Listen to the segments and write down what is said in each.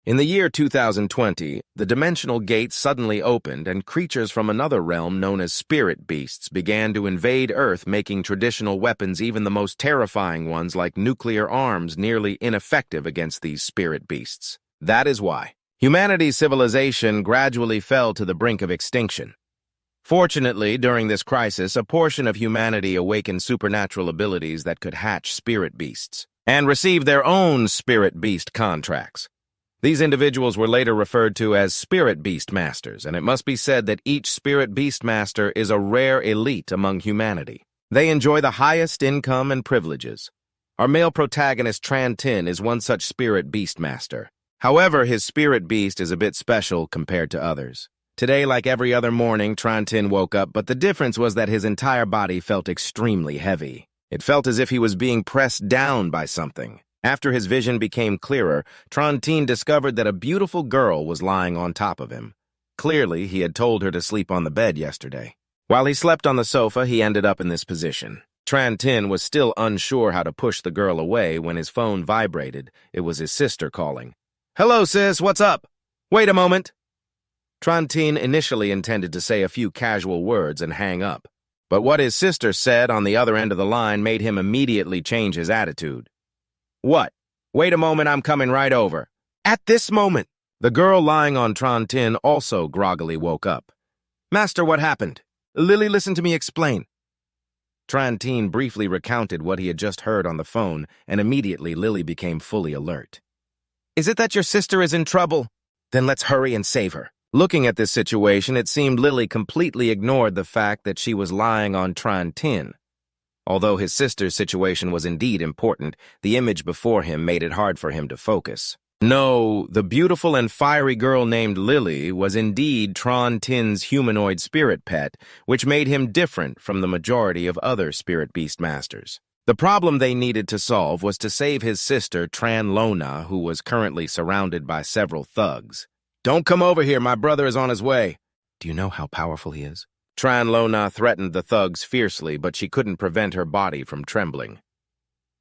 In the year 2020, the dimensional gate suddenly opened and creatures from another realm known as spirit beasts began to invade Earth, making traditional weapons, even the most terrifying ones like nuclear arms, nearly ineffective against these spirit beasts. That is why humanity's civilization gradually fell to the brink of extinction. Fortunately, during this crisis, a portion of humanity awakened supernatural abilities that could hatch spirit beasts and receive their own spirit beast contracts. These individuals were later referred to as spirit beast masters, and it must be said that each spirit beast master is a rare elite among humanity. They enjoy the highest income and privileges. Our male protagonist Tran Tin is one such spirit beast master. However, his spirit beast is a bit special compared to others. Today, like every other morning, Tran Tin woke up, but the difference was that his entire body felt extremely heavy. It felt as if he was being pressed down by something. After his vision became clearer, Tran Tin discovered that a beautiful girl was lying on top of him. Clearly, he had told her to sleep on the bed yesterday. While he slept on the sofa, he ended up in this position. Tran Tin was still unsure how to push the girl away when his phone vibrated. It was his sister calling. "Hello, sis, what's up? Wait a moment." Tran Tin initially intended to say a few casual words and hang up. But what his sister said on the other end of the line made him immediately change his attitude. "What? Wait a moment, I'm coming right over." At this moment, the girl lying on Tran Tin also groggily woke up. "Master, what happened? Lily, listen to me explain." Tran Tin briefly recounted what he had just heard on the phone, and immediately Lily became fully alert. "Is it that your sister is in trouble? Then let's hurry and save her." Looking at this situation, it seemed Lily completely ignored the fact that she was lying on Tran Tin. Although his sister's situation was indeed important, the image before him made it hard for him to focus. No, the beautiful and fiery girl named Lily was indeed Tran Tin's humanoid spirit pet, which made him different from the majority of other spirit beast masters. The problem they needed to solve was to save his sister Tran Lona, who was currently surrounded by several thugs. "Don't come over here, my brother is on his way." "Do you know how powerful he is?" Tran Lona threatened the thugs fiercely, but she couldn't prevent her body from trembling.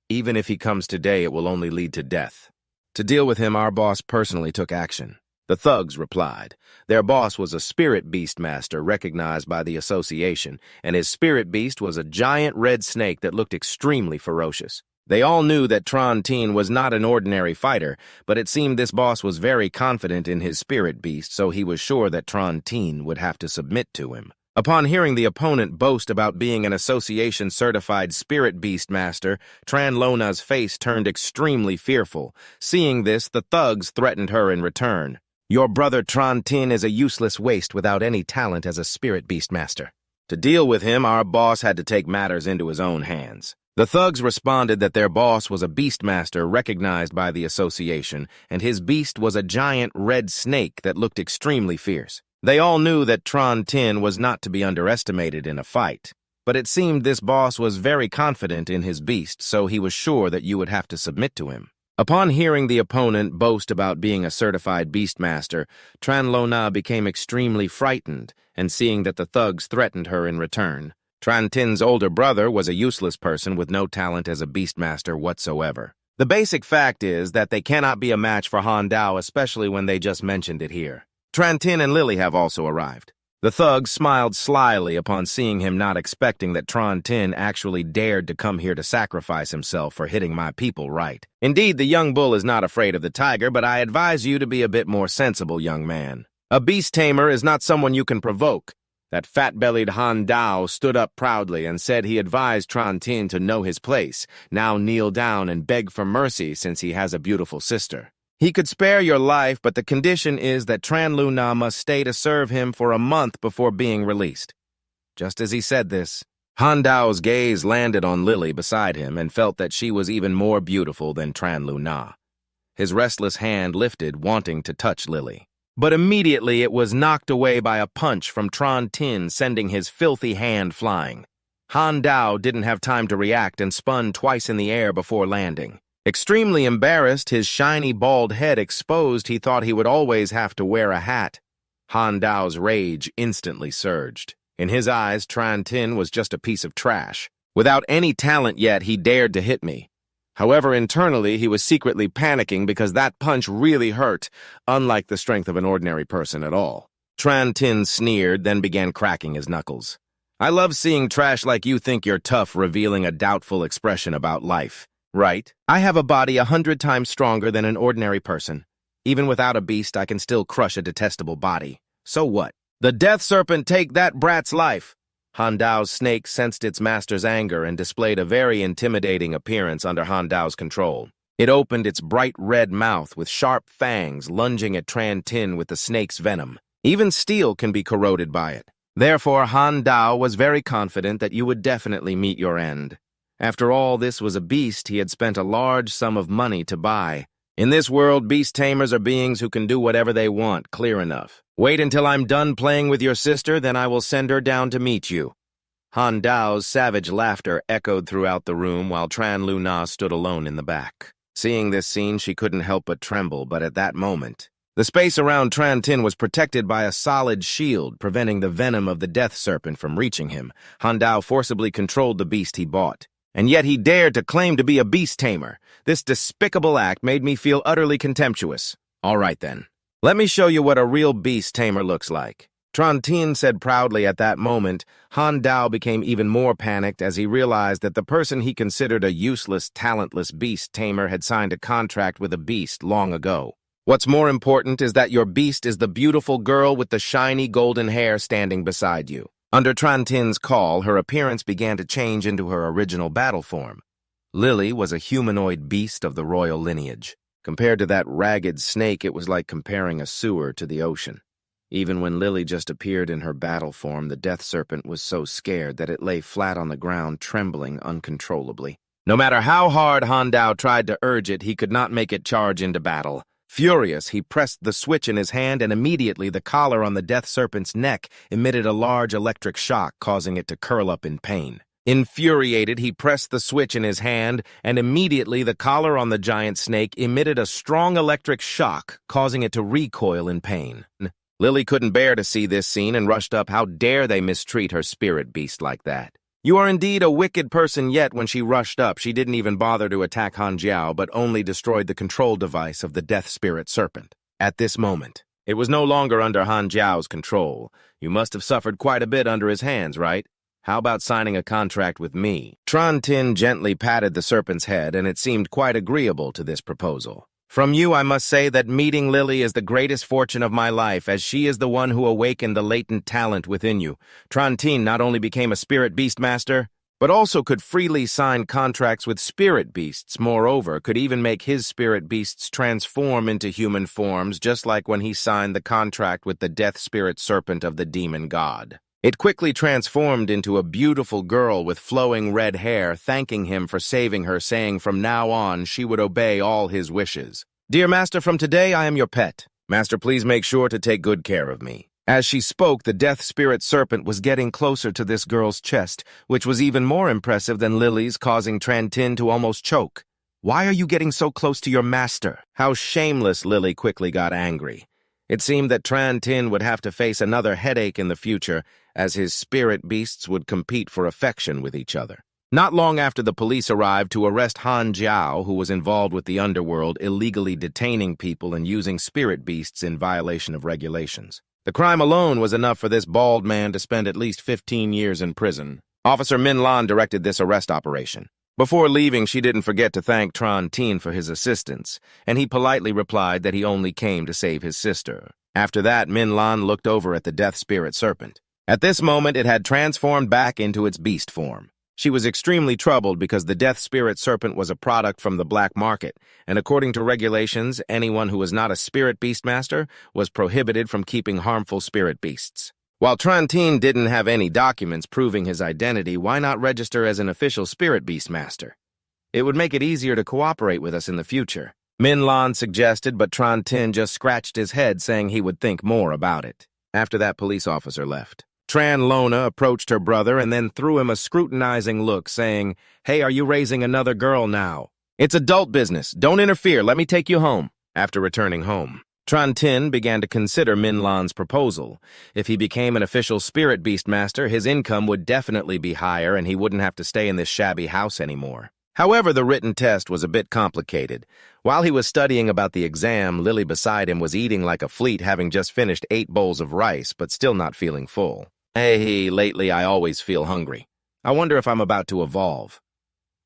"Even if he comes today, it will only lead to death." To deal with him, our boss personally took action. The thugs replied. Their boss was a spirit beast master recognized by the association, and his spirit beast was a giant red snake that looked extremely ferocious. They all knew that Tran Tin was not an ordinary fighter, but it seemed this boss was very confident in his spirit beast, so he was sure that Tran Tin would have to submit to him. Upon hearing the opponent boast about being an association-certified spirit beast master, Tran Lona's face turned extremely fearful. Seeing this, the thugs threatened her in return. "Your brother Tran Tin is a useless waste without any talent as a spirit beast master." To deal with him, our boss had to take matters into his own hands. The thugs responded that their boss was a beast master recognized by the association, and his beast was a giant red snake that looked extremely fierce. They all knew that Tran Tin was not to be underestimated in a fight, but it seemed this boss was very confident in his beast, so he was sure that you would have to submit to him. Upon hearing the opponent boast about being a certified beastmaster, Tran Lona became extremely frightened, and seeing that the thugs threatened her in return. Tran Tin's older brother was a useless person with no talent as a beastmaster whatsoever. The basic fact is that they cannot be a match for Han Dao, especially when they just mentioned it here. Tran Tin and Lily have also arrived. The thugs smiled slyly upon seeing him, not expecting that Tran Tin actually dared to come here to sacrifice himself for hitting my people right. Indeed, the young bull is not afraid of the tiger, but I advise you to be a bit more sensible, young man. A beast tamer is not someone you can provoke. That fat-bellied Han Dao stood up proudly and said he advised Tran Tin to know his place, now kneel down and beg for mercy since he has a beautiful sister. He could spare your life, but the condition is that Tran Luna must stay to serve him for a month before being released. Just as he said this, Han Dao's gaze landed on Lily beside him and felt that she was even more beautiful than Tran Luna. His restless hand lifted, wanting to touch Lily. But immediately it was knocked away by a punch from Tran Tin, sending his filthy hand flying. Han Dao didn't have time to react and spun twice in the air before landing. Extremely embarrassed, his shiny bald head exposed, he thought he would always have to wear a hat. Han Dao's rage instantly surged. In his eyes, Tran Tin was just a piece of trash. Without any talent yet, he dared to hit me. However, internally, he was secretly panicking because that punch really hurt, unlike the strength of an ordinary person at all. Tran Tin sneered, then began cracking his knuckles. I love seeing trash like you think you're tough revealing a doubtful expression about life. Right? I have a body 100 times stronger than an ordinary person. Even without a beast, I can still crush a detestable body. So what? The death serpent take that brat's life! Han Dao's snake sensed its master's anger and displayed a very intimidating appearance under Han Dao's control. It opened its bright red mouth with sharp fangs, lunging at Tran Tin with the snake's venom. Even steel can be corroded by it. Therefore, Han Dao was very confident that you would definitely meet your end. After all, this was a beast he had spent a large sum of money to buy. In this world, beast tamers are beings who can do whatever they want, clear enough. Wait until I'm done playing with your sister, then I will send her down to meet you. Han Dao's savage laughter echoed throughout the room while Tran Luna stood alone in the back. Seeing this scene, she couldn't help but tremble, but at that moment, the space around Tran Tin was protected by a solid shield, preventing the venom of the death serpent from reaching him. Han Dao forcibly controlled the beast he bought. And yet he dared to claim to be a beast tamer. This despicable act made me feel utterly contemptuous. All right, then. Let me show you what a real beast tamer looks like. Tran Tin said proudly at that moment. Han Dao became even more panicked as he realized that the person he considered a useless, talentless beast tamer had signed a contract with a beast long ago. What's more important is that your beast is the beautiful girl with the shiny golden hair standing beside you. Under Tran Tin's call, her appearance began to change into her original battle form. Lily was a humanoid beast of the royal lineage. Compared to that ragged snake, it was like comparing a sewer to the ocean. Even when Lily just appeared in her battle form, the death serpent was so scared that it lay flat on the ground, trembling uncontrollably. No matter how hard Han Dao tried to urge it, he could not make it charge into battle. Furious, he pressed the switch in his hand, and immediately the collar on the death serpent's neck emitted a large electric shock, causing it to curl up in pain. Infuriated, he pressed the switch in his hand, and immediately the collar on the giant snake emitted a strong electric shock, causing it to recoil in pain. Lily couldn't bear to see this scene and rushed up. How dare they mistreat her spirit beast like that? You are indeed a wicked person, yet when she rushed up, she didn't even bother to attack Han Jiao, but only destroyed the control device of the death spirit serpent. At this moment, it was no longer under Han Jiao's control. You must have suffered quite a bit under his hands, right? How about signing a contract with me? Tran Tin gently patted the serpent's head, and it seemed quite agreeable to this proposal. From you, I must say that meeting Lily is the greatest fortune of my life, as she is the one who awakened the latent talent within you. Tran Tin not only became a spirit beast master, but also could freely sign contracts with spirit beasts. Moreover, could even make his spirit beasts transform into human forms, just like when he signed the contract with the death spirit serpent of the demon god. It quickly transformed into a beautiful girl with flowing red hair, thanking him for saving her, saying from now on she would obey all his wishes. Dear Master, from today I am your pet. Master, please make sure to take good care of me. As she spoke, the death spirit serpent was getting closer to this girl's chest, which was even more impressive than Lily's, causing Tran Tin to almost choke. Why are you getting so close to your master? How shameless! Lily quickly got angry. It seemed that Tran Tin would have to face another headache in the future, as his spirit beasts would compete for affection with each other. Not long after the police arrived to arrest Han Jiao, who was involved with the underworld, illegally detaining people and using spirit beasts in violation of regulations. The crime alone was enough for this bald man to spend at least 15 years in prison. Officer Min Lan directed this arrest operation. Before leaving, she didn't forget to thank Tran Tin for his assistance, and he politely replied that he only came to save his sister. After that, Min Lan looked over at the death spirit serpent. At this moment, it had transformed back into its beast form. She was extremely troubled because the death spirit serpent was a product from the black market, and according to regulations, anyone who was not a spirit beast master was prohibited from keeping harmful spirit beasts. While Tran Tin didn't have any documents proving his identity, why not register as an official spirit beast master? It would make it easier to cooperate with us in the future. Min Lan suggested, but Tran Tin just scratched his head, saying he would think more about it. After that police officer left, Tran Lona approached her brother and then threw him a scrutinizing look, saying, "Hey, are you raising another girl now? It's adult business. Don't interfere. Let me take you home." After returning home, Tran Tin began to consider Min Lan's proposal. If he became an official spirit beast master, his income would definitely be higher and he wouldn't have to stay in this shabby house anymore. However, the written test was a bit complicated. While he was studying about the exam, Lily beside him was eating like a fleet, having just finished 8 bowls of rice, but still not feeling full. Hey, lately I always feel hungry. I wonder if I'm about to evolve.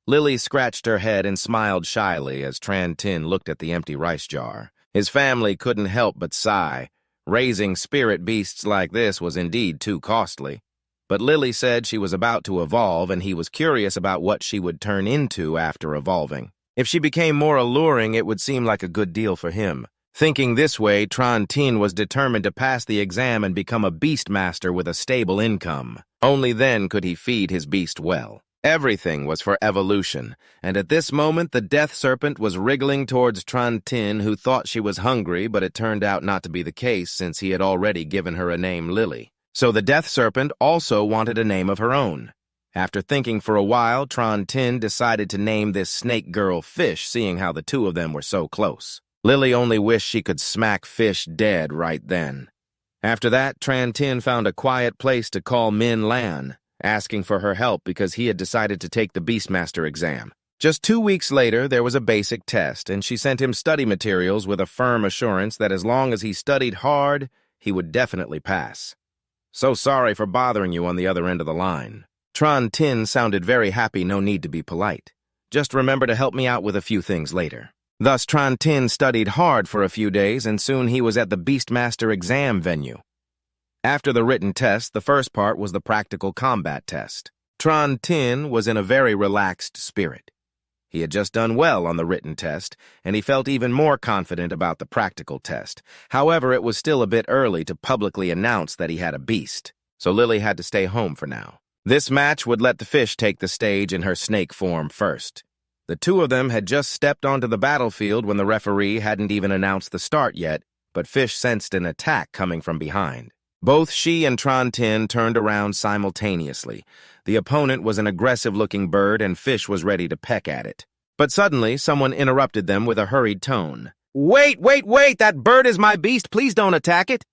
Lily scratched her head and smiled shyly as Tran Tin looked at the empty rice jar. His family couldn't help but sigh. Raising spirit beasts like this was indeed too costly. But Lily said she was about to evolve, and he was curious about what she would turn into after evolving. If she became more alluring, it would seem like a good deal for him. Thinking this way, Tran Tin was determined to pass the exam and become a beast master with a stable income. Only then could he feed his beast well. Everything was for evolution, and at this moment the death serpent was wriggling towards Tran Tin, who thought she was hungry, but it turned out not to be the case since he had already given her a name, Lily. So the death serpent also wanted a name of her own. After thinking for a while, Tran Tin decided to name this snake girl Fish, seeing how the two of them were so close. Lily only wished she could smack Fish dead right then. After that, Tran Tin found a quiet place to call Min Lan, asking for her help because he had decided to take the Beastmaster exam. Just 2 weeks later, there was a basic test, and she sent him study materials with a firm assurance that as long as he studied hard, he would definitely pass. So sorry for bothering you on the other end of the line. Tran Tin sounded very happy, no need to be polite. Just remember to help me out with a few things later. Thus, Tran Tin studied hard for a few days, and soon he was at the Beastmaster exam venue. After the written test, the first part was the practical combat test. Tran Tin was in a very relaxed spirit. He had just done well on the written test, and he felt even more confident about the practical test. However, it was still a bit early to publicly announce that he had a beast, so Lily had to stay home for now. This match would let the fish take the stage in her snake form first. The two of them had just stepped onto the battlefield when the referee hadn't even announced the start yet, but Fish sensed an attack coming from behind. Both she and Tran Tin turned around simultaneously. The opponent was an aggressive-looking bird, and Fish was ready to peck at it. But suddenly, someone interrupted them with a hurried tone. "Wait! That bird is my beast! Please don't attack it!"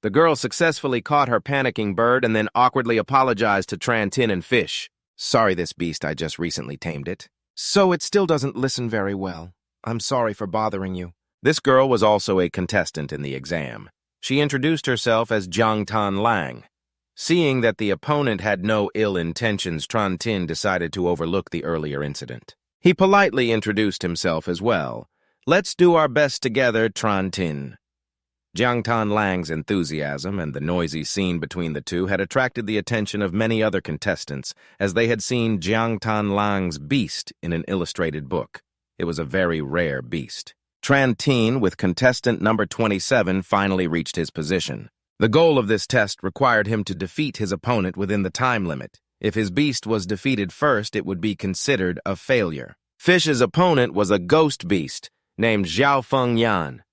The girl successfully caught her panicking bird and then awkwardly apologized to Tran Tin and Fish. "Sorry, this beast, I just recently tamed it. So it still doesn't listen very well. I'm sorry for bothering you." This girl was also a contestant in the exam. She introduced herself as Jiangtan Lang. Seeing that the opponent had no ill intentions, Tran Tin decided to overlook the earlier incident. He politely introduced himself as well. "Let's do our best together, Tran Tin." Jiangtan Lang's enthusiasm and the noisy scene between the two had attracted the attention of many other contestants, as they had seen Jiangtan Lang's beast in an illustrated book. It was a very rare beast. Tran Tin, with contestant number 27, finally reached his position. The goal of this test required him to defeat his opponent within the time limit. If his beast was defeated first, it would be considered a failure. Fish's opponent was a ghost beast named Zhao Feng Yan.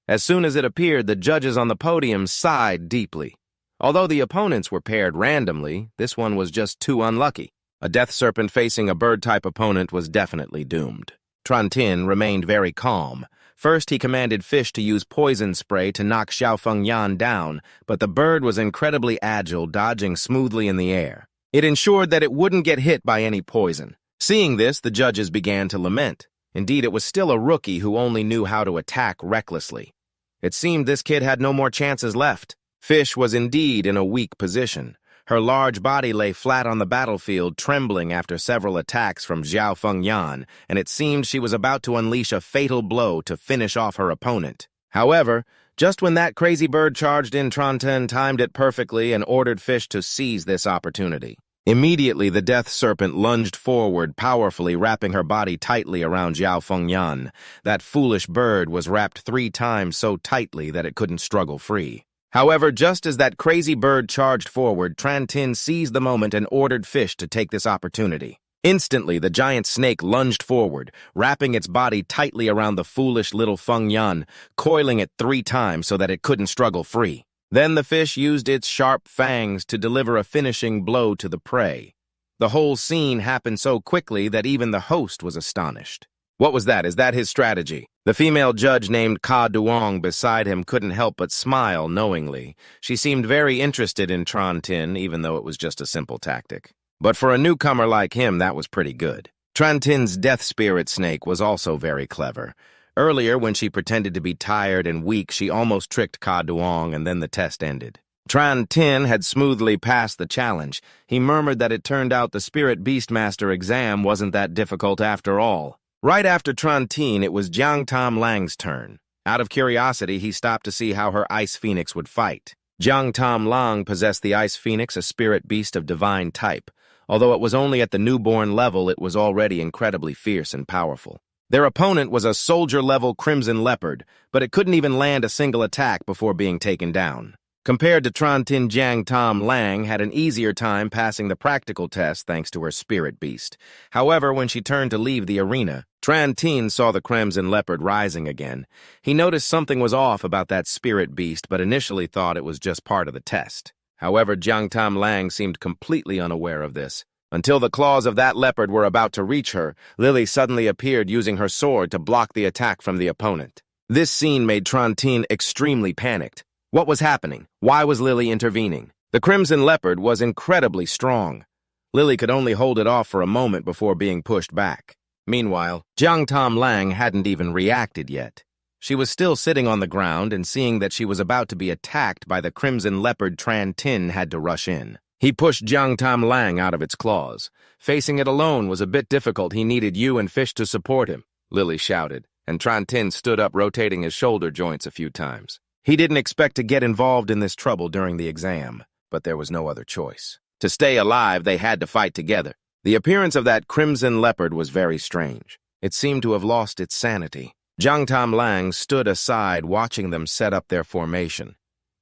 As soon as it appeared, the judges on the podium sighed deeply. Although the opponents were paired randomly, this one was just too unlucky. A death serpent facing a bird-type opponent was definitely doomed. Tran Tin remained very calm. First, he commanded Fish to use poison spray to knock Zhao Feng Yan down, but the bird was incredibly agile, dodging smoothly in the air. It ensured that it wouldn't get hit by any poison. Seeing this, the judges began to lament. Indeed, it was still a rookie who only knew how to attack recklessly. It seemed this kid had no more chances left. Fish was indeed in a weak position. Her large body lay flat on the battlefield, trembling after several attacks from Zhao Feng Yan, and it seemed she was about to unleash a fatal blow to finish off her opponent. However, just when that crazy bird charged in, Tran Tin timed it perfectly and ordered Fish to seize this opportunity. Immediately, the death serpent lunged forward, powerfully wrapping her body tightly around Zhao Feng Yan. That foolish bird was wrapped 3 times so tightly that it couldn't struggle free. However, just as that crazy bird charged forward, Tran Tin seized the moment and ordered Fish to take this opportunity. Instantly, the giant snake lunged forward, wrapping its body tightly around the foolish little Feng Yan, coiling it 3 times so that it couldn't struggle free. Then the fish used its sharp fangs to deliver a finishing blow to the prey. The whole scene happened so quickly that even the host was astonished. What was that? Is that his strategy? The female judge named Ka Duong beside him couldn't help but smile knowingly. She seemed very interested in Tran Tin, even though it was just a simple tactic. But for a newcomer like him, that was pretty good. Trantin's death spirit snake was also very clever. Earlier, when she pretended to be tired and weak, she almost tricked Ka Duong, and then the test ended. Trantin had smoothly passed the challenge. He murmured that it turned out the Spirit Beastmaster exam wasn't that difficult after all. Right after Trantin, it was Jiang Tam Lang's turn. Out of curiosity, he stopped to see how her Ice Phoenix would fight. Jiang Tam Lang possessed the Ice Phoenix, a spirit beast of divine type. Although it was only at the newborn level, it was already incredibly fierce and powerful. Their opponent was a soldier-level Crimson Leopard, but it couldn't even land a single attack before being taken down. Compared to Trantin, Jiang Tam Lang had an easier time passing the practical test thanks to her spirit beast. However, when she turned to leave the arena, Trantin saw the Crimson Leopard rising again. He noticed something was off about that spirit beast, but initially thought it was just part of the test. However, Jiang Tam Lang seemed completely unaware of this. Until the claws of that leopard were about to reach her, Lily suddenly appeared using her sword to block the attack from the opponent. This scene made Trantin extremely panicked. What was happening? Why was Lily intervening? The Crimson Leopard was incredibly strong. Lily could only hold it off for a moment before being pushed back. Meanwhile, Jiang Tam Lang hadn't even reacted yet. She was still sitting on the ground, and seeing that she was about to be attacked by the Crimson Leopard, Trantin had to rush in. He pushed Jiang Tam Lang out of its claws. Facing it alone was a bit difficult. He needed you and Fish to support him, Lily shouted, and Trantin stood up, rotating his shoulder joints a few times. He didn't expect to get involved in this trouble during the exam, but there was no other choice. To stay alive, they had to fight together. The appearance of that Crimson Leopard was very strange. It seemed to have lost its sanity. Jiang Tam Lang stood aside, watching them set up their formation.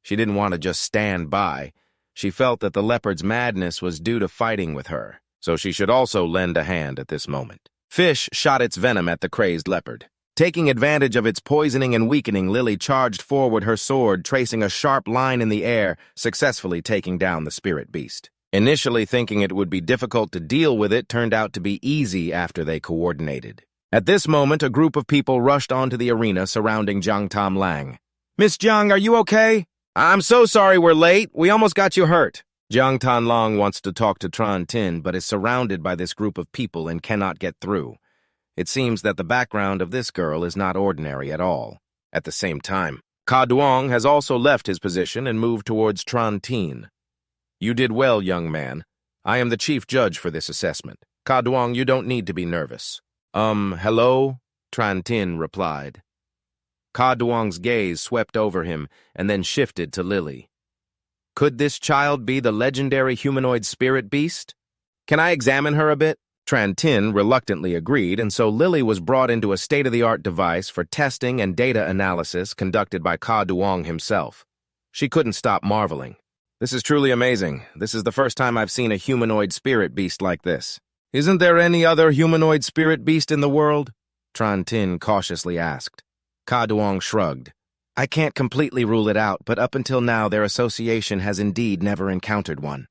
She didn't want to just stand by. She felt that the leopard's madness was due to fighting with her, so she should also lend a hand at this moment. Fish shot its venom at the crazed leopard. Taking advantage of its poisoning and weakening, Lily charged forward her sword, tracing a sharp line in the air, successfully taking down the spirit beast. Initially thinking it would be difficult to deal with, it turned out to be easy after they coordinated. At this moment, a group of people rushed onto the arena surrounding Jiang Tam Lang. "Miss Jiang, are you okay?" "I'm so sorry we're late. We almost got you hurt." Jiang Tam Lang wants to talk to Trantin, but is surrounded by this group of people and cannot get through. It seems that the background of this girl is not ordinary at all. At the same time, Ka Duong has also left his position and moved towards Trantin. "You did well, young man. I am the chief judge for this assessment. Ka Duong, you don't need to be nervous." Hello?" Trantin replied. Ka Duong's gaze swept over him and then shifted to Lily. "Could this child be the legendary humanoid spirit beast? Can I examine her a bit?" Trantin reluctantly agreed, and so Lily was brought into a state-of-the-art device for testing and data analysis conducted by Ka Duong himself. She couldn't stop marveling. "This is truly amazing. This is the first time I've seen a humanoid spirit beast like this." "Isn't there any other humanoid spirit beast in the world?" Trantin cautiously asked. Ka Duong shrugged. "I can't completely rule it out, but up until now their association has indeed never encountered one."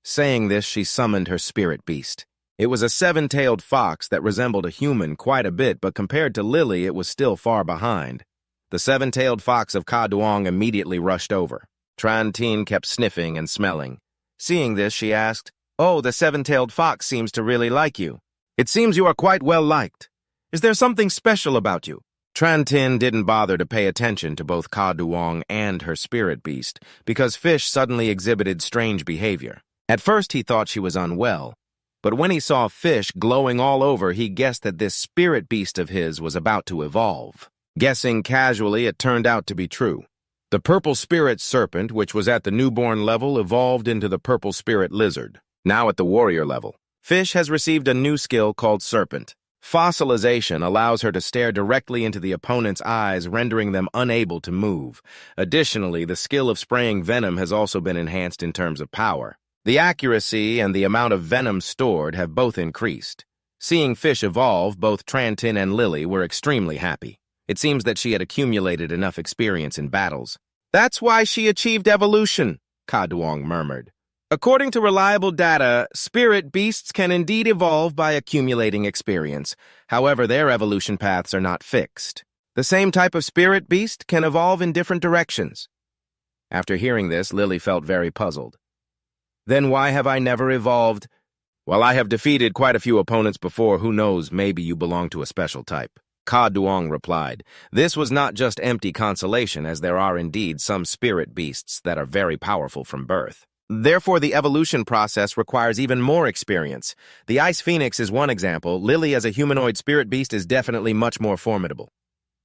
Saying this, she summoned her spirit beast. It was a seven-tailed fox that resembled a human quite a bit, but compared to Lily, it was still far behind. The seven-tailed fox of Ka Duong immediately rushed over. Trantin kept sniffing and smelling. Seeing this, she asked, "Oh, the seven-tailed fox seems to really like you. It seems you are quite well liked. Is there something special about you?" Trantin didn't bother to pay attention to both Ka Duong and her spirit beast, because Fish suddenly exhibited strange behavior. At first, he thought she was unwell, but when he saw Fish glowing all over, he guessed that this spirit beast of his was about to evolve. Guessing casually, it turned out to be true. The purple spirit serpent, which was at the newborn level, evolved into the purple spirit lizard. Now at the warrior level, Fish has received a new skill called Serpent. Fossilization allows her to stare directly into the opponent's eyes, rendering them unable to move. Additionally, the skill of spraying venom has also been enhanced in terms of power. The accuracy and the amount of venom stored have both increased. Seeing Fish evolve, both Trantin and Lily were extremely happy. It seems that she had accumulated enough experience in battles. "That's why she achieved evolution," Ka Duong murmured. "According to reliable data, spirit beasts can indeed evolve by accumulating experience. However, their evolution paths are not fixed. The same type of spirit beast can evolve in different directions." After hearing this, Lily felt very puzzled. "Then why have I never evolved?" While I have defeated quite a few opponents before, who knows, maybe you belong to a special type. Ka Duong replied. This was not just empty consolation, as there are indeed some spirit beasts that are very powerful from birth. Therefore, the evolution process requires even more experience. The Ice Phoenix is one example. Lily as a humanoid spirit beast is definitely much more formidable.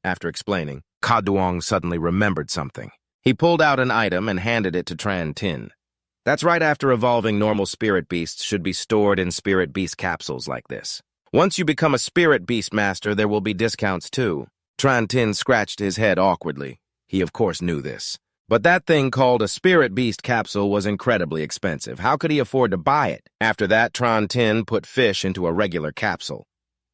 After explaining, Ka Duong suddenly remembered something. He pulled out an item and handed it to Tran Tin. That's right, after evolving, normal spirit beasts should be stored in spirit beast capsules like this. Once you become a spirit beast master, there will be discounts too. Tran Tin scratched his head awkwardly. He of course knew this. But that thing called a spirit beast capsule was incredibly expensive. How could he afford to buy it? After that, Tran Tin put fish into a regular capsule.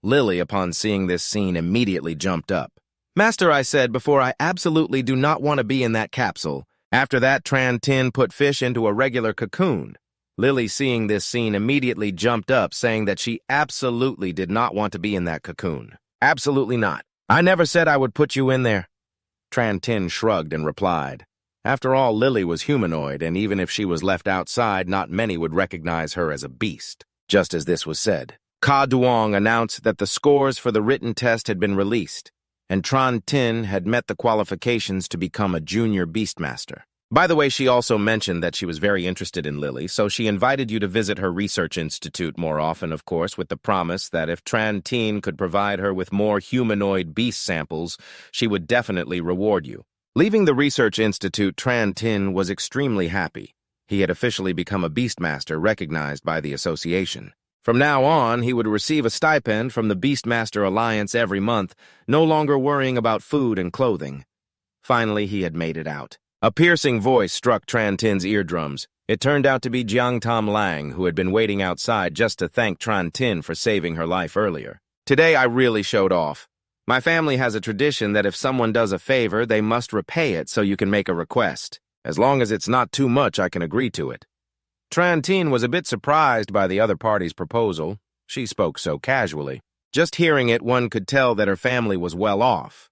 Lily, upon seeing this scene, immediately jumped up. Master, I said before, I absolutely do not want to be in that capsule. After that, Tran Tin put fish into a regular cocoon. Lily, seeing this scene, immediately jumped up, saying that she absolutely did not want to be in that cocoon. Absolutely not. I never said I would put you in there. Tran Tin shrugged and replied. After all, Lily was humanoid, and even if she was left outside, not many would recognize her as a beast. Just as this was said, Ka Duong announced that the scores for the written test had been released, and Tran Tin had met the qualifications to become a junior beastmaster. By the way, she also mentioned that she was very interested in Lily, so she invited you to visit her research institute more often, of course, with the promise that if Tran Tin could provide her with more humanoid beast samples, she would definitely reward you. Leaving the research institute, Tran Tin was extremely happy. He had officially become a beastmaster recognized by the association. From now on, he would receive a stipend from the Beastmaster Alliance every month, no longer worrying about food and clothing. Finally, he had made it out. A piercing voice struck Tran Tin's eardrums. It turned out to be Jiang Tam Lang, who had been waiting outside just to thank Tran Tin for saving her life earlier. Today, I really showed off. My family has a tradition that if someone does a favor, they must repay it so you can make a request. As long as it's not too much, I can agree to it. Tran Tin was a bit surprised by the other party's proposal. She spoke so casually. Just hearing it, one could tell that her family was well off.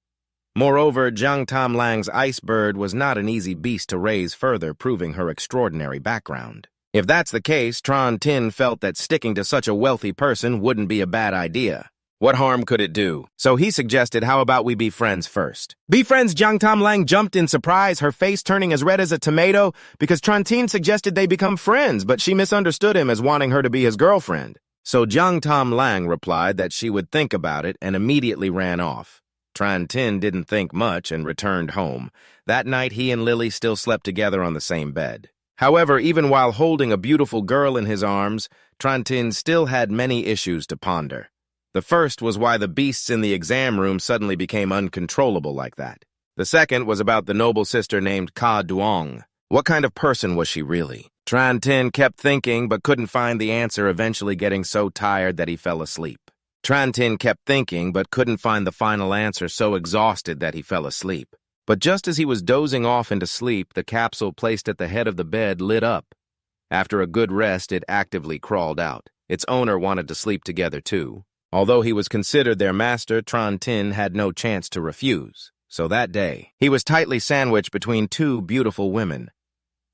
Moreover, Jiang Tam Lang's ice bird was not an easy beast to raise, further proving her extraordinary background. If that's the case, Tran Tin felt that sticking to such a wealthy person wouldn't be a bad idea. What harm could it do? So he suggested, how about we be friends first? Be friends? Jiang Tam Lang jumped in surprise, her face turning as red as a tomato, because Tran Tin suggested they become friends, but she misunderstood him as wanting her to be his girlfriend. So Jiang Tam Lang replied that she would think about it and immediately ran off. Tran Tin didn't think much and returned home. That night, he and Lily still slept together on the same bed. However, even while holding a beautiful girl in his arms, Tran Tin still had many issues to ponder. The first was why the beasts in the exam room suddenly became uncontrollable like that. The second was about the noble sister named Ka Duong. What kind of person was she really? Tran Tin kept thinking but couldn't find the answer, eventually getting so tired that he fell asleep. Tran Tin kept thinking but couldn't find the final answer, so exhausted that he fell asleep. But just as he was dozing off into sleep, the capsule placed at the head of the bed lit up. After a good rest, it actively crawled out. Its owner wanted to sleep together too. Although he was considered their master, Tran Tin had no chance to refuse. So that day, he was tightly sandwiched between two beautiful women.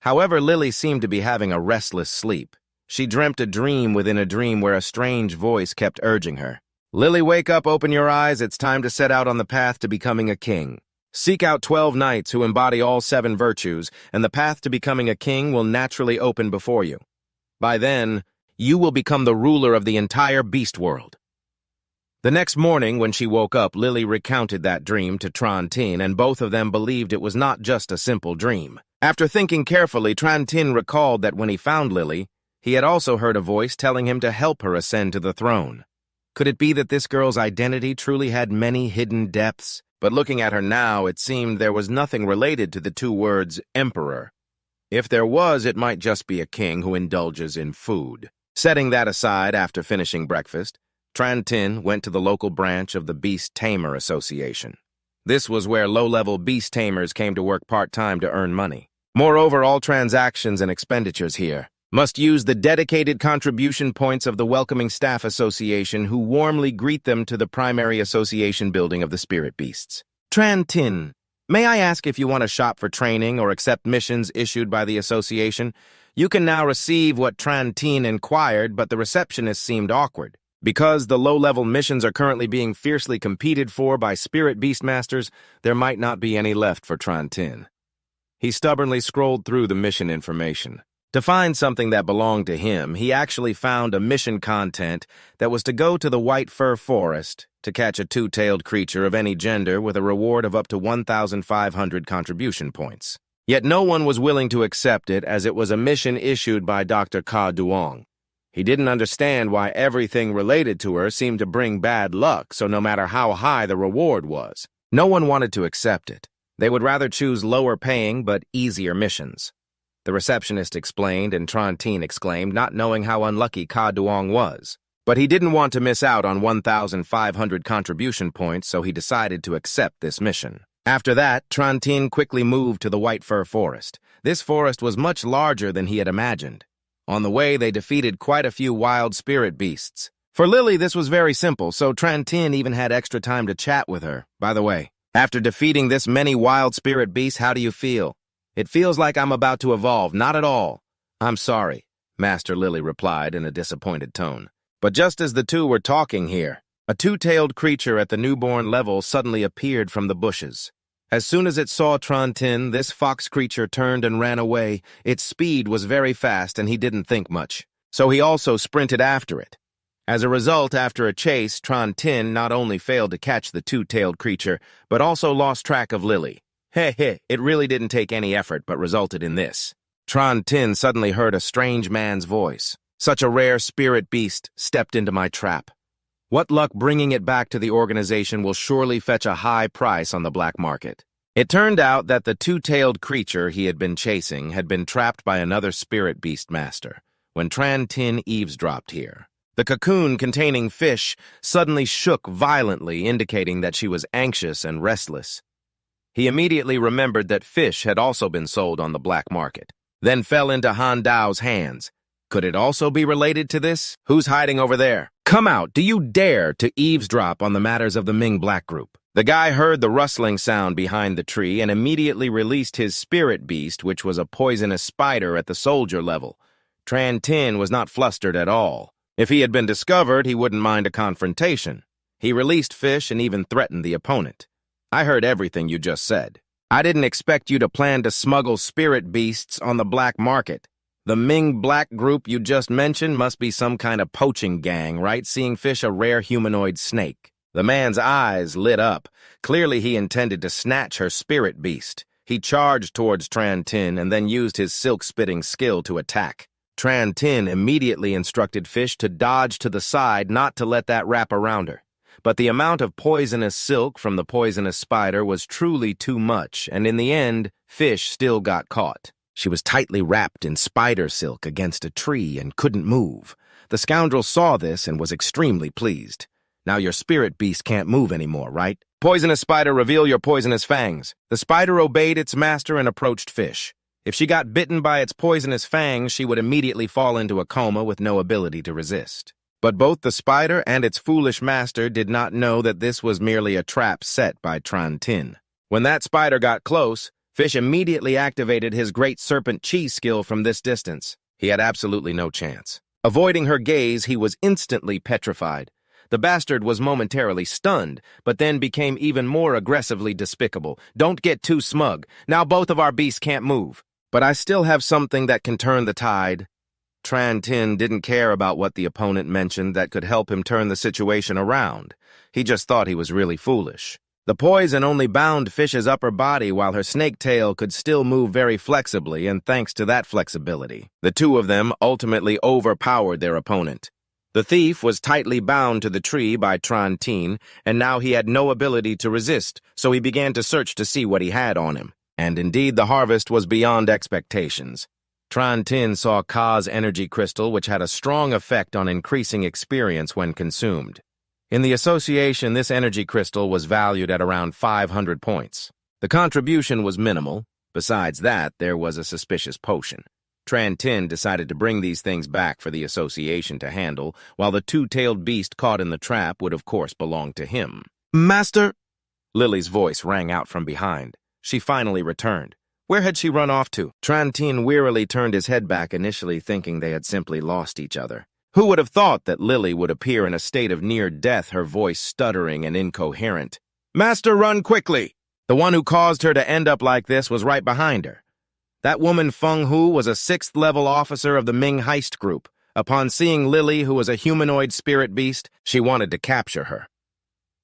However, Lily seemed to be having a restless sleep. She dreamt a dream within a dream where a strange voice kept urging her. Lily, wake up, open your eyes, it's time to set out on the path to becoming a king. Seek out 12 knights who embody all 7 virtues, and the path to becoming a king will naturally open before you. By then, you will become the ruler of the entire beast world. The next morning, when she woke up, Lily recounted that dream to Tran Tin, and both of them believed it was not just a simple dream. After thinking carefully, Tran Tin recalled that when he found Lily, he had also heard a voice telling him to help her ascend to the throne. Could it be that this girl's identity truly had many hidden depths? But looking at her now, it seemed there was nothing related to the 2 words emperor. If there was, it might just be a king who indulges in food. Setting that aside, after finishing breakfast, Tran Tin went to the local branch of the Beast Tamer Association. This was where low-level beast tamers came to work part-time to earn money. Moreover, all transactions and expenditures here must use the dedicated contribution points of the Welcoming Staff Association, who warmly greet them to the primary association building of the spirit beasts. Tran Tin, may I ask if you want to shop for training or accept missions issued by the association? You can now receive what Trantine inquired, but the receptionist seemed awkward. Because the low-level missions are currently being fiercely competed for by spirit beastmasters, there might not be any left for Trantine. He stubbornly scrolled through the mission information. To find something that belonged to him, he actually found a mission content that was to go to the White Fir Forest to catch a two-tailed creature of any gender with a reward of up to 1,500 contribution points. Yet no one was willing to accept it, as it was a mission issued by Dr. Ka Duong. He didn't understand why everything related to her seemed to bring bad luck, so no matter how high the reward was, no one wanted to accept it. They would rather choose lower-paying but easier missions. The receptionist explained, and Trantine exclaimed, not knowing how unlucky Ka Duong was. But he didn't want to miss out on 1,500 contribution points, so he decided to accept this mission. After that, Trantine quickly moved to the White Fir Forest. This forest was much larger than he had imagined. On the way, they defeated quite a few wild spirit beasts. For Lily, this was very simple, so Trantine even had extra time to chat with her. By the way, after defeating this many wild spirit beasts, how do you feel? It feels like I'm about to evolve. Not at all. I'm sorry, Master Lily replied in a disappointed tone. But just as the two were talking here, a two-tailed creature at the newborn level suddenly appeared from the bushes. As soon as it saw Trantine, this fox creature turned and ran away. Its speed was very fast, and he didn't think much. So he also sprinted after it. As a result, after a chase, Trantine not only failed to catch the two-tailed creature, but also lost track of Lily. It really didn't take any effort, but resulted in this. Trantine suddenly heard a strange man's voice. Such a rare spirit beast stepped into my trap. What luck bringing it back to the organization will surely fetch a high price on the black market. It turned out that the two-tailed creature he had been chasing had been trapped by another spirit beast master when Trantine eavesdropped here. The cocoon containing Fish suddenly shook violently, indicating that she was anxious and restless. He immediately remembered that Fish had also been sold on the black market, then fell into Han Dao's hands. Could it also be related to this? Who's hiding over there? Come out! Do you dare to eavesdrop on the matters of the Ming Black Group? The guy heard the rustling sound behind the tree and immediately released his spirit beast, which was a poisonous spider at the soldier level. Trantine was not flustered at all. If he had been discovered, he wouldn't mind a confrontation. He released Fish and even threatened the opponent. I heard everything you just said. I didn't expect you to plan to smuggle spirit beasts on the black market. The Ming Black Group you just mentioned must be some kind of poaching gang, right? Seeing Fish a rare humanoid snake. The man's eyes lit up. Clearly he intended to snatch her spirit beast. He charged towards Trantine and then used his silk-spitting skill to attack. Trantine immediately instructed Fish to dodge to the side, not to let that wrap around her. But the amount of poisonous silk from the poisonous spider was truly too much, and in the end, Fish still got caught. She was tightly wrapped in spider silk against a tree and couldn't move. The scoundrel saw this and was extremely pleased. Now your spirit beast can't move anymore, right? Poisonous spider, reveal your poisonous fangs. The spider obeyed its master and approached Fish. If she got bitten by its poisonous fangs, she would immediately fall into a coma with no ability to resist. But both the spider and its foolish master did not know that this was merely a trap set by Trantine. When that spider got close, Fish immediately activated his great serpent chi skill from this distance. He had absolutely no chance. Avoiding her gaze, he was instantly petrified. The bastard was momentarily stunned, but then became even more aggressively despicable. Don't get too smug. Now both of our beasts can't move. But I still have something that can turn the tide. Trantine didn't care about what the opponent mentioned that could help him turn the situation around. He just thought he was really foolish. The poison only bound Fish's upper body while her snake tail could still move very flexibly, and thanks to that flexibility, the two of them ultimately overpowered their opponent. The thief was tightly bound to the tree by Trantine, and now he had no ability to resist, so he began to search to see what he had on him. And indeed, the harvest was beyond expectations. Trantine saw Ka's energy crystal, which had a strong effect on increasing experience when consumed. In the association, this energy crystal was valued at around 500 points. The contribution was minimal. Besides that, there was a suspicious potion. Trantine decided to bring these things back for the association to handle, while the two-tailed beast caught in the trap would of course belong to him. Master! Lily's voice rang out from behind. She finally returned. Where had she run off to? Tran wearily turned his head back, initially thinking they had simply lost each other. Who would have thought that Lily would appear in a state of near death, her voice stuttering and incoherent? "Master, run quickly!" The one who caused her to end up like this was right behind her. That woman Feng Hu was a 6th-level officer of the Ming heist group. Upon seeing Lily, who was a humanoid spirit beast, she wanted to capture her.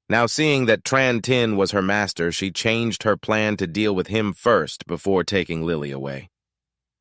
Now, seeing that Tran was her master, she changed her plan to deal with him first before taking Lily away.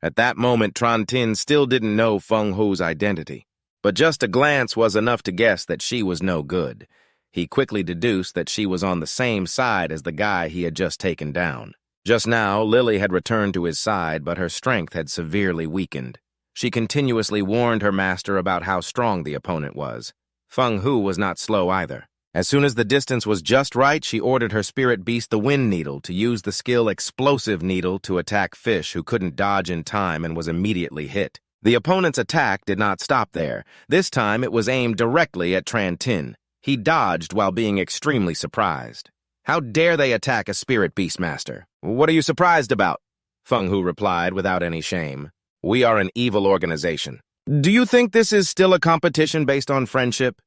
At that moment, Tran still didn't know Feng Hu's identity, but just a glance was enough to guess that she was no good. He quickly deduced that she was on the same side as the guy he had just taken down. Just now, Lily had returned to his side, but her strength had severely weakened. She continuously warned her master about how strong the opponent was. Feng Hu was not slow either. As soon as the distance was just right, she ordered her spirit beast, the Wind Needle, to use the skill Explosive Needle to attack Fish, who couldn't dodge in time and was immediately hit. The opponent's attack did not stop there. This time, it was aimed directly at Tran. He dodged while being extremely surprised. How dare they attack a spirit beast master? What are you surprised about? Feng Hu replied without any shame. We are an evil organization. Do you think this is still a competition based on friendship?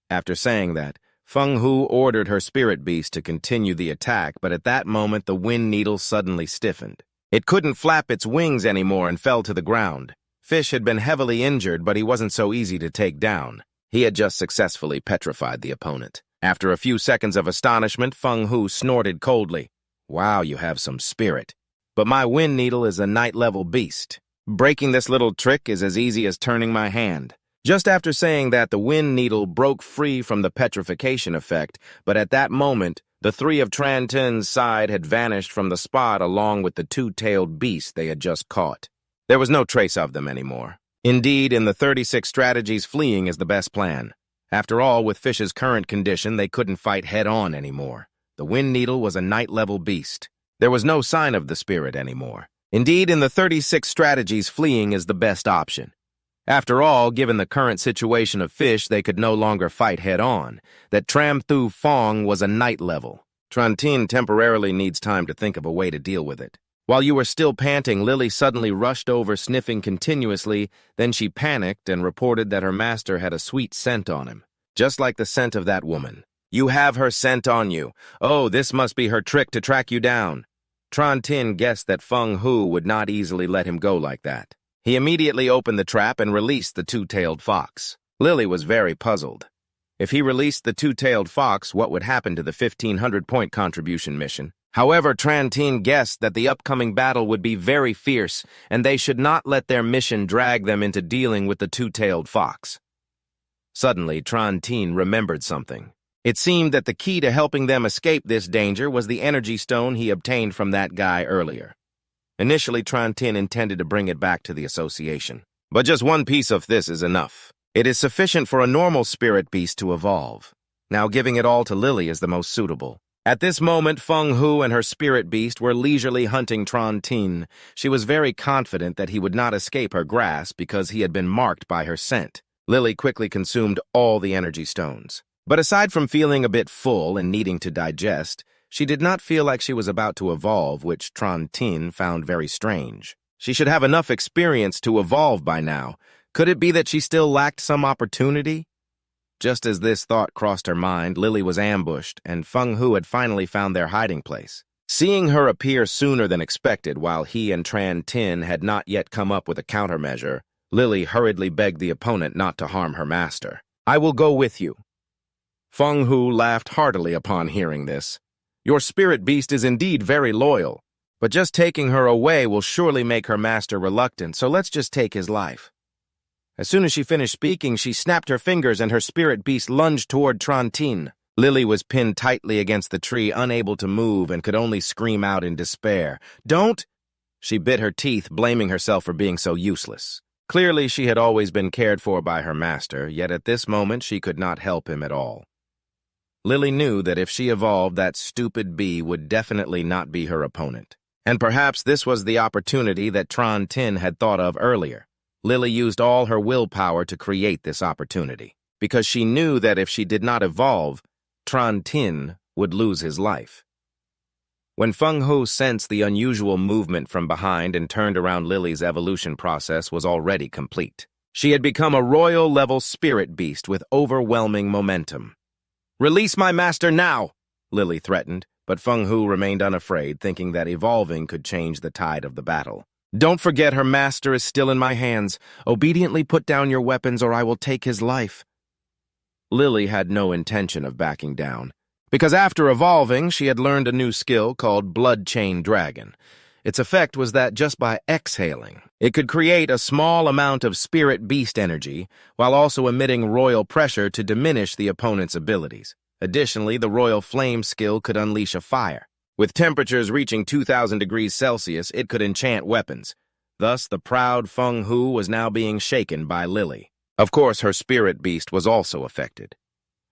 After saying that, Feng Hu ordered her spirit beast to continue the attack, but at that moment the Wind Needle suddenly stiffened. It couldn't flap its wings anymore and fell to the ground. Fish had been heavily injured, but he wasn't so easy to take down. He had just successfully petrified the opponent. After a few seconds of astonishment, Feng Hu snorted coldly. Wow, you have some spirit. But my Wind Needle is a night-level beast. Breaking this little trick is as easy as turning my hand. Just after saying that, the Wind Needle broke free from the petrification effect, but at that moment, the 3 of Tran side had vanished from the spot along with the 2-tailed beast they had just caught. There was no trace of them anymore. Indeed, in the 36 strategies, fleeing is the best plan. After all, with Fish's current condition, they couldn't fight head-on anymore. The Wind Needle was a night-level beast. There was no sign of the spirit anymore. Indeed, in the 36 strategies, fleeing is the best option. After all, given the current situation of Fish, they could no longer fight head-on. That Tram Thu Fong was a night level. Tran temporarily needs time to think of a way to deal with it. While you were still panting, Lily suddenly rushed over, sniffing continuously. Then she panicked and reported that her master had a sweet scent on him, just like the scent of that woman. You have her scent on you. Oh, this must be her trick to track you down. Tran guessed that Feng Hu would not easily let him go like that. He immediately opened the trap and released the 2-tailed fox. Lily was very puzzled. If he released the 2-tailed fox, what would happen to the 1,500-point contribution mission? However, Tran guessed that the upcoming battle would be very fierce, and they should not let their mission drag them into dealing with the 2-tailed fox. Suddenly, Tran remembered something. It seemed that the key to helping them escape this danger was the energy stone he obtained from that guy earlier. Initially, Tran intended to bring it back to the association. But just one piece of this is enough. It is sufficient for a normal spirit beast to evolve. Now giving it all to Lily is the most suitable. At this moment, Feng Hu and her spirit beast were leisurely hunting Tran. She was very confident that he would not escape her grasp because he had been marked by her scent. Lily quickly consumed all the energy stones. But aside from feeling a bit full and needing to digest, she did not feel like she was about to evolve, which Tran found very strange. She should have enough experience to evolve by now. Could it be that she still lacked some opportunity? Just as this thought crossed her mind, Lily was ambushed, and Feng Hu had finally found their hiding place. Seeing her appear sooner than expected while he and Tran had not yet come up with a countermeasure, Lily hurriedly begged the opponent not to harm her master. I will go with you. Feng Hu laughed heartily upon hearing this. Your spirit beast is indeed very loyal, but just taking her away will surely make her master reluctant, so let's just take his life. As soon as she finished speaking, she snapped her fingers and her spirit beast lunged toward Tran. Lily was pinned tightly against the tree, unable to move, and could only scream out in despair. Don't! She bit her teeth, blaming herself for being so useless. Clearly, she had always been cared for by her master, yet at this moment she could not help him at all. Lily knew that if she evolved, that stupid bee would definitely not be her opponent. And perhaps this was the opportunity that Tran had thought of earlier. Lily used all her willpower to create this opportunity, because she knew that if she did not evolve, Tran would lose his life. When Feng Hu sensed the unusual movement from behind and turned around, Lily's evolution process was already complete. She had become a royal-level spirit beast with overwhelming momentum. "Release my master now!" Lily threatened, but Feng Hu remained unafraid, thinking that evolving could change the tide of the battle. "Don't forget her master is still in my hands. Obediently put down your weapons or I will take his life." Lily had no intention of backing down, because after evolving, she had learned a new skill called Blood Chain Dragon. Its effect was that just by exhaling, it could create a small amount of spirit beast energy, while also emitting royal pressure to diminish the opponent's abilities. Additionally, the royal flame skill could unleash a fire. With temperatures reaching 2,000 degrees Celsius, it could enchant weapons. Thus, the proud Feng Hu was now being shaken by Lily. Of course, her spirit beast was also affected.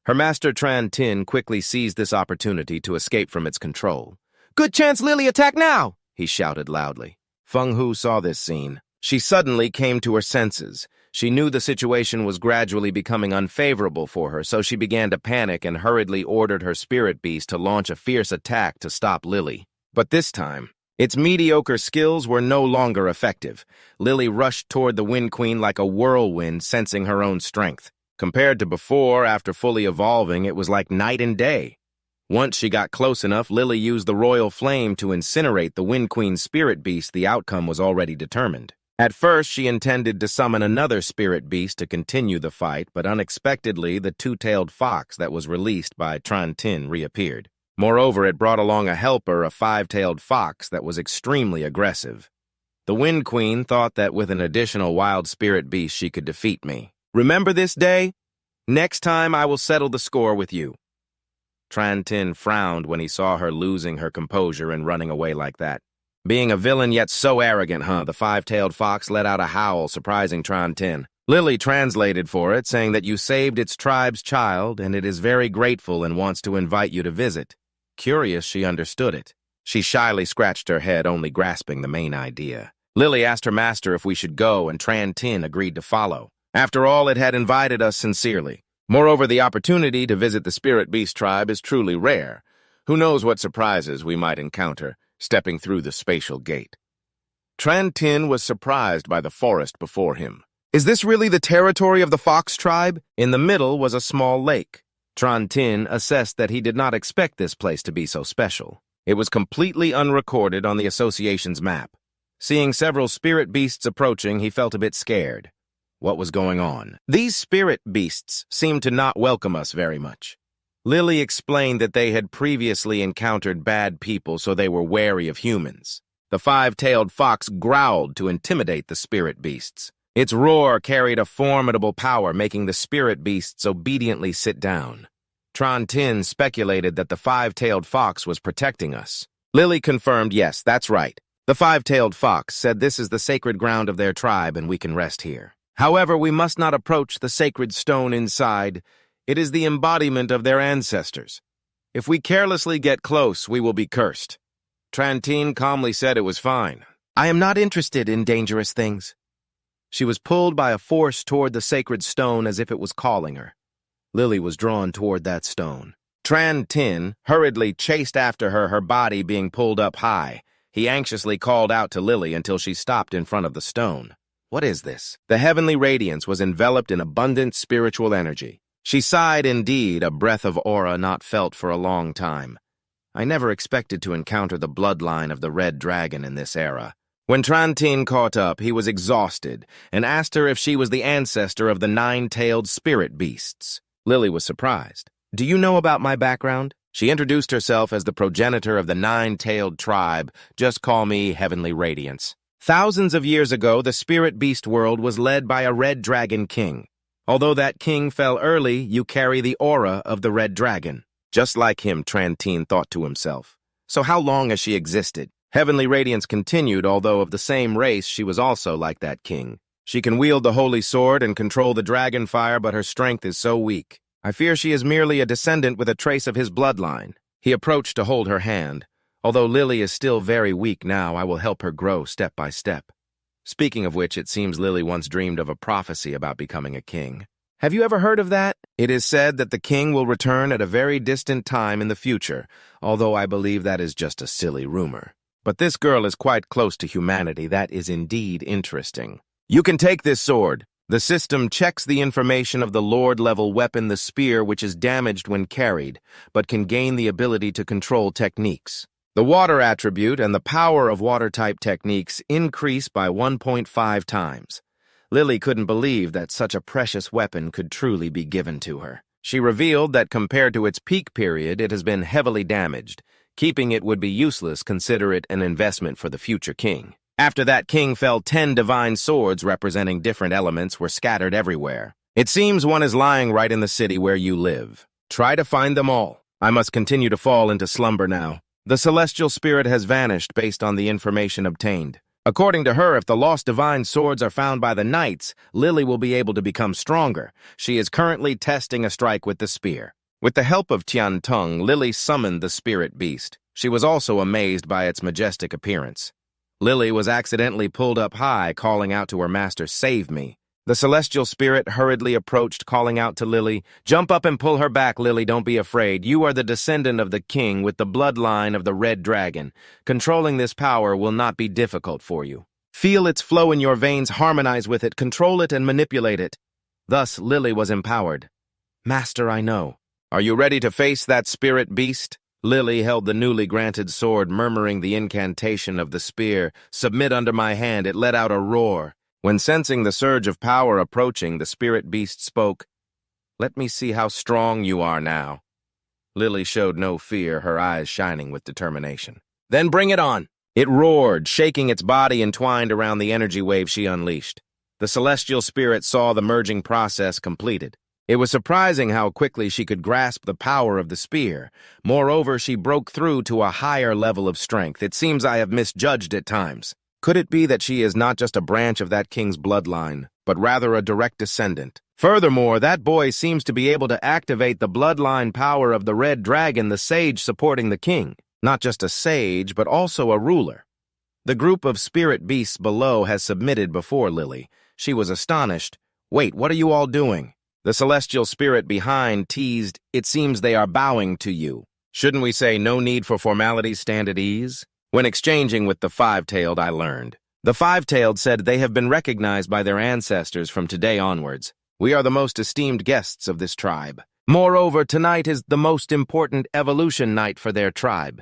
Her master Tran Tin quickly seized this opportunity to escape from its control. "Good chance, Lily, attack now!" he shouted loudly. Feng Hu saw this scene. She suddenly came to her senses. She knew the situation was gradually becoming unfavorable for her, so she began to panic and hurriedly ordered her spirit beast to launch a fierce attack to stop Lily. But this time, its mediocre skills were no longer effective. Lily rushed toward the Wind Queen like a whirlwind, sensing her own strength. Compared to before, after fully evolving, it was like night and day. Once she got close enough, Lily used the royal flame to incinerate the Wind Queen's spirit beast. The outcome was already determined. At first, she intended to summon another spirit beast to continue the fight, but unexpectedly, the two-tailed fox that was released by Tran Tin reappeared. Moreover, it brought along a helper, a five-tailed fox that was extremely aggressive. The Wind Queen thought that with an additional wild spirit beast, she could defeat me. "Remember this day? Next time, I will settle the score with you." Tran Tin frowned when he saw her losing her composure and running away like that. "Being a villain yet so arrogant, huh?" The five-tailed fox let out a howl, surprising Tran Tin. Lily translated for it, saying that you saved its tribe's child, and it is very grateful and wants to invite you to visit. Curious, she understood it. She shyly scratched her head, only grasping the main idea. Lily asked her master if we should go, and Tran Tin agreed to follow. After all, it had invited us sincerely. Moreover, the opportunity to visit the Spirit Beast tribe is truly rare. Who knows what surprises we might encounter stepping through the spatial gate. Tran Tin was surprised by the forest before him. Is this really the territory of the Fox tribe? In the middle was a small lake. Tran Tin assessed that he did not expect this place to be so special. It was completely unrecorded on the association's map. Seeing several spirit beasts approaching, he felt a bit scared. What was going on? These spirit beasts seemed to not welcome us very much. Lily explained that they had previously encountered bad people, so they were wary of humans. The five-tailed fox growled to intimidate the spirit beasts. Its roar carried a formidable power, making the spirit beasts obediently sit down. Tran Tin speculated that the five-tailed fox was protecting us. Lily confirmed, yes, that's right. The five-tailed fox said this is the sacred ground of their tribe and we can rest here. However, we must not approach the sacred stone inside. It is the embodiment of their ancestors. If we carelessly get close, we will be cursed. Tran Tin calmly said it was fine. I am not interested in dangerous things. She was pulled by a force toward the sacred stone as if it was calling her. Lily was drawn toward that stone. Tran Tin hurriedly chased after her, her body being pulled up high. He anxiously called out to Lily until she stopped in front of the stone. What is this? The heavenly radiance was enveloped in abundant spiritual energy. She sighed indeed, a breath of aura not felt for a long time. I never expected to encounter the bloodline of the red dragon in this era. When Tran Tin caught up, he was exhausted and asked her if she was the ancestor of the nine-tailed spirit beasts. Lily was surprised. Do you know about my background? She introduced herself as the progenitor of the nine-tailed tribe. Just call me Heavenly Radiance. Thousands of years ago, the spirit beast world was led by a red dragon king. Although that king fell early, you carry the aura of the red dragon. Just like him, Tran Tin thought to himself. So how long has she existed? Heavenly Radiance continued, although of the same race, she was also like that king. She can wield the holy sword and control the dragon fire, but her strength is so weak. I fear she is merely a descendant with a trace of his bloodline. He approached to hold her hand. Although Lily is still very weak now, I will help her grow step by step. Speaking of which, it seems Lily once dreamed of a prophecy about becoming a king. Have you ever heard of that? It is said that the king will return at a very distant time in the future, although I believe that is just a silly rumor. But this girl is quite close to humanity. That is indeed interesting. You can take this sword. The system checks the information of the Lord-level weapon, the spear, which is damaged when carried, but can gain the ability to control techniques. The water attribute and the power of water-type techniques increase by 1.5 times. Lily couldn't believe that such a precious weapon could truly be given to her. She revealed that compared to its peak period, it has been heavily damaged. Keeping it would be useless, consider it an investment for the future king. After that king fell, 10 divine swords representing different elements were scattered everywhere. It seems one is lying right in the city where you live. Try to find them all. I must continue to fall into slumber now. The celestial spirit has vanished based on the information obtained. According to her, if the lost divine swords are found by the knights, Lily will be able to become stronger. She is currently testing a strike with the spear. With the help of Tian Tung, Lily summoned the spirit beast. She was also amazed by its majestic appearance. Lily was accidentally pulled up high, calling out to her master, "Save me." The celestial spirit hurriedly approached, calling out to Lily, "Jump up and pull her back, Lily, don't be afraid. You are the descendant of the king with the bloodline of the red dragon. Controlling this power will not be difficult for you. Feel its flow in your veins, harmonize with it, control it and manipulate it." Thus, Lily was empowered. "Master, I know. Are you ready to face that spirit beast?" Lily held the newly granted sword, murmuring the incantation of the spear. "Submit under my hand." It let out a roar. When sensing the surge of power approaching, the spirit beast spoke, "Let me see how strong you are now." Lily showed no fear, her eyes shining with determination. "Then bring it on." It roared, shaking its body entwined around the energy wave she unleashed. The celestial spirit saw the merging process completed. It was surprising how quickly she could grasp the power of the spear. Moreover, she broke through to a higher level of strength. It seems I have misjudged at times. Could it be that she is not just a branch of that king's bloodline, but rather a direct descendant? Furthermore, that boy seems to be able to activate the bloodline power of the red dragon, the sage supporting the king. Not just a sage, but also a ruler. The group of spirit beasts below has submitted before Lily. She was astonished. "Wait, what are you all doing?" The celestial spirit behind teased, "It seems they are bowing to you. Shouldn't we say no need for formalities, stand at ease?" When exchanging with the five-tailed, I learned. The five-tailed said they have been recognized by their ancestors from today onwards. We are the most esteemed guests of this tribe. Moreover, tonight is the most important evolution night for their tribe.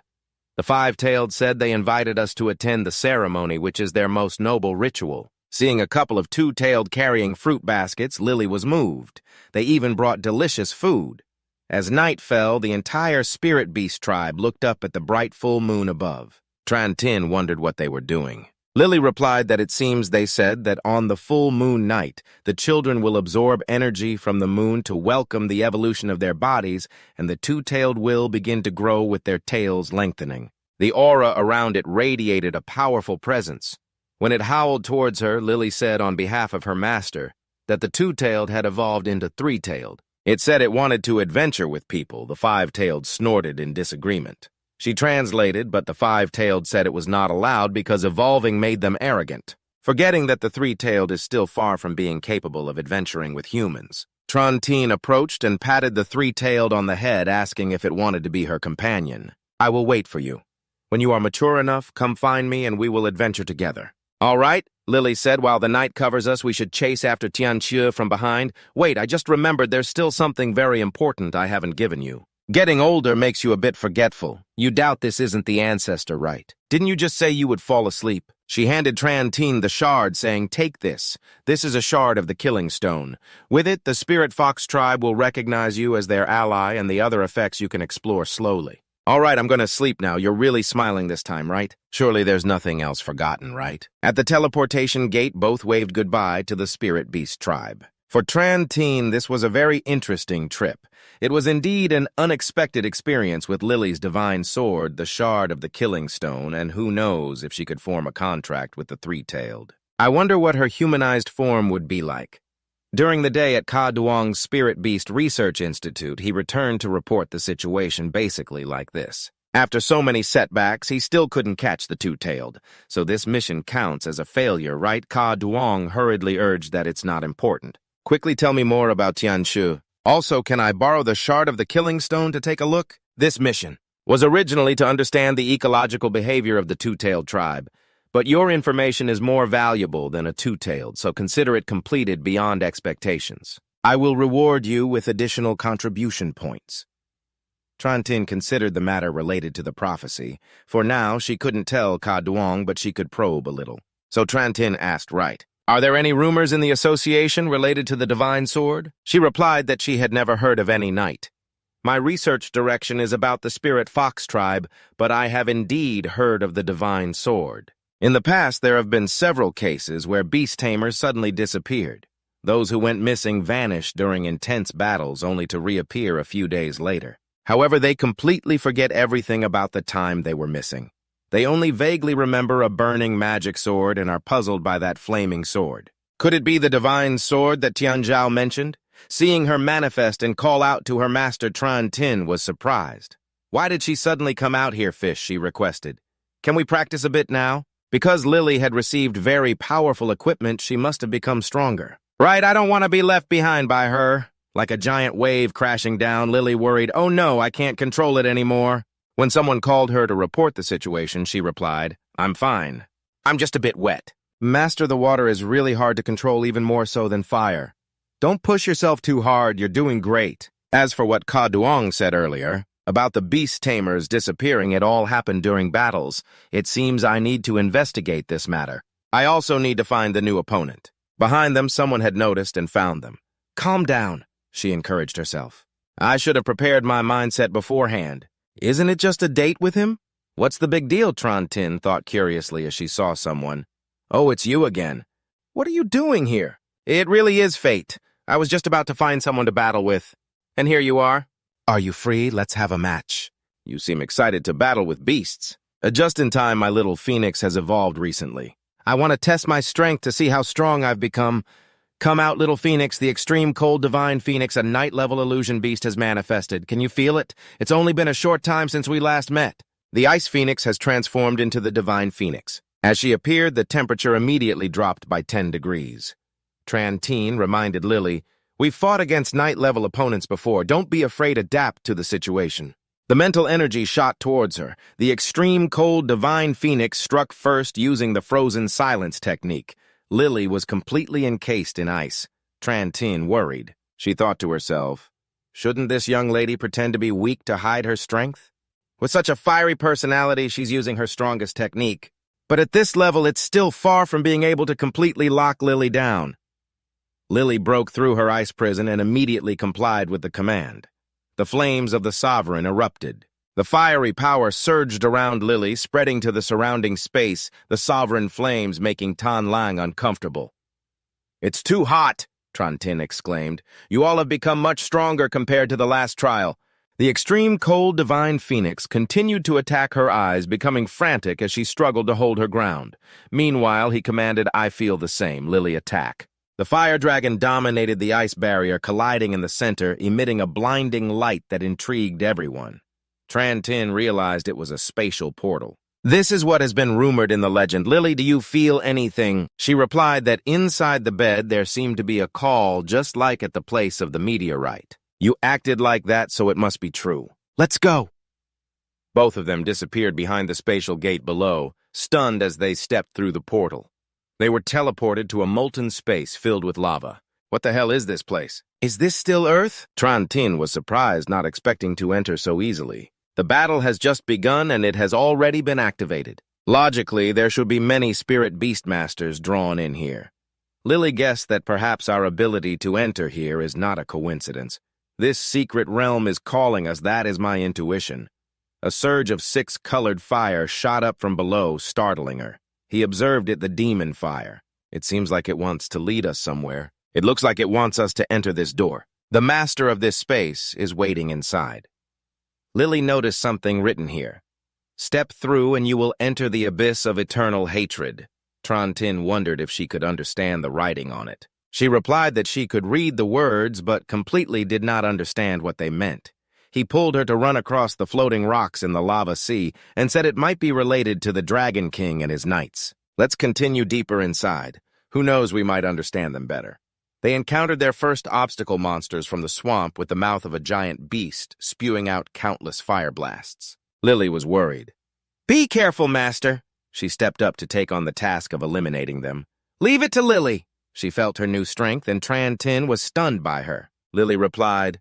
The five-tailed said they invited us to attend the ceremony, which is their most noble ritual. Seeing a couple of two-tailed carrying fruit baskets, Lily was moved. They even brought delicious food. As night fell, the entire spirit beast tribe looked up at the bright full moon above. Tran Tin wondered what they were doing. Lily replied that it seems they said that on the full moon night, the children will absorb energy from the moon to welcome the evolution of their bodies, and the two-tailed will begin to grow with their tails lengthening. The aura around it radiated a powerful presence. When it howled towards her, Lily said on behalf of her master that the two-tailed had evolved into three-tailed. It said it wanted to adventure with people. The five-tailed snorted in disagreement. She translated, but the five-tailed said it was not allowed because evolving made them arrogant, forgetting that the three-tailed is still far from being capable of adventuring with humans. Tran approached and patted the three-tailed on the head, asking if it wanted to be her companion. "I will wait for you. When you are mature enough, come find me and we will adventure together." "All right," Lily said, "while the night covers us, we should chase after Tianqi from behind. Wait, I just remembered there's still something very important I haven't given you. Getting older makes you a bit forgetful. You doubt this isn't the ancestor, right? Didn't you just say you would fall asleep?" She handed Tran the shard, saying, "Take this. This is a shard of the killing stone. With it, the spirit fox tribe will recognize you as their ally, and the other effects you can explore slowly." "All right, I'm going to sleep now. You're really smiling this time, right? Surely there's nothing else forgotten, right?" At the teleportation gate, both waved goodbye to the spirit beast tribe. For Tran, this was a very interesting trip. It was indeed an unexpected experience with Lily's divine sword, the shard of the killing stone, and who knows if she could form a contract with the three-tailed. I wonder what her humanized form would be like. During the day at Ka Duong's Spirit Beast Research Institute, he returned to report the situation basically like this. After so many setbacks, he still couldn't catch the two-tailed, so this mission counts as a failure, right? Ka Duong hurriedly urged that it's not important. Quickly tell me more about Tianshu. Also, can I borrow the shard of the killing stone to take a look? This mission was originally to understand the ecological behavior of the two-tailed tribe, but your information is more valuable than a two-tailed, so consider it completed beyond expectations. I will reward you with additional contribution points. Trantin considered the matter related to the prophecy. For now, she couldn't tell Ka Duong, but she could probe a little. So Trantin asked right. Are there any rumors in the association related to the divine sword? She replied that she had never heard of any knight. My research direction is about the spirit fox tribe, but I have indeed heard of the divine sword. In the past, there have been several cases where beast tamers suddenly disappeared. Those who went missing vanished during intense battles only to reappear a few days later. However, they completely forget everything about the time they were missing. They only vaguely remember a burning magic sword and are puzzled by that flaming sword. Could it be the divine sword that Tianzhao mentioned? Seeing her manifest and call out to her master Tran Tin was surprised. Why did she suddenly come out here, Fish? She requested. Can we practice a bit now? Because Lily had received very powerful equipment, she must have become stronger. Right, I don't want to be left behind by her. Like a giant wave crashing down, Lily worried, oh no, I can't control it anymore. When someone called her to report the situation, she replied, I'm fine. I'm just a bit wet. Master, the water is really hard to control, even more so than fire. Don't push yourself too hard, you're doing great. As for what Ka Duong said earlier, about the beast tamers disappearing, it all happened during battles. It seems I need to investigate this matter. I also need to find the new opponent. Behind them, someone had noticed and found them. Calm down, she encouraged herself. I should have prepared my mindset beforehand. Isn't it just a date with him? What's the big deal, Tran Tin thought curiously as she saw someone. Oh, it's you again. What are you doing here? It really is fate. I was just about to find someone to battle with. And here you are. Are you free? Let's have a match. You seem excited to battle with beasts. Just in time, my little phoenix has evolved recently. I want to test my strength to see how strong I've become. Come out, little phoenix. The extreme cold divine phoenix, a night-level illusion beast, has manifested. Can you feel it? It's only been a short time since we last met. The ice phoenix has transformed into the divine phoenix. As she appeared, the temperature immediately dropped by 10 degrees. Tran Tin reminded Lily, we've fought against night-level opponents before. Don't be afraid, adapt to the situation. The mental energy shot towards her. The extreme cold divine phoenix struck first using the frozen silence technique. Lily was completely encased in ice. Tran Tin worried. She thought to herself, shouldn't this young lady pretend to be weak to hide her strength? With such a fiery personality, she's using her strongest technique. But at this level, it's still far from being able to completely lock Lily down. Lily broke through her ice prison and immediately complied with the command. The flames of the sovereign erupted. The fiery power surged around Lily, spreading to the surrounding space, the sovereign flames making Tan Lang uncomfortable. It's too hot, Tran Tin exclaimed. You all have become much stronger compared to the last trial. The extreme cold divine phoenix continued to attack her eyes, becoming frantic as she struggled to hold her ground. Meanwhile, he commanded, I feel the same. Lily, attack. The fire dragon dominated the ice barrier, colliding in the center, emitting a blinding light that intrigued everyone. Tran Tin realized it was a spatial portal. This is what has been rumored in the legend. Lily, do you feel anything? She replied that inside the bed there seemed to be a call, just like at the place of the meteorite. You acted like that, so it must be true. Let's go. Both of them disappeared behind the spatial gate below, stunned as they stepped through the portal. They were teleported to a molten space filled with lava. What the hell is this place? Is this still Earth? Tran Tin was surprised, not expecting to enter so easily. The battle has just begun and it has already been activated. Logically, there should be many spirit beastmasters drawn in here. Lily guessed that perhaps our ability to enter here is not a coincidence. This secret realm is calling us, that is my intuition. A surge of 6-colored fire shot up from below, startling her. He observed it, the demon fire. It seems like it wants to lead us somewhere. It looks like it wants us to enter this door. The master of this space is waiting inside. Lily noticed something written here. Step through and you will enter the abyss of eternal hatred. Tran Tin wondered if she could understand the writing on it. She replied that she could read the words, but completely did not understand what they meant. He pulled her to run across the floating rocks in the lava sea and said it might be related to the Dragon King and his knights. Let's continue deeper inside. Who knows, we might understand them better. They encountered their first obstacle monsters from the swamp with the mouth of a giant beast, spewing out countless fire blasts. Lily was worried. "Be careful, Master." She stepped up to take on the task of eliminating them. "Leave it to Lily." She felt her new strength, and Tran Tin was stunned by her. Lily replied,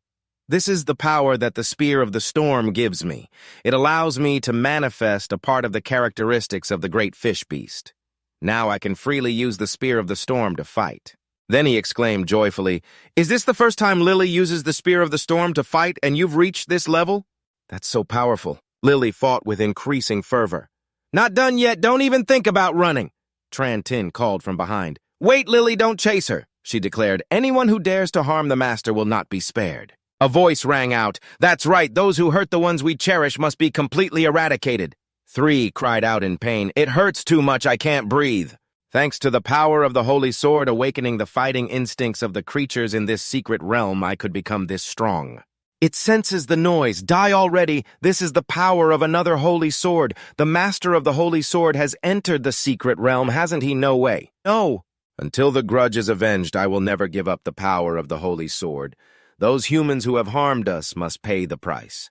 "This is the power that the Spear of the Storm gives me. It allows me to manifest a part of the characteristics of the great fish beast. Now I can freely use the Spear of the Storm to fight." Then he exclaimed joyfully, "Is this the first time Lily uses the Spear of the Storm to fight and you've reached this level?" "That's so powerful." Lily fought with increasing fervor. "Not done yet, don't even think about running," Tran Tin called from behind. "Wait, Lily, don't chase her," she declared. "Anyone who dares to harm the Master will not be spared." A voice rang out. "That's right, those who hurt the ones we cherish must be completely eradicated." 3 cried out in pain. "It hurts too much, I can't breathe." Thanks to the power of the Holy Sword awakening the fighting instincts of the creatures in this secret realm, I could become this strong. "It senses the noise. Die already. This is the power of another Holy Sword. The Master of the Holy Sword has entered the secret realm, hasn't he? No way. No. Until the grudge is avenged, I will never give up the power of the Holy Sword. Those humans who have harmed us must pay the price."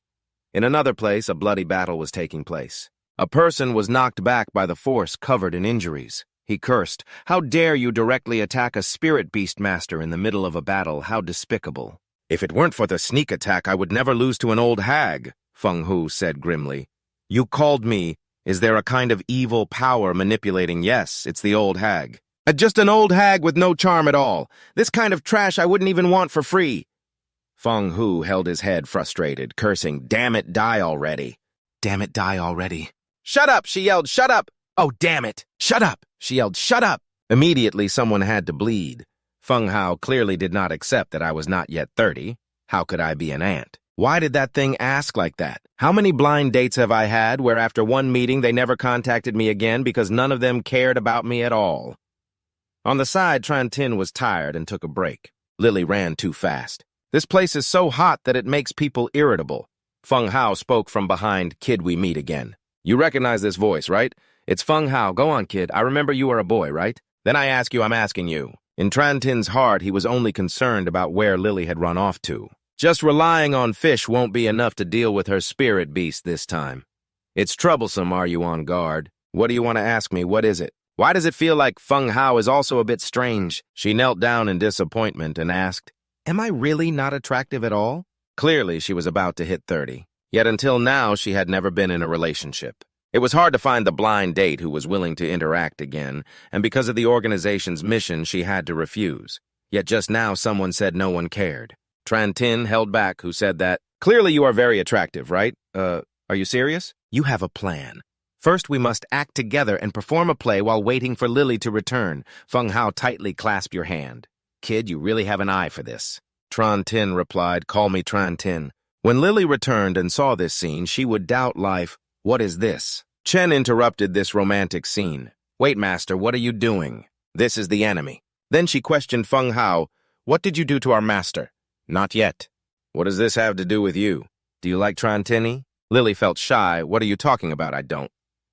In another place, a bloody battle was taking place. A person was knocked back by the force, covered in injuries. He cursed, "How dare you directly attack a spirit beast master in the middle of a battle? How despicable." "If it weren't for the sneak attack, I would never lose to an old hag," Feng Hu said grimly. "You called me. Is there a kind of evil power manipulating?" "Yes, it's the old hag." Just an old hag with no charm at all. This kind of trash I wouldn't even want for free." Feng Hu held his head frustrated, cursing, "Damn it, die already." "Damn it, die already." "Shut up," she yelled, "shut up." "Oh, damn it. Shut up," she yelled, "shut up." Immediately, someone had to bleed. Feng Hao clearly did not accept that I was not yet 30. How could I be an ant? Why did that thing ask like that? How many blind dates have I had where after one meeting they never contacted me again because none of them cared about me at all? On the side, Tran Tin was tired and took a break. Lily ran too fast. "This place is so hot that it makes people irritable." Feng Hao spoke from behind, "Kid, we meet again. You recognize this voice, right? It's Feng Hao. Go on, kid. I remember you are a boy, right? Then I ask you, I'm asking you." In Tran Tin's heart, he was only concerned about where Lily had run off to. Just relying on fish won't be enough to deal with her spirit beast this time. "It's troublesome, are you on guard? What do you want to ask me? What is it? Why does it feel like Feng Hao is also a bit strange?" She knelt down in disappointment and asked, "Am I really not attractive at all?" Clearly, she was about to hit 30. Yet until now, she had never been in a relationship. It was hard to find the blind date who was willing to interact again, and because of the organization's mission, she had to refuse. Yet just now, someone said no one cared. Tran Tin held back, who said that, "Clearly you are very attractive, right? Are you serious? You have a plan. First, we must act together and perform a play while waiting for Lily to return." Feng Hao tightly clasped your hand. "Kid, you really have an eye for this." Tran Tin replied, "Call me Tran Tin." When Lily returned and saw this scene, she would doubt life. "What is this?" Chen interrupted this romantic scene. "Wait, Master, what are you doing? This is the enemy." Then she questioned Feng Hao, "What did you do to our master?" "Not yet." "What does this have to do with you? Do you like Tran Tin?" Lily felt shy. "What are you talking about? I don't."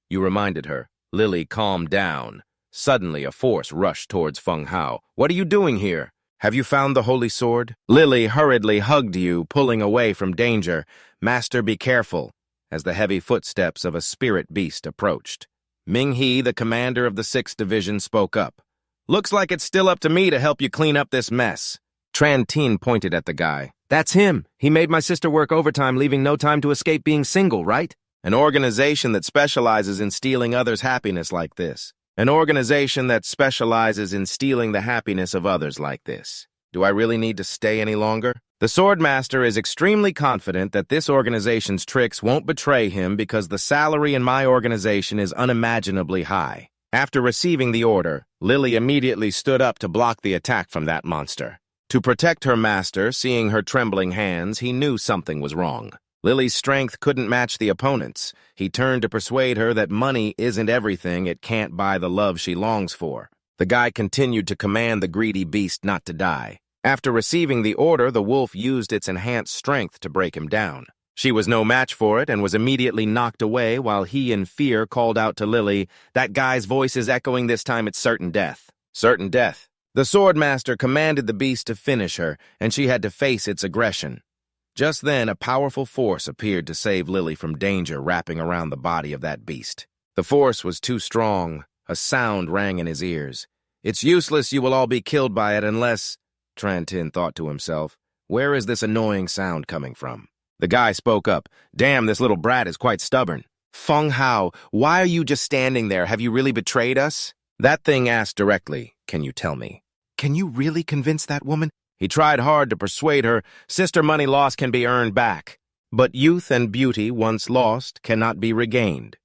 You reminded her. Lily calmed down. Suddenly, a force rushed towards Feng Hao. "What are you doing here? Have you found the Holy Sword?" Lily hurriedly hugged you, pulling away from danger. "Master, be careful," as the heavy footsteps of a spirit beast approached. Ming He, the commander of the 6th Division, spoke up. "Looks like it's still up to me to help you clean up this mess." Tran Tin pointed at the guy. "That's him. He made my sister work overtime, leaving no time to escape being single, right?" An organization that specializes in stealing others' happiness like this. An organization that specializes in stealing the happiness of others like this. Do I really need to stay any longer? The Swordmaster is extremely confident that this organization's tricks won't betray him because the salary in my organization is unimaginably high. After receiving the order, Lily immediately stood up to block the attack from that monster. To protect her master, seeing her trembling hands, he knew something was wrong. Lily's strength couldn't match the opponent's. He turned to persuade her that money isn't everything, it can't buy the love she longs for. The guy continued to command the greedy beast not to die. After receiving the order, the wolf used its enhanced strength to break him down. She was no match for it and was immediately knocked away while he in fear called out to Lily, "That guy's voice is echoing this time, it's certain death." "Certain death? The swordmaster commanded the beast to finish her, and she had to face its aggression. Just then, a powerful force appeared to save Lily from danger wrapping around the body of that beast. The force was too strong. A sound rang in his ears. "It's useless, you will all be killed by it unless—" Trantin thought to himself, "Where is this annoying sound coming from?" The guy spoke up. "Damn, this little brat is quite stubborn." "Feng Hao, why are you just standing there? Have you really betrayed us?" That thing asked directly, "Can you tell me?" "Can you really convince that woman?" He tried hard to persuade her. Sister money lost can be earned back. But youth and beauty, once lost, cannot be regained.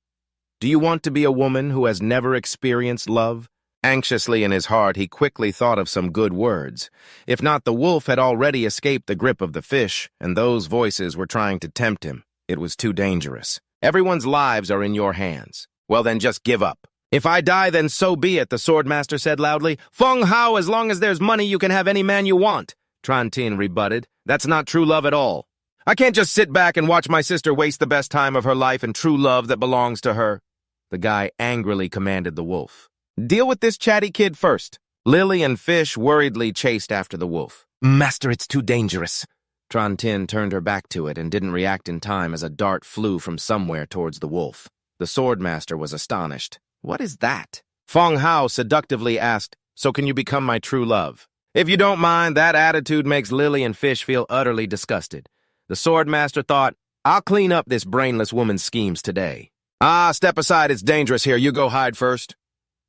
Do you want to be a woman who has never experienced love? Anxiously in his heart, he quickly thought of some good words. If not, the wolf had already escaped the grip of the fish, and those voices were trying to tempt him. It was too dangerous. Everyone's lives are in your hands. Well, then just give up. "If I die, then so be it," the swordmaster said loudly. "Feng Hao, as long as there's money, you can have any man you want," Trantin rebutted. "That's not true love at all. I can't just sit back and watch my sister waste the best time of her life and true love that belongs to her." The guy angrily commanded the wolf. "Deal with this chatty kid first." Lily and Fish worriedly chased after the wolf. "Master, it's too dangerous." Trantin turned her back to it and didn't react in time as a dart flew from somewhere towards the wolf. The swordmaster was astonished. "What is that?" Feng Hao seductively asked, "So can you become my true love?" If you don't mind, that attitude makes Lily and Fish feel utterly disgusted. The swordmaster thought, "I'll clean up this brainless woman's schemes today." "Ah, step aside, it's dangerous here. You go hide first."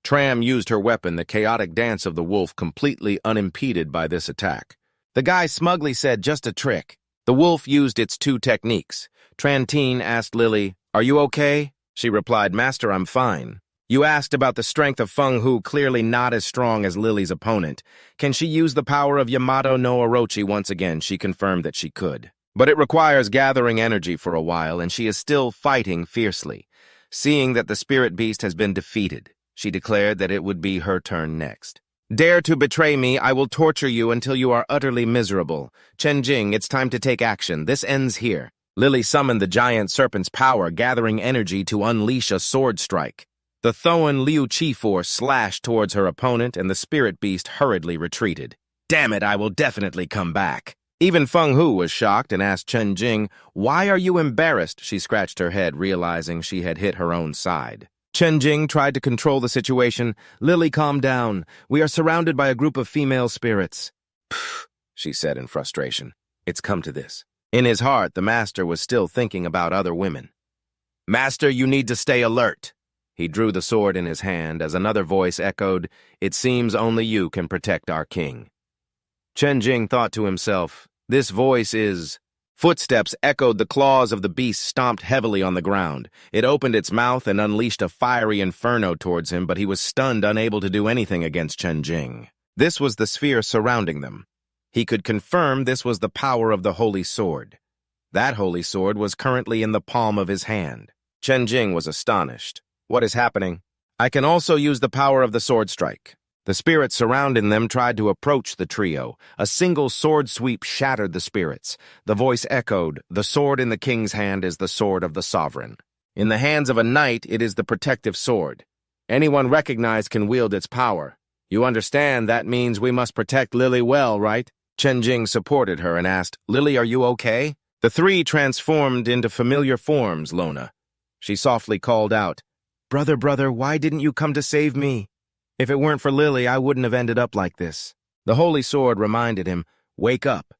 Tram used her weapon, the chaotic dance of the wolf, completely unimpeded by this attack. The guy smugly said, "Just a trick." The wolf used its two techniques. Trantin asked Lily, "Are you okay?" She replied, "Master, I'm fine." "You asked about the strength of Feng Hu, clearly not as strong as Lily's opponent. Can she use the power of Yamato no Orochi once again?" She confirmed that she could. But it requires gathering energy for a while, and she is still fighting fiercely. Seeing that the spirit beast has been defeated, she declared that it would be her turn next. "Dare to betray me, I will torture you until you are utterly miserable. Chenjing, it's time to take action. This ends here." Lily summoned the giant serpent's power, gathering energy to unleash a sword strike. The Thoan Liu Chi force slashed towards her opponent, and the spirit beast hurriedly retreated. "Damn it, I will definitely come back." Even Feng Hu was shocked and asked Chen Jing, "Why are you embarrassed?" She scratched her head, realizing she had hit her own side. Chen Jing tried to control the situation. "Lily, calm down. We are surrounded by a group of female spirits." "Pfft," she said in frustration. "It's come to this." In his heart, the master was still thinking about other women. "Master, you need to stay alert." He drew the sword in his hand as another voice echoed, "It seems only you can protect our king." Chen Jing thought to himself, "This voice is—" Footsteps echoed. The claws of the beast stomped heavily on the ground. It opened its mouth and unleashed a fiery inferno towards him, but he was stunned, unable to do anything against Chen Jing. This was the sphere surrounding them. He could confirm this was the power of the holy sword. That holy sword was currently in the palm of his hand. Chen Jing was astonished. "What is happening?" "I can also use the power of the sword strike." The spirits surrounding them tried to approach the trio. A single sword sweep shattered the spirits. The voice echoed, "The sword in the king's hand is the sword of the sovereign. In the hands of a knight, it is the protective sword. Anyone recognized can wield its power. You understand that means we must protect Lily well, right?" Chen Jing supported her and asked, "Lily, are you okay?" The three transformed into familiar forms, Lona. She softly called out, Brother, why didn't you come to save me? If it weren't for Lily, I wouldn't have ended up like this." The holy sword reminded him, "Wake up.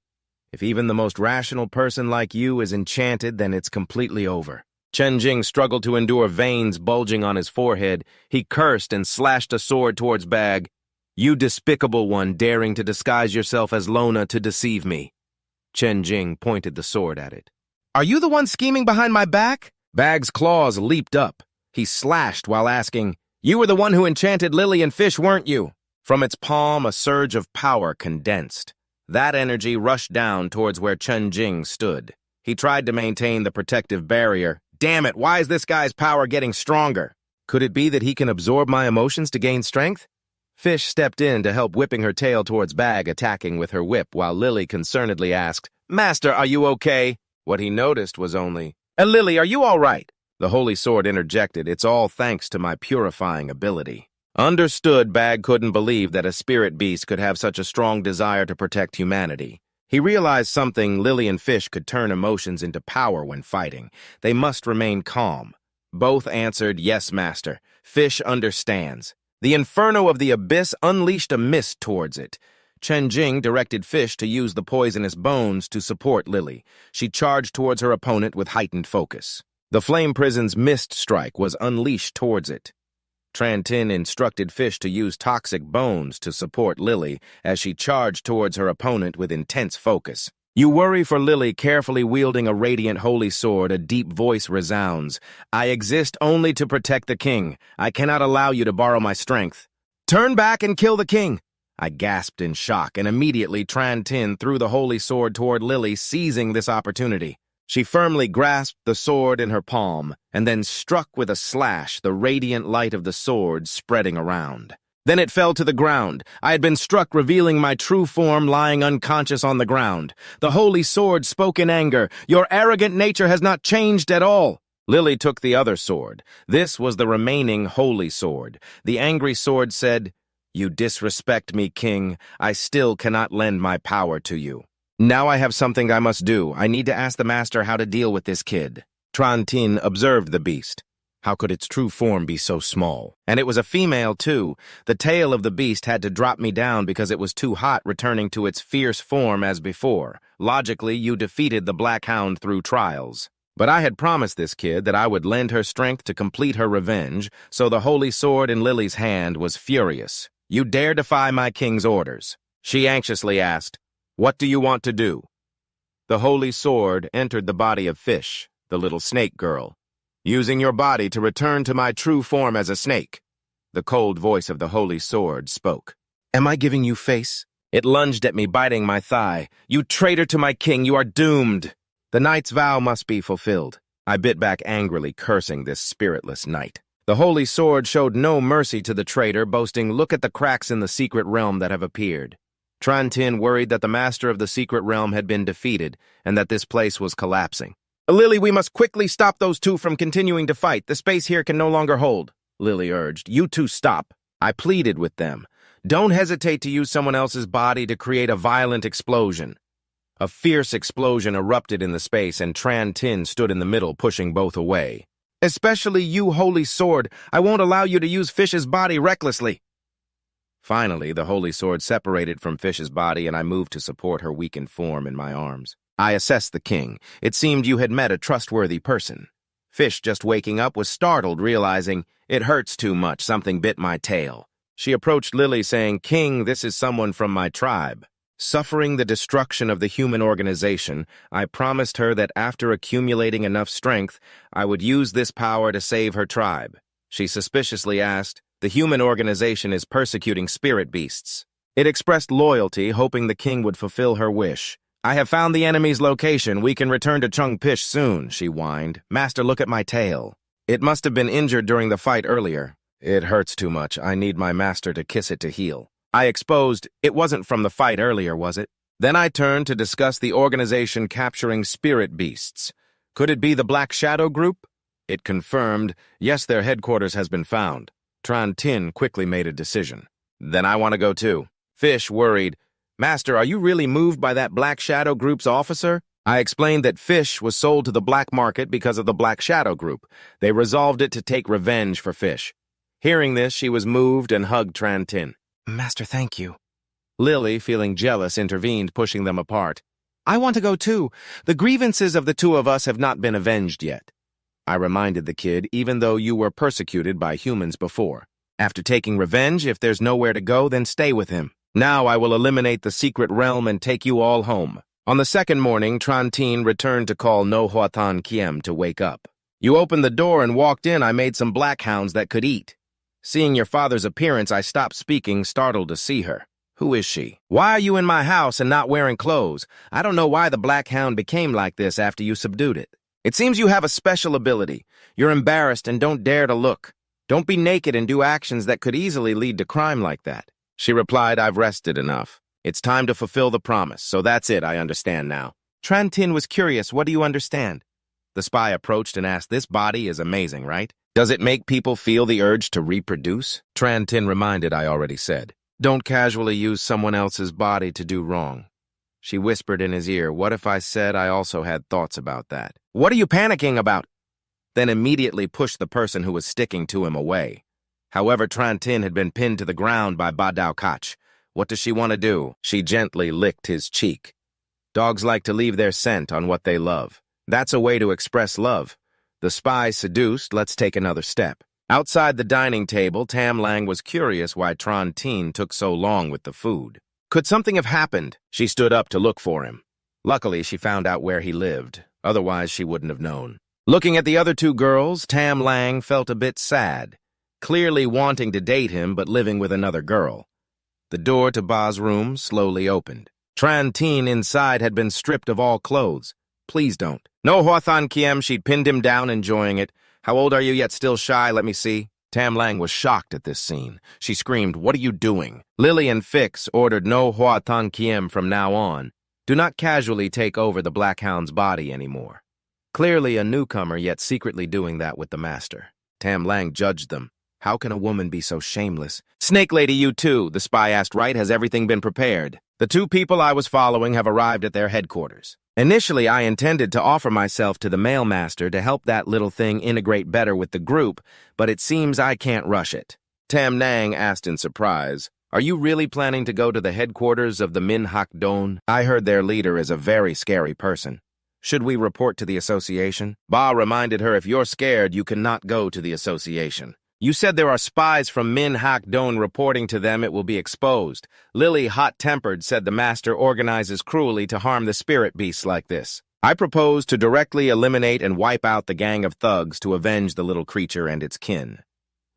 If even the most rational person like you is enchanted, then it's completely over." Chen Jing struggled to endure veins bulging on his forehead. He cursed and slashed a sword towards Bag. "You despicable one, daring to disguise yourself as Lona to deceive me." Chen Jing pointed the sword at it. "Are you the one scheming behind my back?" Bag's claws leaped up. He slashed while asking, "You were the one who enchanted Lily and Fish, weren't you?" From its palm, a surge of power condensed. That energy rushed down towards where Chen Jing stood. He tried to maintain the protective barrier. "Damn it, why is this guy's power getting stronger? Could it be that he can absorb my emotions to gain strength?" Fish stepped in to help, whipping her tail towards Bag, attacking with her whip, while Lily concernedly asked, "Master, are you okay?" What he noticed was only, Lily, are you all right?" The holy sword interjected, "It's all thanks to my purifying ability." Understood, Bag couldn't believe that a spirit beast could have such a strong desire to protect humanity. He realized something: Lily and Fish could turn emotions into power when fighting. They must remain calm. Both answered, "Yes, Master. Fish understands." The inferno of the abyss unleashed a mist towards it. Chen Jing directed Fish to use the poisonous bones to support Lily. She charged towards her opponent with heightened focus. The Flame Prison's mist strike was unleashed towards it. Tran Tin instructed Fish to use toxic bones to support Lily as she charged towards her opponent with intense focus. You worry for Lily, carefully wielding a radiant holy sword. A deep voice resounds. "I exist only to protect the king. I cannot allow you to borrow my strength. Turn back and kill the king." I gasped in shock, and immediately Tran Tin threw the holy sword toward Lily, seizing this opportunity. She firmly grasped the sword in her palm, and then struck with a slash, the radiant light of the sword spreading around. Then it fell to the ground. I had been struck, revealing my true form lying unconscious on the ground. The holy sword spoke in anger. "Your arrogant nature has not changed at all." Lily took the other sword. This was the remaining holy sword. The angry sword said, "You disrespect me, king. I still cannot lend my power to you. Now I have something I must do. I need to ask the master how to deal with this kid." Tran Tin observed the beast. How could its true form be so small? And it was a female, too. The tail of the beast had to drop me down because it was too hot, returning to its fierce form as before. Logically, you defeated the Black Hound through trials. But I had promised this kid that I would lend her strength to complete her revenge, so the holy sword in Lily's hand was furious. "You dare defy my king's orders?" She anxiously asked, "What do you want to do?" The holy sword entered the body of Fish, the little snake girl. "Using your body to return to my true form as a snake." The cold voice of the holy sword spoke. "Am I giving you face?" It lunged at me, biting my thigh. "You traitor to my king, you are doomed. The knight's vow must be fulfilled." I bit back angrily, cursing this spiritless knight. The holy sword showed no mercy to the traitor, boasting, "Look at the cracks in the secret realm that have appeared." Tran Tin worried that the master of the secret realm had been defeated and that this place was collapsing. "Lily, we must quickly stop those two from continuing to fight. The space here can no longer hold," Lily urged. "You two stop." I pleaded with them. "Don't hesitate to use someone else's body to create a violent explosion." A fierce explosion erupted in the space, and Tran Tin stood in the middle, pushing both away. "Especially you, holy sword. I won't allow you to use Fish's body recklessly." Finally, the holy sword separated from Fish's body, and I moved to support her weakened form in my arms. I assessed the king. It seemed you had met a trustworthy person. Fish, just waking up, was startled, realizing, "It hurts too much. Something bit my tail." She approached Lily, saying, "King, this is someone from my tribe." Suffering the destruction of the human organization, I promised her that after accumulating enough strength, I would use this power to save her tribe. She suspiciously asked, "The human organization is persecuting spirit beasts." It expressed loyalty, hoping the king would fulfill her wish. "I have found the enemy's location. We can return to Chung Pish soon," she whined. "Master, look at my tail. It must have been injured during the fight earlier." "It hurts too much. I need my master to kiss it to heal." I exposed, "It wasn't from the fight earlier, was it?" Then I turned to discuss the organization capturing spirit beasts. Could it be the Black Shadow Group? It confirmed, "Yes, their headquarters has been found." Tran Tin quickly made a decision. "Then I want to go too." Fish worried, "Master, are you really moved by that Black Shadow Group's officer?" I explained that Fish was sold to the black market because of the Black Shadow Group. They resolved it to take revenge for Fish. Hearing this, she was moved and hugged Tran Tin. "Master, thank you." Lily, feeling jealous, intervened, pushing them apart. "I want to go too. The grievances of the two of us have not been avenged yet." I reminded the kid, "Even though you were persecuted by humans before. After taking revenge, if there's nowhere to go, then stay with him. Now I will eliminate the secret realm and take you all home." On the second morning, Tran Tin returned to call No Huatan Kiem to wake up. "You opened the door and walked in. I made some black hounds that could eat." Seeing your father's appearance, I stopped speaking, startled to see her. "Who is she? Why are you in my house and not wearing clothes? I don't know why the black hound became like this after you subdued it. It seems you have a special ability. You're embarrassed and don't dare to look. Don't be naked and do actions that could easily lead to crime like that." She replied, "I've rested enough. It's time to fulfill the promise, so that's it, I understand now." Tran Tin was curious, "What do you understand?" The spy approached and asked, "This body is amazing, right?" Does it make people feel the urge to reproduce? Tran Tin reminded I already said. Don't casually use someone else's body to do wrong. She whispered in his ear, what if I said I also had thoughts about that? What are you panicking about? Then immediately pushed the person who was sticking to him away. However, Tran Tin had been pinned to the ground by Ba Dao Kach. What does she want to do? She gently licked his cheek. Dogs like to leave their scent on what they love. That's a way to express love. The spy seduced, let's take another step. Outside the dining table, Tam Lang was curious why Tran Tin took so long with the food. Could something have happened? She stood up to look for him. Luckily, she found out where he lived. Otherwise, she wouldn't have known. Looking at the other two girls, Tam Lang felt a bit sad, clearly wanting to date him but living with another girl. The door to Ba's room slowly opened. Tran Tin inside had been stripped of all clothes. Please don't. No Huathan Kiem, she'd pinned him down, enjoying it. How old are you yet still shy? Let me see. Tam Lang was shocked at this scene. She screamed, what are you doing? Lily and Fix ordered no Huathan Kiem from now on. Do not casually take over the Black Hound's body anymore. Clearly a newcomer, yet secretly doing that with the master. Tam Lang judged them. How can a woman be so shameless? Snake Lady, you too, the spy asked. Right, has everything been prepared? The two people I was following have arrived at their headquarters. Initially, I intended to offer myself to the mail master to help that little thing integrate better with the group, but it seems I can't rush it. Tam Nang asked in surprise, are you really planning to go to the headquarters of the Min Hak Don? I heard their leader is a very scary person. Should we report to the association? Ba reminded her, if you're scared, you cannot go to the association. You said there are spies from Min Hak Don reporting to them, it will be exposed. Lily, hot-tempered, said the master organizes cruelly to harm the spirit beasts like this. I propose to directly eliminate and wipe out the gang of thugs to avenge the little creature and its kin.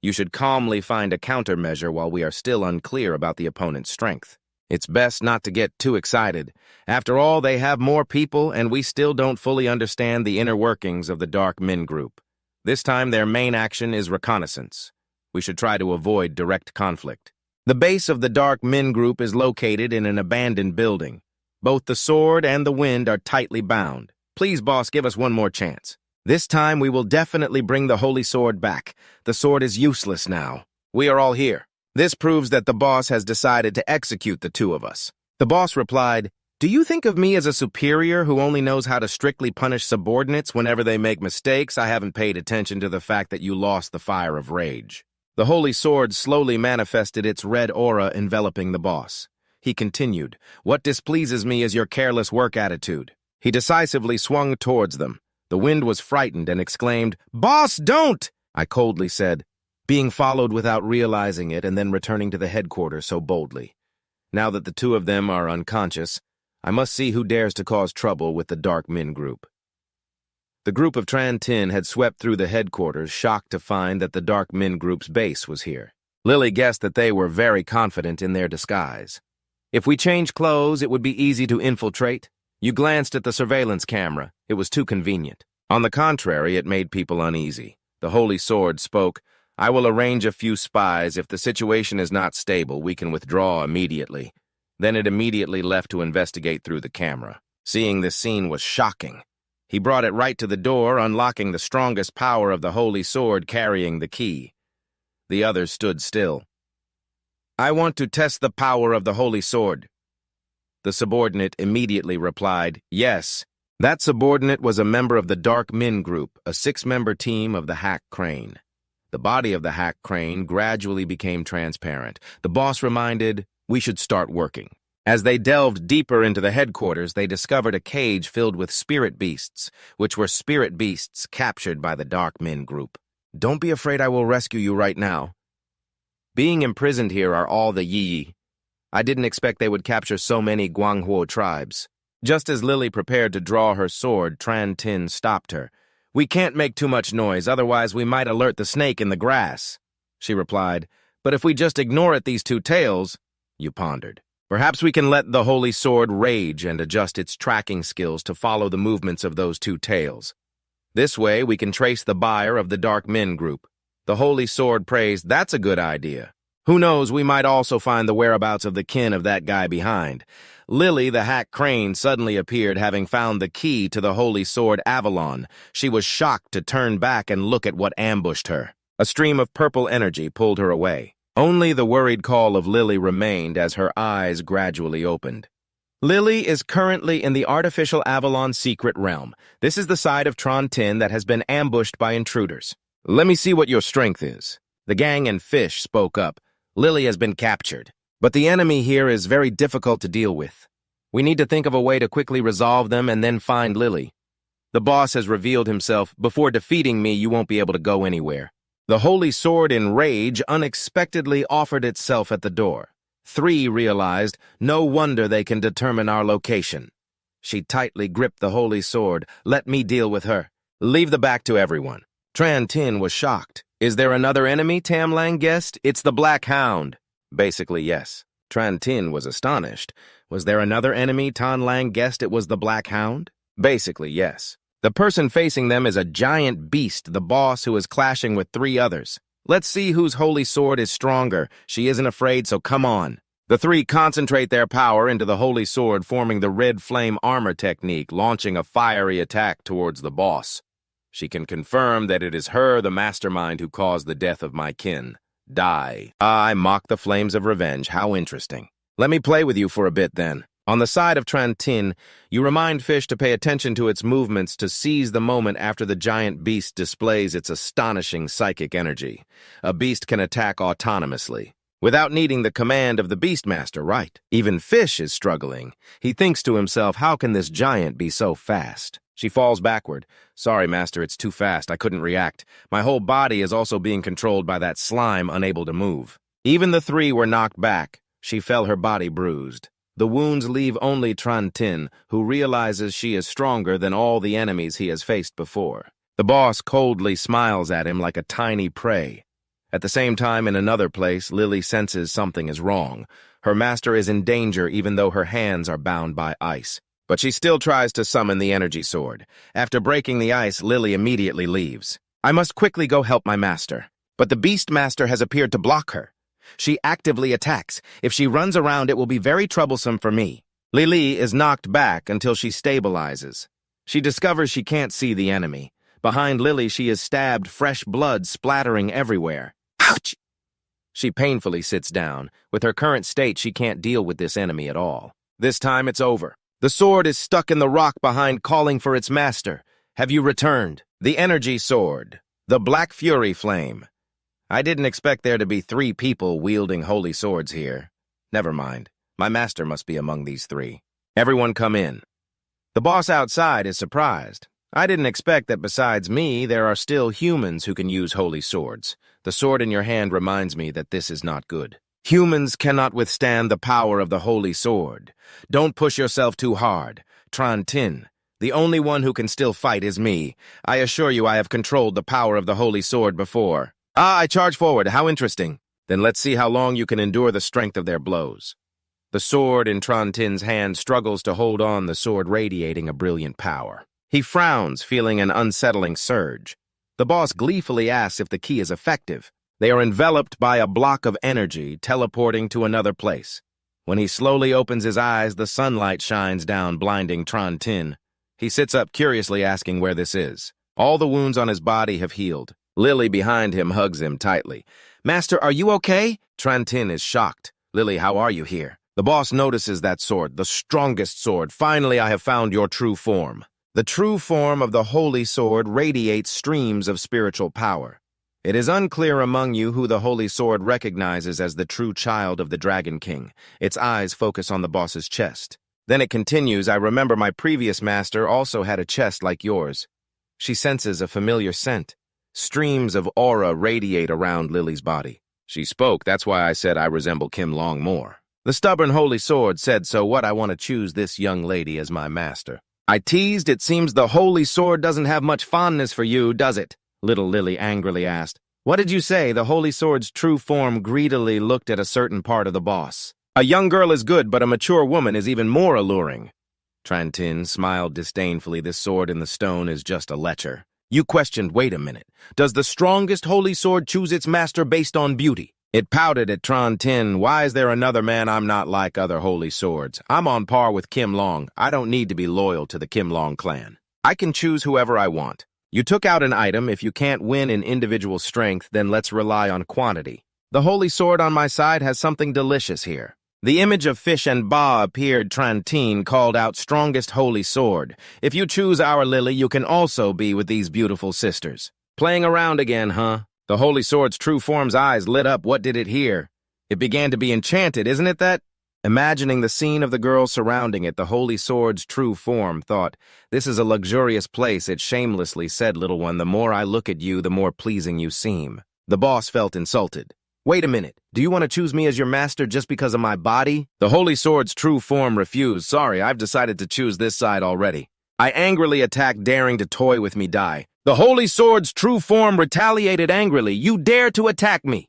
You should calmly find a countermeasure while we are still unclear about the opponent's strength. It's best not to get too excited. After all, they have more people, and we still don't fully understand the inner workings of the Dark Min group. This time, their main action is reconnaissance. We should try to avoid direct conflict. The base of the Dark Min group is located in an abandoned building. Both the sword and the wind are tightly bound. Please, boss, give us one more chance. This time, we will definitely bring the holy sword back. The sword is useless now. We are all here. This proves that the boss has decided to execute the two of us. The boss replied, do you think of me as a superior who only knows how to strictly punish subordinates whenever they make mistakes? I haven't paid attention to the fact that you lost the fire of rage. The holy sword slowly manifested its red aura enveloping the boss. He continued, what displeases me is your careless work attitude. He decisively swung towards them. The wind was frightened and exclaimed, boss, don't! I coldly said, being followed without realizing it and then returning to the headquarters so boldly. Now that the two of them are unconscious, I must see who dares to cause trouble with the Dark Min group. The group of Tran Tin had swept through the headquarters, shocked to find that the Dark Min group's base was here. Lily guessed that they were very confident in their disguise. If we change clothes, it would be easy to infiltrate. You glanced at the surveillance camera. It was too convenient. On the contrary, it made people uneasy. The Holy Sword spoke, I will arrange a few spies. If the situation is not stable, we can withdraw immediately. Then it immediately left to investigate through the camera. Seeing this scene was shocking. He brought it right to the door, unlocking the strongest power of the Holy Sword, carrying the key. The others stood still. I want to test the power of the Holy Sword. The subordinate immediately replied, yes. That subordinate was a member of the Dark Min group, a 6-member team of the Hack Crane. The body of the Hack Crane gradually became transparent. The boss reminded, we should start working. As they delved deeper into the headquarters, they discovered a cage filled with spirit beasts, which were spirit beasts captured by the Dark Min group. Don't be afraid, I will rescue you right now. Being imprisoned here are all the Yi. I didn't expect they would capture so many Guanghuo tribes. Just as Lily prepared to draw her sword, Tran Tin stopped her. We can't make too much noise, otherwise we might alert the snake in the grass. She replied, but if we just ignore it these two tails, you pondered. Perhaps we can let the Holy Sword rage and adjust its tracking skills to follow the movements of those two tails. This way, we can trace the buyer of the Dark Min group. The Holy Sword praised, that's a good idea. Who knows, we might also find the whereabouts of the kin of that guy behind. Lily, the Hack Crane, suddenly appeared, having found the key to the Holy Sword Avalon. She was shocked to turn back and look at what ambushed her. A stream of purple energy pulled her away. Only the worried call of Lily remained as her eyes gradually opened. Lily is currently in the artificial Avalon secret realm. This is the side of Tron 10 that has been ambushed by intruders. Let me see what your strength is. The gang and Fish spoke up. Lily has been captured, but the enemy here is very difficult to deal with. We need to think of a way to quickly resolve them and then find Lily. The boss has revealed himself. Before defeating me, you won't be able to go anywhere. The Holy Sword in rage unexpectedly offered itself at the door. 3 realized, no wonder they can determine our location. She tightly gripped the Holy Sword. Let me deal with her. Leave the back to everyone. Tran Tin was shocked. Is there another enemy? Tam Lang guessed. It's the Black Hound. Basically, yes. Tran Tin was astonished. Was there another enemy? Tan Lang guessed it was the Black Hound. Basically, yes. The person facing them is a giant beast, the boss who is clashing with 3 others. Let's see whose holy sword is stronger. She isn't afraid, so come on. The 3 concentrate their power into the holy sword, forming the red flame armor technique, launching a fiery attack towards the boss. She can confirm that it is her, the mastermind, who caused the death of my kin. Die. I mock the flames of revenge. How interesting. Let me play with you for a bit, then. On the side of Tran Tin, you remind Fish to pay attention to its movements to seize the moment after the giant beast displays its astonishing psychic energy. A beast can attack autonomously, without needing the command of the Beastmaster, right? Even Fish is struggling. He thinks to himself, how can this giant be so fast? She falls backward. Sorry, Master, it's too fast. I couldn't react. My whole body is also being controlled by that slime, unable to move. Even the 3 were knocked back. She felt her body bruised. The wounds leave only Tran Tin, who realizes she is stronger than all the enemies he has faced before. The boss coldly smiles at him like a tiny prey. At the same time, in another place, Lily senses something is wrong. Her master is in danger even though her hands are bound by ice. But she still tries to summon the energy sword. After breaking the ice, Lily immediately leaves. I must quickly go help my master. But the Beastmaster has appeared to block her. She actively attacks. If she runs around, it will be very troublesome for me. Lily is knocked back until she stabilizes. She discovers she can't see the enemy. Behind Lily, she is stabbed, fresh blood splattering everywhere. Ouch! She painfully sits down. With her current state, she can't deal with this enemy at all. This time, it's over. The sword is stuck in the rock behind, calling for its master. Have you returned? The energy sword. The Black Fury Flame. I didn't expect there to be 3 people wielding holy swords here. Never mind. My master must be among these 3. Everyone come in. The boss outside is surprised. I didn't expect that besides me, there are still humans who can use holy swords. The sword in your hand reminds me that this is not good. Humans cannot withstand the power of the holy sword. Don't push yourself too hard. Tran Tin, the only one who can still fight is me. I assure you I have controlled the power of the holy sword before. I charge forward. How interesting. Then let's see how long you can endure the strength of their blows. The sword in Tran Tin's hand struggles to hold on, the sword radiating a brilliant power. He frowns, feeling an unsettling surge. The boss gleefully asks if the key is effective. They are enveloped by a block of energy, teleporting to another place. When he slowly opens his eyes, the sunlight shines down, blinding Tran Tin. He sits up curiously, asking where this is. All the wounds on his body have healed. Lily behind him hugs him tightly. Master, are you okay? Tran Tin is shocked. Lily, how are you here? The boss notices that sword, the strongest sword. Finally, I have found your true form. The true form of the holy sword radiates streams of spiritual power. It is unclear among you who the holy sword recognizes as the true child of the Dragon King. Its eyes focus on the boss's chest. Then it continues, I remember my previous master also had a chest like yours. She senses a familiar scent. Streams of aura radiate around Lily's body. She spoke, that's why I said I resemble Kim Long more. The stubborn holy sword said, so what, I want to choose this young lady as my master. I teased, it seems the holy sword doesn't have much fondness for you, does it? Little Lily angrily asked. What did you say? The holy sword's true form greedily looked at a certain part of the boss. A young girl is good, but a mature woman is even more alluring. Tran Tin smiled disdainfully. This sword in the stone is just a lecher. You questioned, wait a minute. Does the strongest holy sword choose its master based on beauty? It pouted at Tran Tin. Why is there another man I'm not like other holy swords? I'm on par with Kim Long. I don't need to be loyal to the Kim Long clan. I can choose whoever I want. You took out an item. If you can't win in individual strength, then let's rely on quantity. The holy sword on my side has something delicious here. The image of fish and ba appeared. Trantine called out, strongest holy sword. If you choose our Lily, you can also be with these beautiful sisters. Playing around again, huh? The holy sword's true form's eyes lit up. What did it hear? It began to be enchanted, isn't it that? Imagining the scene of the girl surrounding it, the holy sword's true form thought, this is a luxurious place. It shamelessly said, little one, the more I look at you, the more pleasing you seem. The boss felt insulted. Wait a minute, do you want to choose me as your master just because of my body? The holy sword's true form refused. Sorry, I've decided to choose this side already. I angrily attacked, daring to toy with me. Die. The holy sword's true form retaliated angrily. You dare to attack me!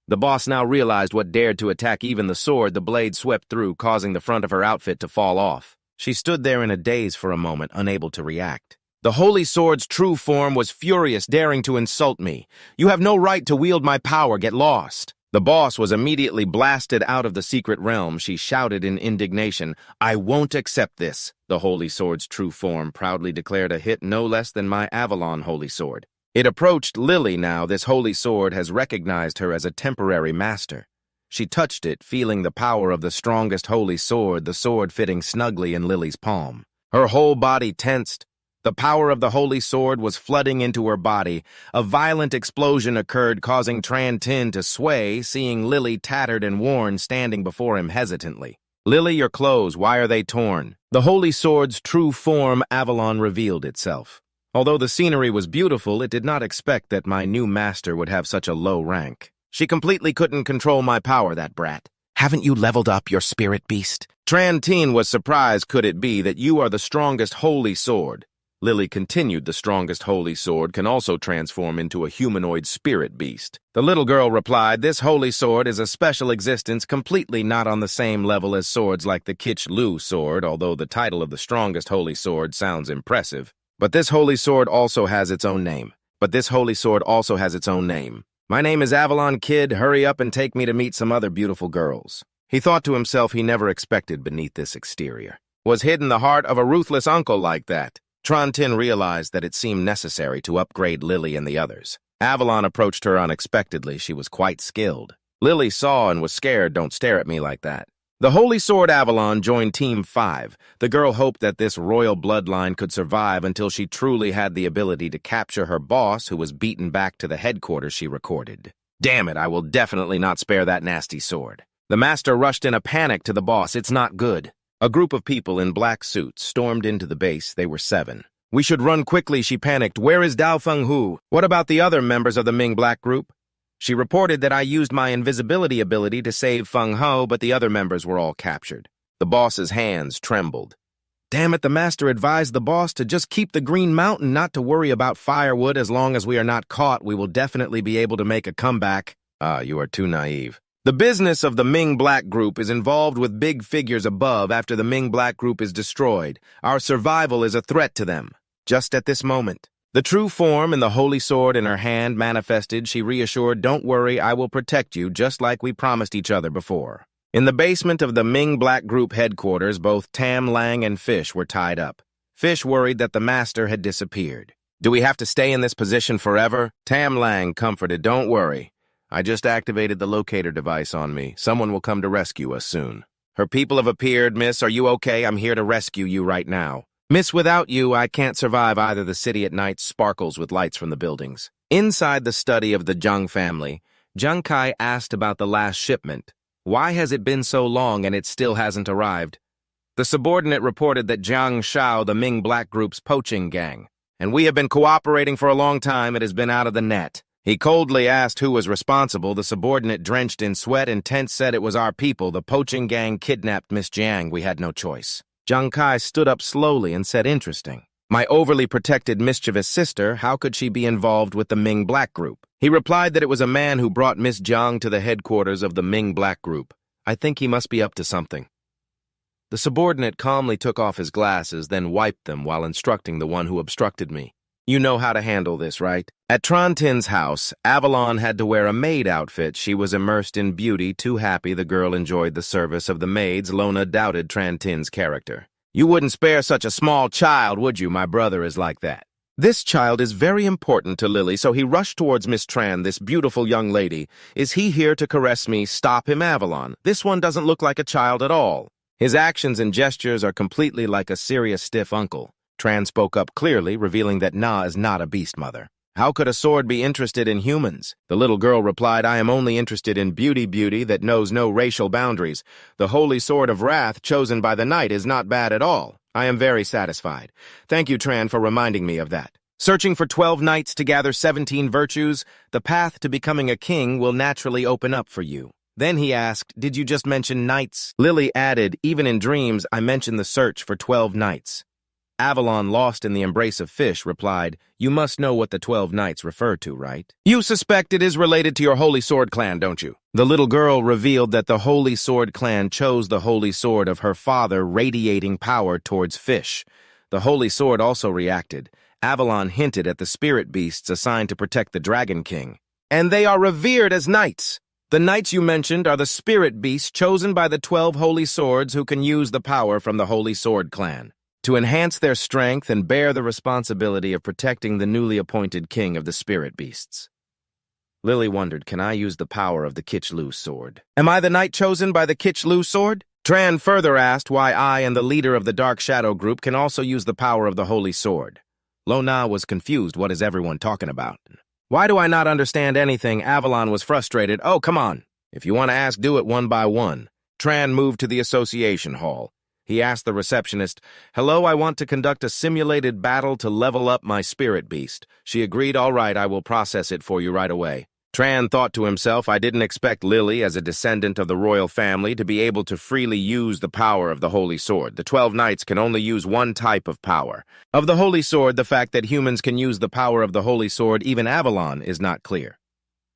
The boss now realized what dared to attack even the sword. The blade swept through, causing the front of her outfit to fall off. She stood there in a daze for a moment, unable to react. The holy sword's true form was furious, daring to insult me. You have no right to wield my power. Get lost. The boss was immediately blasted out of the secret realm. She shouted in indignation, I won't accept this. The holy sword's true form proudly declared a hit no less than my Avalon holy sword. It approached Lily now. This holy sword has recognized her as a temporary master. She touched it, feeling the power of the strongest holy sword, the sword fitting snugly in Lily's palm. Her whole body tensed. The power of the holy sword was flooding into her body. A violent explosion occurred, causing Trantine to sway, seeing Lily tattered and worn standing before him hesitantly. Lily, your clothes, why are they torn? The holy sword's true form, Avalon, revealed itself. Although the scenery was beautiful, it did not expect that my new master would have such a low rank. She completely couldn't control my power, that brat. Haven't you leveled up your spirit beast? Trantine was surprised. Could it be that you are the strongest holy sword? Lily continued, the strongest holy sword can also transform into a humanoid spirit beast. The little girl replied, this holy sword is a special existence, completely not on the same level as swords like the Kich Lu sword, although the title of the strongest holy sword sounds impressive. But this holy sword also has its own name. My name is Avalon Kid. Hurry up and take me to meet some other beautiful girls. He thought to himself he never expected beneath this exterior was hidden the heart of a ruthless uncle like that. Trantine realized that it seemed necessary to upgrade Lily and the others. Avalon approached her unexpectedly. She was quite skilled. Lily saw and was scared. Don't stare at me like that. The Holy Sword Avalon joined Team 5. The girl hoped that this royal bloodline could survive until she truly had the ability to capture her boss, who was beaten back to the headquarters. She recorded. Damn it, I will definitely not spare that nasty sword. The master rushed in a panic to the boss. It's not good. A group of people in black suits stormed into the base. They were 7. We should run quickly, she panicked. Where is Dao Feng Hu? What about the other members of the Ming Black Group? She reported that I used my invisibility ability to save Feng Ho, but the other members were all captured. The boss's hands trembled. Damn it, the master advised the boss to just keep the Green Mountain, not to worry about firewood. As long as we are not caught, we will definitely be able to make a comeback. You are too naive. The business of the Ming Black Group is involved with big figures above. After the Ming Black Group is destroyed, our survival is a threat to them. Just at this moment, the true form and the holy sword in her hand manifested. She reassured, don't worry, I will protect you, just like we promised each other before. In the basement of the Ming Black Group headquarters, both Tam Lang and Fish were tied up. Fish worried that the master had disappeared. Do we have to stay in this position forever? Tam Lang comforted, don't worry. I just activated the locator device on me. Someone will come to rescue us soon. Her people have appeared. Miss, are you okay? I'm here to rescue you right now. Miss, without you, I can't survive either. The city at night sparkles with lights from the buildings. Inside the study of the Zhang family, Zhang Kai asked about the last shipment. Why has it been so long and it still hasn't arrived? The subordinate reported that Jiang Shao, the Ming Black Group's poaching gang, and we have been cooperating for a long time. It has been out of the net. He coldly asked who was responsible. The subordinate, drenched in sweat and tense, said it was our people. The poaching gang kidnapped Miss Jiang. We had no choice. Zhang Kai stood up slowly and said, interesting. My overly protected, mischievous sister, how could she be involved with the Ming Black Group? He replied that it was a man who brought Miss Jiang to the headquarters of the Ming Black Group. I think he must be up to something. The subordinate calmly took off his glasses, then wiped them while instructing the one who obstructed me. You know how to handle this, right? At Trantine's house, Avalon had to wear a maid outfit. She was immersed in beauty, too happy the girl enjoyed the service of the maids. Lona doubted Trantine's character. You wouldn't spare such a small child, would you? My brother is like that. This child is very important to Lily, so he rushed towards Miss Tran, this beautiful young lady. Is he here to caress me? Stop him, Avalon. This one doesn't look like a child at all. His actions and gestures are completely like a serious stiff uncle. Tran spoke up clearly, revealing that Na is not a beast mother. How could a sword be interested in humans? The little girl replied, I am only interested in beauty that knows no racial boundaries. The holy sword of wrath chosen by the knight is not bad at all. I am very satisfied. Thank you, Tran, for reminding me of that. Searching for 12 knights to gather 17 virtues, the path to becoming a king will naturally open up for you. Then he asked, did you just mention knights? Lily added, even in dreams, I mentioned the search for 12 knights. Avalon, lost in the embrace of fish, replied, you must know what the 12 knights refer to, right? You suspect it is related to your Holy Sword clan, don't you? The little girl revealed that the Holy Sword clan chose the Holy Sword of her father, radiating power towards fish. The Holy Sword also reacted. Avalon hinted at the spirit beasts assigned to protect the Dragon King. And they are revered as knights. The knights you mentioned are the spirit beasts chosen by the 12 Holy Swords who can use the power from the Holy Sword clan to enhance their strength and bear the responsibility of protecting the newly appointed king of the spirit beasts. Lily wondered, can I use the power of the Kichlu sword? Am I the knight chosen by the Kichlu sword? Tran further asked why I and the leader of the Dark Shadow group can also use the power of the Holy Sword. Lona was confused. What is everyone talking about? Why do I not understand anything? Avalon was frustrated. Oh, come on. If you want to ask, do it one by one. Tran moved to the association hall. He asked the receptionist, hello, I want to conduct a simulated battle to level up my spirit beast. She agreed, all right, I will process it for you right away. Tran thought to himself, I didn't expect Lily, as a descendant of the royal family, to be able to freely use the power of the Holy Sword. The 12 knights can only use one type of power. Of the Holy Sword, the fact that humans can use the power of the Holy Sword, even Avalon, is not clear.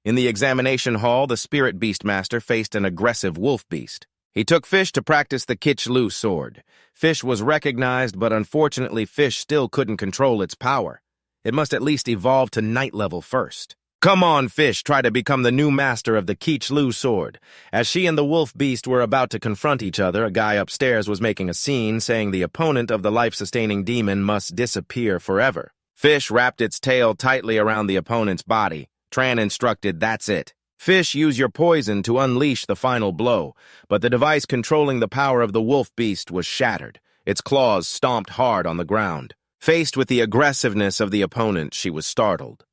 In the examination hall, the spirit beast master faced an aggressive wolf beast. He took Fish to practice the Kichlu sword. Fish was recognized, but unfortunately Fish still couldn't control its power. It must at least evolve to knight level first. Come on, Fish, try to become the new master of the Kichlu sword. As she and the wolf beast were about to confront each other, a guy upstairs was making a scene, saying the opponent of the life-sustaining demon must disappear forever. Fish wrapped its tail tightly around the opponent's body. Tran instructed, that's it. Fish, use your poison to unleash the final blow, but the device controlling the power of the wolf beast was shattered. Its claws stomped hard on the ground. Faced with the aggressiveness of the opponent, she was startled.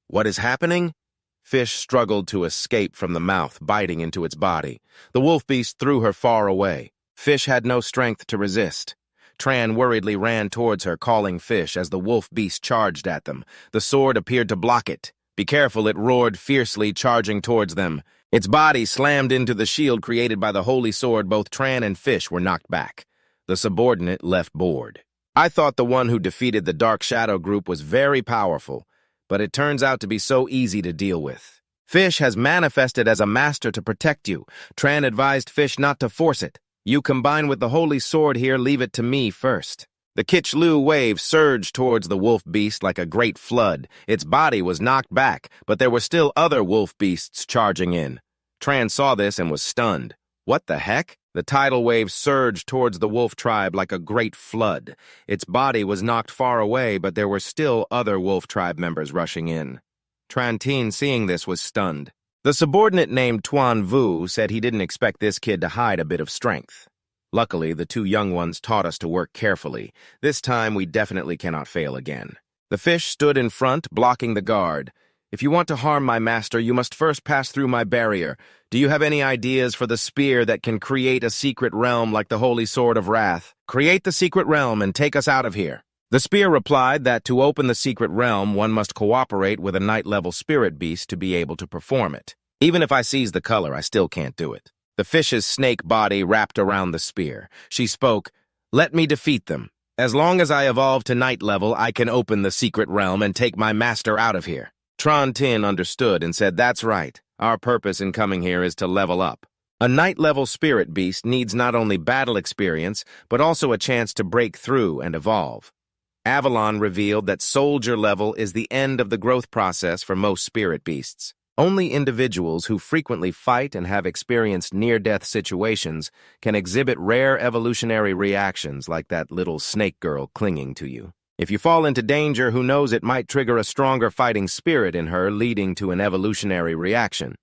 What is happening? Fish struggled to escape from the mouth, biting into its body. The wolf beast threw her far away. Fish had no strength to resist. Tran worriedly ran towards her, calling Fish as the wolf beast charged at them. The sword appeared to block it. Be careful, it roared fiercely, charging towards them. Its body slammed into the shield created by the Holy Sword. Both Tran and Fish were knocked back. The subordinate left bored. I thought the one who defeated the Dark Shadow group was very powerful, but it turns out to be so easy to deal with. Fish has manifested as a master to protect you. Tran advised Fish not to force it. You combine with the Holy Sword here, leave it to me first. The Kichlu wave surged towards the wolf beast like a great flood. Its body was knocked back, but there were still other wolf beasts charging in. Tran saw this and was stunned. What the heck? The tidal wave surged towards the wolf tribe like a great flood. Its body was knocked far away, but there were still other wolf tribe members rushing in. Trantin, seeing this, was stunned. The subordinate named Tuan Vu said he didn't expect this kid to hide a bit of strength. Luckily, the two young ones taught us to work carefully. This time, we definitely cannot fail again. The Fish stood in front, blocking the guard. If you want to harm my master, you must first pass through my barrier. Do you have any ideas for the spear that can create a secret realm like the Holy Sword of Wrath? Create the secret realm and take us out of here. The spear replied that to open the secret realm, one must cooperate with a knight-level spirit beast to be able to perform it. Even if I seize the color, I still can't do it. The Fish's snake body wrapped around the spear. She spoke, let me defeat them. As long as I evolve to knight level, I can open the secret realm and take my master out of here. Tran Tin understood and said, that's right. Our purpose in coming here is to level up. A knight-level spirit beast needs not only battle experience, but also a chance to break through and evolve. Avalon revealed that soldier level is the end of the growth process for most spirit beasts. Only individuals who frequently fight and have experienced near-death situations can exhibit rare evolutionary reactions like that little snake girl clinging to you. If you fall into danger, who knows, it might trigger a stronger fighting spirit in her, leading to an evolutionary reaction.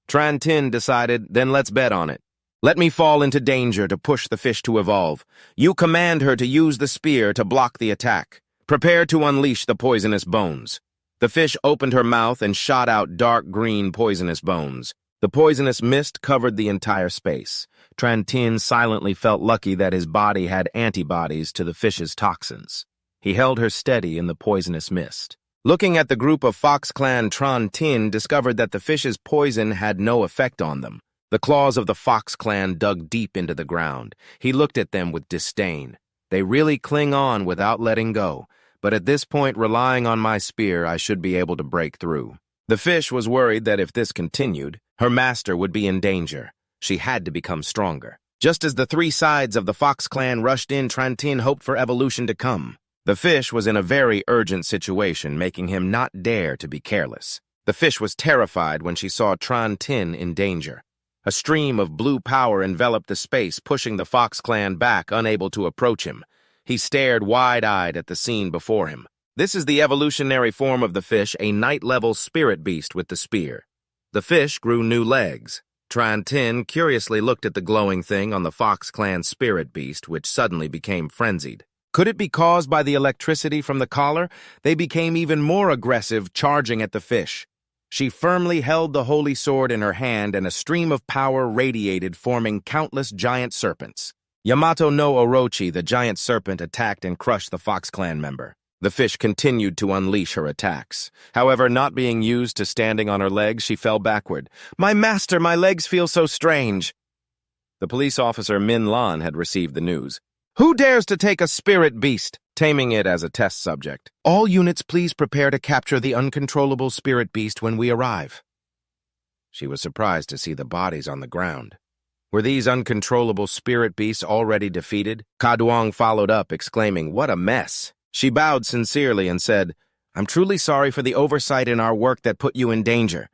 Tran Tin decided, then let's bet on it. Let me fall into danger to push the fish to evolve. You command her to use the spear to block the attack. Prepare to unleash the poisonous bones. The fish opened her mouth and shot out dark green poisonous bones. The poisonous mist covered the entire space. Tran Tin silently felt lucky that his body had antibodies to the fish's toxins. He held her steady in the poisonous mist. Looking at the group of Fox Clan, Tran Tin discovered that the fish's poison had no effect on them. The claws of the Fox Clan dug deep into the ground. He looked at them with disdain. They really cling on without letting go, but at this point, relying on my spear, I should be able to break through. The fish was worried that if this continued, her master would be in danger. She had to become stronger. Just as the three sides of the Fox Clan rushed in, Tran Tin hoped for evolution to come. The fish was in a very urgent situation, making him not dare to be careless. The fish was terrified when she saw Tran Tin in danger. A stream of blue power enveloped the space, pushing the Fox Clan back, unable to approach him. He stared wide-eyed at the scene before him. This is the evolutionary form of the fish, a night-level spirit beast with the spear. The fish grew new legs. Tran Tin curiously looked at the glowing thing on the Fox Clan spirit beast, which suddenly became frenzied. Could it be caused by the electricity from the collar? They became even more aggressive, charging at the fish. She firmly held the holy sword in her hand, and a stream of power radiated, forming countless giant serpents. Yamato no Orochi, the giant serpent, attacked and crushed the Fox Clan member. The fish continued to unleash her attacks. However, not being used to standing on her legs, she fell backward. "My master, my legs feel so strange." The police officer Min Lan had received the news. "Who dares to take a spirit beast?" Taming it as a test subject. "All units, please prepare to capture the uncontrollable spirit beast when we arrive." She was surprised to see the bodies on the ground. Were these uncontrollable spirit beasts already defeated? Kaduong followed up, exclaiming, "What a mess!" She bowed sincerely and said, "I'm truly sorry for the oversight in our work that put you in danger."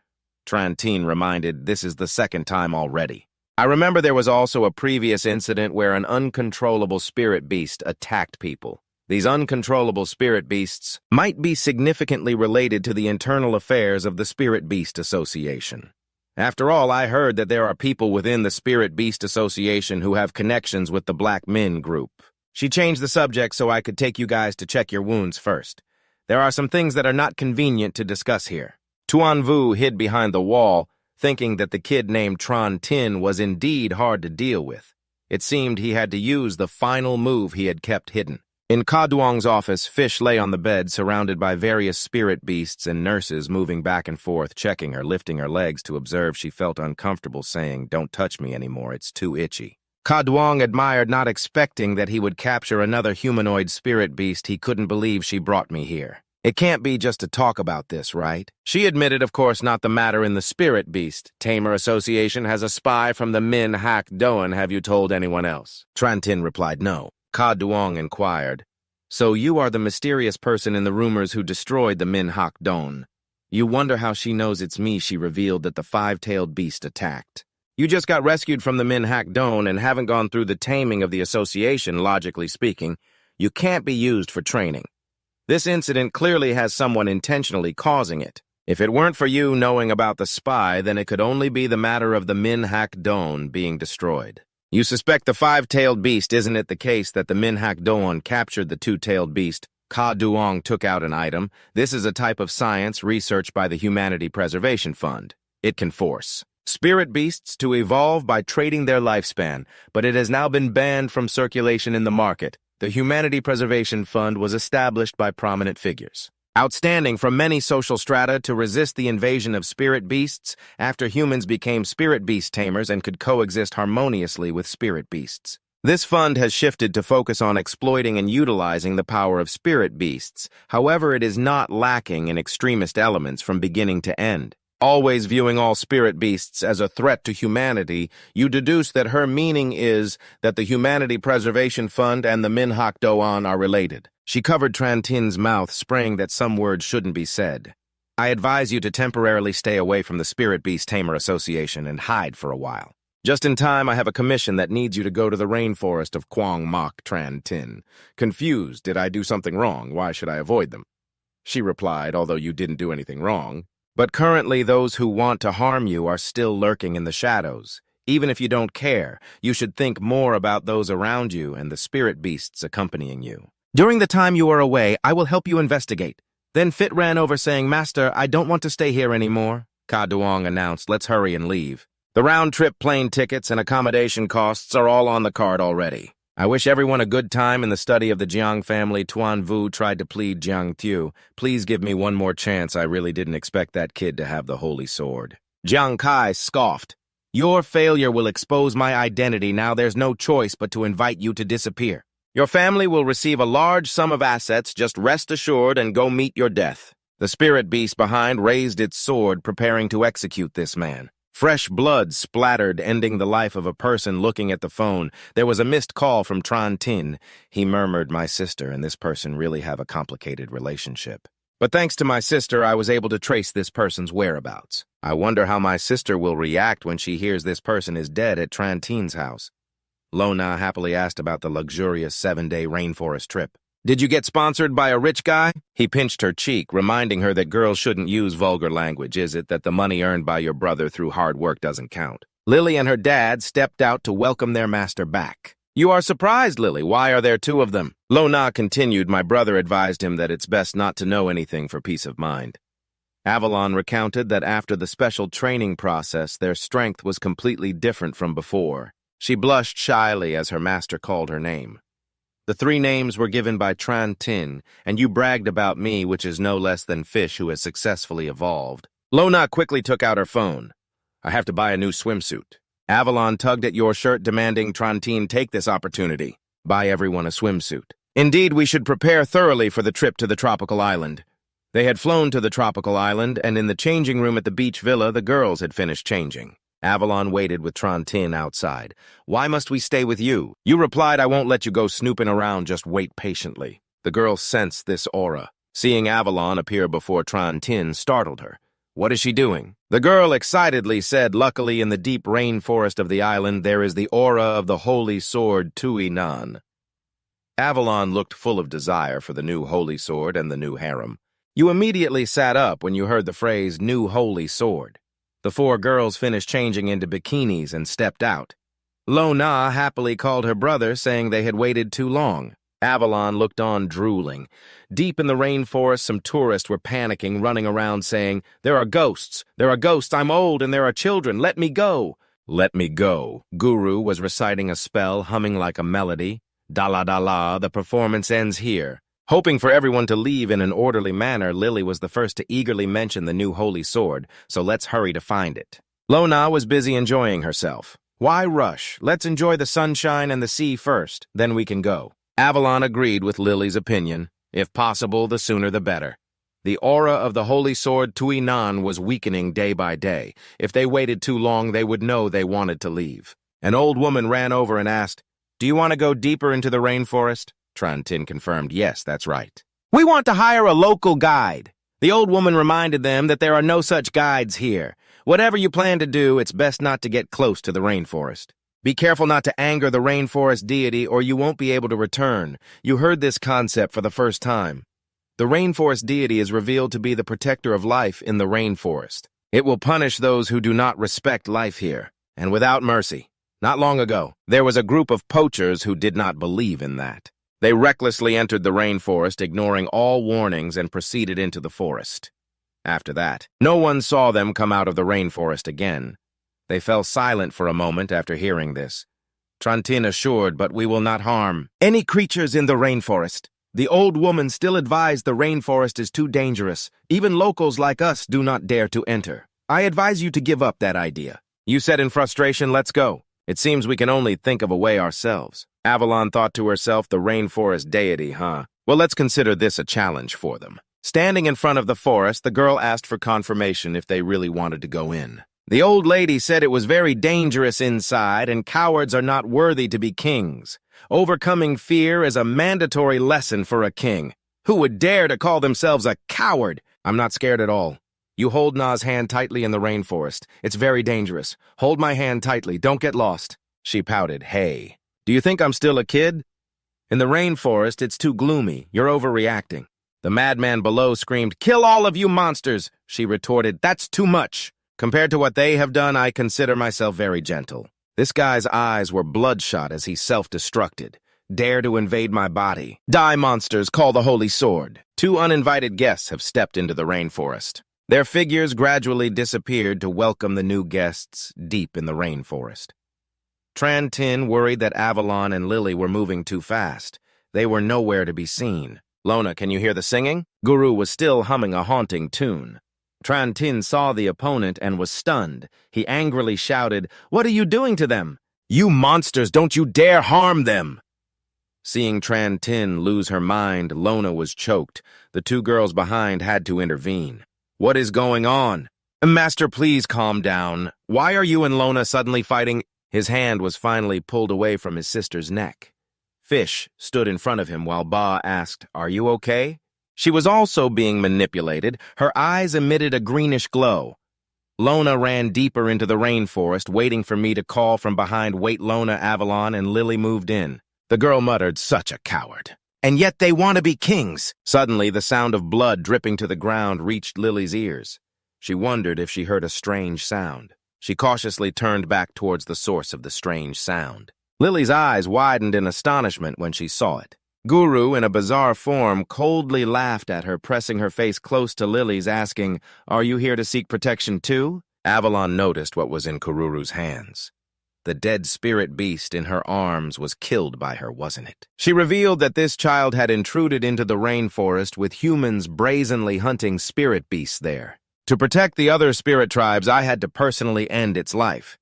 Tran Tin reminded, "This is the second time already. I remember there was also a previous incident where an uncontrollable spirit beast attacked people. These uncontrollable spirit beasts might be significantly related to the internal affairs of the Spirit Beast Association. After all, I heard that there are people within the Spirit Beast Association who have connections with the Black Men group." She changed the subject so I could take you guys to check your wounds first. There are some things that are not convenient to discuss here. Tuan Vu hid behind the wall, thinking that the kid named Tran Tin was indeed hard to deal with. It seemed he had to use the final move he had kept hidden. In Kaduong's office, Fish lay on the bed, surrounded by various spirit beasts and nurses moving back and forth, checking her, lifting her legs to observe. She felt uncomfortable, saying, "Don't touch me anymore, it's too itchy." Kaduong admired, not expecting that he would capture another humanoid spirit beast. He couldn't believe she brought me here. "It can't be just to talk about this, right?" She admitted, of course, not the matter in the spirit beast. "Tamer Association has a spy from the Min Hak Doan. Have you told anyone else?" Tran Tin replied, "No." Kaduong inquired, "So you are the mysterious person in the rumors who destroyed the Min Hak Doan. You wonder how she knows it's me," she revealed, "that the five-tailed beast attacked. You just got rescued from the Min Hak Doan and haven't gone through the taming of the association, logically speaking. You can't be used for training. This incident clearly has someone intentionally causing it. If it weren't for you knowing about the spy, then it could only be the matter of the Min Hak Doan being destroyed. You suspect the five-tailed beast. Isn't it the case that the Min Hak Doan captured the two-tailed beast?" Kaduong took out an item. "This is a type of science researched by the Humanity Preservation Fund. It can force spirit beasts to evolve by trading their lifespan, but it has now been banned from circulation in the market. The Humanity Preservation Fund was established by prominent figures, outstanding from many social strata, to resist the invasion of spirit beasts after humans became spirit beast tamers and could coexist harmoniously with spirit beasts. This fund has shifted to focus on exploiting and utilizing the power of spirit beasts. However, it is not lacking in extremist elements from beginning to end. Always viewing all spirit beasts as a threat to humanity, you deduce that her meaning is that the Humanity Preservation Fund and the Min Hak Doan are related. She covered Tran Tin's mouth, spraying that some words shouldn't be said. "I advise you to temporarily stay away from the Spirit Beast Tamer Association and hide for a while. Just in time, I have a commission that needs you to go to the rainforest of Quang Mok Tran Tin. Confused, did I do something wrong? Why should I avoid them? She replied, although you didn't do anything wrong. But currently those who want to harm you are still lurking in the shadows. Even if you don't care, you should think more about those around you and the spirit beasts accompanying you. During the time you are away, I will help you investigate. Then Fit ran over saying, Master, I don't want to stay here anymore. Ka Duong announced, let's hurry and leave. The round-trip plane tickets and accommodation costs are all on the card already. I wish everyone a good time in the study of the Jiang family. Tuan Vu tried to plead Jiang Thieu. Please give me one more chance. I really didn't expect that kid to have the holy sword. Jiang Kai scoffed. Your failure will expose my identity. Now there's no choice but to invite you to disappear. Your family will receive a large sum of assets. Just rest assured and go meet your death. The spirit beast behind raised its sword, preparing to execute this man. Fresh blood splattered, ending the life of a person looking at the phone. There was a missed call from Tran Tin. He murmured, my sister and this person really have a complicated relationship. But thanks to my sister, I was able to trace this person's whereabouts. I wonder how my sister will react when she hears this person is dead at Tran Tin's house. Lona happily asked about the luxurious 7-day rainforest trip. Did you get sponsored by a rich guy? He pinched her cheek, reminding her that girls shouldn't use vulgar language. Is it that the money earned by your brother through hard work doesn't count? Lily and her dad stepped out to welcome their master back. You are surprised, Lily. Why are there two of them? Lona continued, my brother advised him that it's best not to know anything for peace of mind. Avalon recounted that after the special training process, their strength was completely different from before. She blushed shyly as her master called her name. The 3 names were given by Tran Tin, and you bragged about me, which is no less than Fish, who has successfully evolved. Lona quickly took out her phone. I have to buy a new swimsuit. Avalon tugged at your shirt, demanding Tran Tin take this opportunity. Buy everyone a swimsuit. Indeed, we should prepare thoroughly for the trip to the tropical island. They had flown to the tropical island, and in the changing room at the beach villa, the girls had finished changing. Avalon waited with Tran Tin outside. Why must we stay with you? You replied, I won't let you go snooping around, just wait patiently. The girl sensed this aura. Seeing Avalon appear before Tran Tin startled her. What is she doing? The girl excitedly said, luckily in the deep rainforest of the island there is the aura of the holy sword Tui Nan. Avalon looked full of desire for the new holy sword and the new harem. You immediately sat up when you heard the phrase new holy sword. The 4 girls finished changing into bikinis and stepped out. Lona happily called her brother, saying they had waited too long. Avalon looked on, drooling. Deep in the rainforest, some tourists were panicking, running around saying, there are ghosts, I'm old, and there are children, let me go. Let me go. Guru was reciting a spell, humming like a melody. Da-la-da-la, the performance ends here. Hoping for everyone to leave in an orderly manner, Lily was the first to eagerly mention the new holy sword, so let's hurry to find it. Lona was busy enjoying herself. Why rush? Let's enjoy the sunshine and the sea first, then we can go. Avalon agreed with Lily's opinion. If possible, the sooner the better. The aura of the holy sword Tui Nan was weakening day by day. If they waited too long, they would know they wanted to leave. An old woman ran over and asked, do you want to go deeper into the rainforest? Tran Tin confirmed, yes, that's right. We want to hire a local guide. The old woman reminded them that there are no such guides here. Whatever you plan to do, it's best not to get close to the rainforest. Be careful not to anger the rainforest deity or you won't be able to return. You heard this concept for the first time. The rainforest deity is revealed to be the protector of life in the rainforest. It will punish those who do not respect life here, and without mercy. Not long ago, there was a group of poachers who did not believe in that. They recklessly entered the rainforest, ignoring all warnings, and proceeded into the forest. After that, no one saw them come out of the rainforest again. They fell silent for a moment after hearing this. Tran Tin assured, but we will not harm any creatures in the rainforest. The old woman still advised the rainforest is too dangerous. Even locals like us do not dare to enter. I advise you to give up that idea. You said in frustration, let's go. It seems we can only think of a way ourselves. Avalon thought to herself, the rainforest deity, huh? Well, let's consider this a challenge for them. Standing in front of the forest, the girl asked for confirmation if they really wanted to go in. The old lady said it was very dangerous inside and cowards are not worthy to be kings. Overcoming fear is a mandatory lesson for a king. Who would dare to call themselves a coward? I'm not scared at all. You hold Na's hand tightly in the rainforest. It's very dangerous. Hold my hand tightly. Don't get lost. She pouted. Hey, do you think I'm still a kid? In the rainforest, it's too gloomy. You're overreacting. The madman below screamed, Kill all of you monsters! She retorted, That's too much. Compared to what they have done, I consider myself very gentle. This guy's eyes were bloodshot as he self-destructed. Dare to invade my body. Die, monsters, call the holy sword. 2 uninvited guests have stepped into the rainforest. Their figures gradually disappeared to welcome the new guests deep in the rainforest. Tran Tin worried that Avalon and Lily were moving too fast. They were nowhere to be seen. Lona, can you hear the singing? Guru was still humming a haunting tune. Tran Tin saw the opponent and was stunned. He angrily shouted, What are you doing to them? You monsters, don't you dare harm them! Seeing Tran Tin lose her mind, Lona was choked. The 2 girls behind had to intervene. What is going on? Master, please calm down. Why are you and Lona suddenly fighting? His hand was finally pulled away from his sister's neck. Fish stood in front of him while Ba asked, Are you okay? She was also being manipulated. Her eyes emitted a greenish glow. Lona ran deeper into the rainforest, waiting for me to call from behind. Wait, Lona, Avalon, and Lily moved in. The girl muttered, Such a coward. And yet they want to be kings. Suddenly, the sound of blood dripping to the ground reached Lily's ears. She wondered if she heard a strange sound. She cautiously turned back towards the source of the strange sound. Lily's eyes widened in astonishment when she saw it. Guru, in a bizarre form, coldly laughed at her, pressing her face close to Lily's, asking, Are you here to seek protection too? Avalon noticed what was in Kururu's hands. The dead spirit beast in her arms was killed by her, wasn't it? She revealed that this child had intruded into the rainforest with humans brazenly hunting spirit beasts there. To protect the other spirit tribes, I had to personally end its life.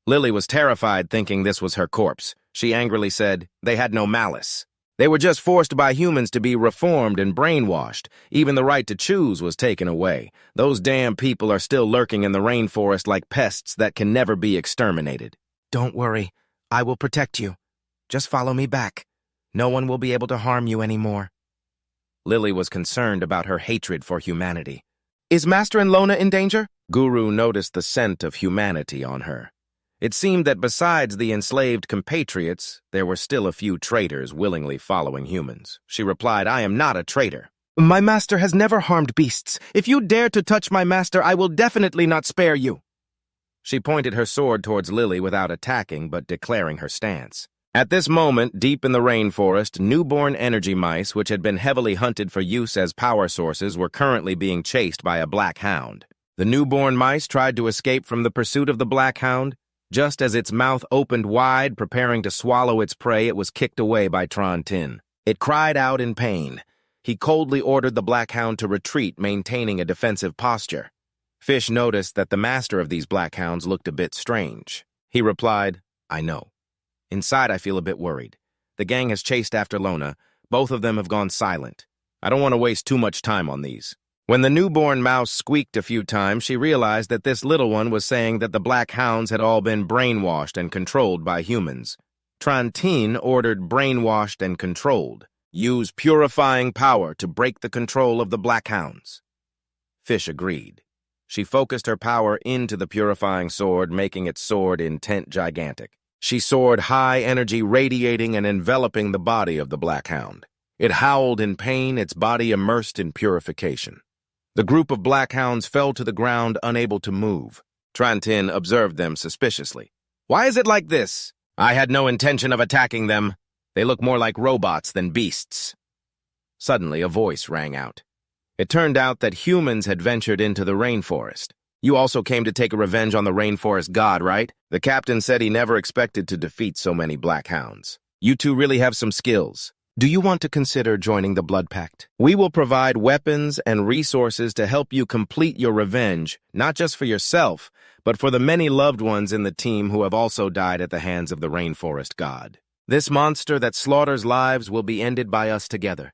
Lily was terrified, thinking this was her corpse. She angrily said, They had no malice. They were just forced by humans to be reformed and brainwashed. Even the right to choose was taken away. Those damn people are still lurking in the rainforest like pests that can never be exterminated. Don't worry. I will protect you. Just follow me back. No one will be able to harm you anymore. Lily was concerned about her hatred for humanity. Is Master and Lona in danger? Guru noticed the scent of humanity on her. It seemed that besides the enslaved compatriots, there were still a few traitors willingly following humans. She replied, I am not a traitor. My master has never harmed beasts. If you dare to touch my master, I will definitely not spare you. She pointed her sword towards Lily without attacking, but declaring her stance. At this moment, deep in the rainforest, newborn energy mice, which had been heavily hunted for use as power sources, were currently being chased by a black hound. The newborn mice tried to escape from the pursuit of the black hound. Just as its mouth opened wide, preparing to swallow its prey, it was kicked away by Tran Tin. It cried out in pain. He coldly ordered the black hound to retreat, maintaining a defensive posture. Fish noticed that the master of these black hounds looked a bit strange. He replied, I know. Inside, I feel a bit worried. The gang has chased after Lona. Both of them have gone silent. I don't want to waste too much time on these. When the newborn mouse squeaked a few times, she realized that this little one was saying that the black hounds had all been brainwashed and controlled by humans. Tran Tin ordered brainwashed and controlled. Use purifying power to break the control of the black hounds. Fish agreed. She focused her power into the purifying sword, making its sword intent gigantic. She soared high energy, radiating and enveloping the body of the black hound. It howled in pain, its body immersed in purification. The group of black hounds fell to the ground, unable to move. Tran Tin observed them suspiciously. Why is it like this? I had no intention of attacking them. They look more like robots than beasts. Suddenly, a voice rang out. It turned out that humans had ventured into the rainforest. You also came to take a revenge on the rainforest god, right? The captain said he never expected to defeat so many black hounds. You two really have some skills. Do you want to consider joining the Blood Pact? We will provide weapons and resources to help you complete your revenge, not just for yourself, but for the many loved ones in the team who have also died at the hands of the rainforest god. This monster that slaughters lives will be ended by us together.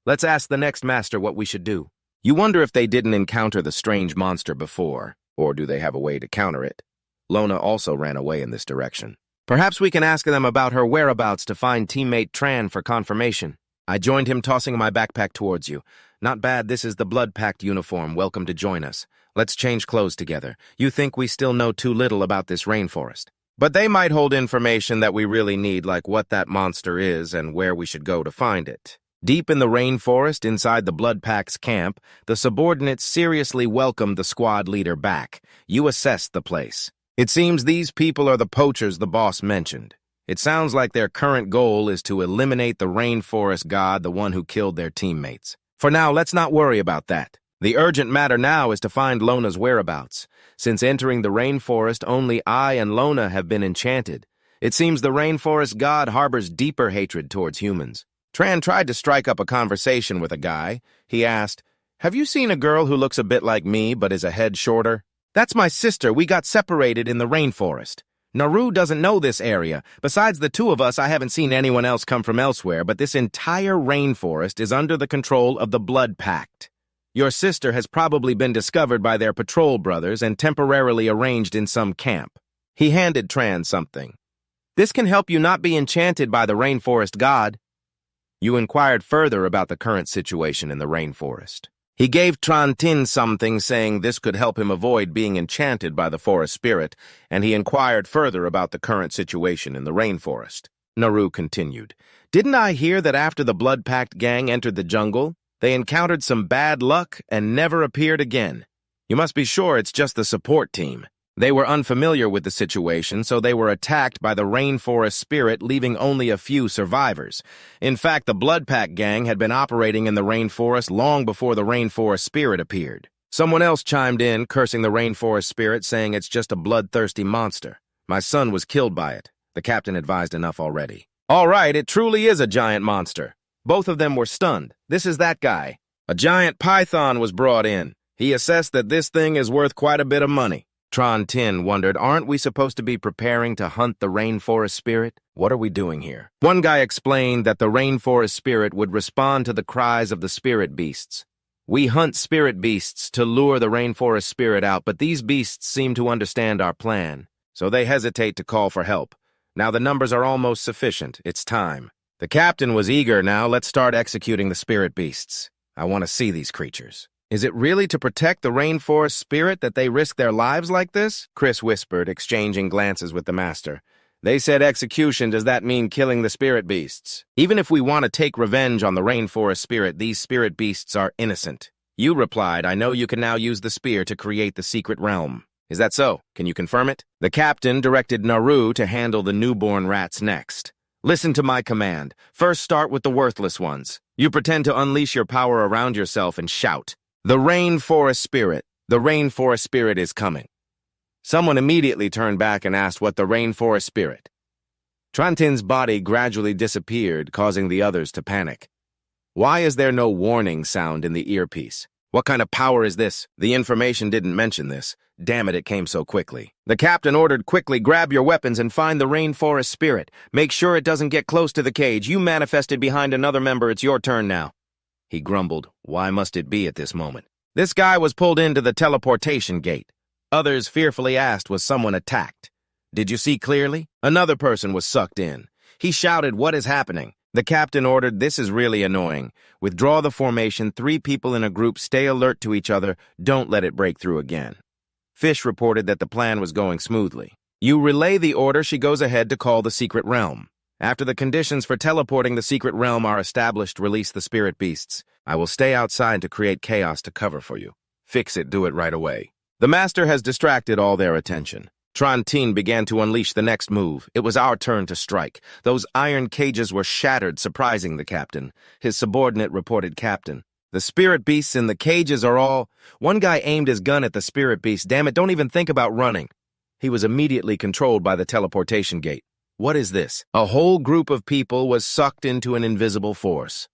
Let's ask the next master what we should do. You wonder if they didn't encounter the strange monster before, or do they have a way to counter it? Lona also ran away in this direction. Perhaps we can ask them about her whereabouts to find teammate Tran for confirmation. I joined him, tossing my backpack towards you. Not bad, this is the Blood Pact uniform. Welcome to join us. Let's change clothes together. You think we still know too little about this rainforest. But they might hold information that we really need, like what that monster is and where we should go to find it. Deep in the rainforest, inside the Blood Pack's camp, the subordinates seriously welcomed the squad leader back. You assessed the place. It seems these people are the poachers the boss mentioned. It sounds like their current goal is to eliminate the rainforest god, the one who killed their teammates. For now, let's not worry about that. The urgent matter now is to find Lona's whereabouts. Since entering the rainforest, only I and Lona have been enchanted. It seems the rainforest god harbors deeper hatred towards humans. Tran tried to strike up a conversation with a guy. He asked, "Have you seen a girl who looks a bit like me but is a head shorter?" "That's my sister. We got separated in the rainforest. Naru doesn't know this area. Besides the two of us, I haven't seen anyone else come from elsewhere, but this entire rainforest is under the control of the Blood Pact. Your sister has probably been discovered by their patrol brothers and temporarily arranged in some camp." He handed Tran something. "This can help you not be enchanted by the rainforest god." You inquired further about the current situation in the rainforest. He gave Tran something, saying this could help him avoid being enchanted by the forest spirit, and he inquired further about the current situation in the rainforest. Naru continued, "Didn't I hear that after the Blood Pact gang entered the jungle, they encountered some bad luck and never appeared again? You must be sure it's just the support team. They were unfamiliar with the situation, so they were attacked by the rainforest spirit, leaving only a few survivors. In fact, the Blood Pack gang had been operating in the rainforest long before the rainforest spirit appeared." Someone else chimed in, cursing the rainforest spirit, saying it's just a bloodthirsty monster. "My son was killed by it," the captain advised. "Enough already." "All right, it truly is a giant monster." Both of them were stunned. "This is that guy." "A giant python was brought in. He assessed that this thing is worth quite a bit of money." Tran wondered, "Aren't we supposed to be preparing to hunt the rainforest spirit? What are we doing here?" One guy explained that the rainforest spirit would respond to the cries of the spirit beasts. "We hunt spirit beasts to lure the rainforest spirit out, but these beasts seem to understand our plan, so they hesitate to call for help. Now the numbers are almost sufficient. It's time." The captain was eager. "Now let's start executing the spirit beasts. I want to see these creatures." "Is it really to protect the rainforest spirit that they risk their lives like this?" Chris whispered, exchanging glances with the master. "They said execution. Does that mean killing the spirit beasts? Even if we want to take revenge on the rainforest spirit, these spirit beasts are innocent." You replied, "I know you can now use the spear to create the secret realm. Is that so? Can you confirm it?" The captain directed Naru to handle the newborn rats next. "Listen to my command. First start with the worthless ones. You pretend to unleash your power around yourself and shout, 'The rainforest spirit! The rainforest spirit is coming!'" Someone immediately turned back and asked what the rainforest spirit. Trantin's body gradually disappeared, causing the others to panic. Why is there no warning sound in the earpiece? What kind of power is this? The information didn't mention this. Damn it came so quickly. The captain ordered, "Quickly grab your weapons and find the rainforest spirit. Make sure it doesn't get close to the cage. You manifested behind another member. It's your turn now." He grumbled, "Why must it be at this moment?" This guy was pulled into the teleportation gate. Others fearfully asked, was someone attacked? "Did you see clearly?" Another person was sucked in. He shouted, "What is happening?" The captain ordered, "This is really annoying. Withdraw the formation. 3 people in a group. Stay alert to each other. Don't let it break through again." Fish reported that the plan was going smoothly. You relay the order. She goes ahead to call the secret realm. After the conditions for teleporting the secret realm are established, release the spirit beasts. I will stay outside to create chaos to cover for you. Fix it. Do it right away. The master has distracted all their attention. Tran began to unleash the next move. It was our turn to strike. Those iron cages were shattered, surprising the captain. His subordinate reported, "Captain, the spirit beasts in the cages are all..." One guy aimed his gun at the spirit beast. "Damn it, don't even think about running." He was immediately controlled by the teleportation gate. What is this? A whole group of people was sucked into an invisible force.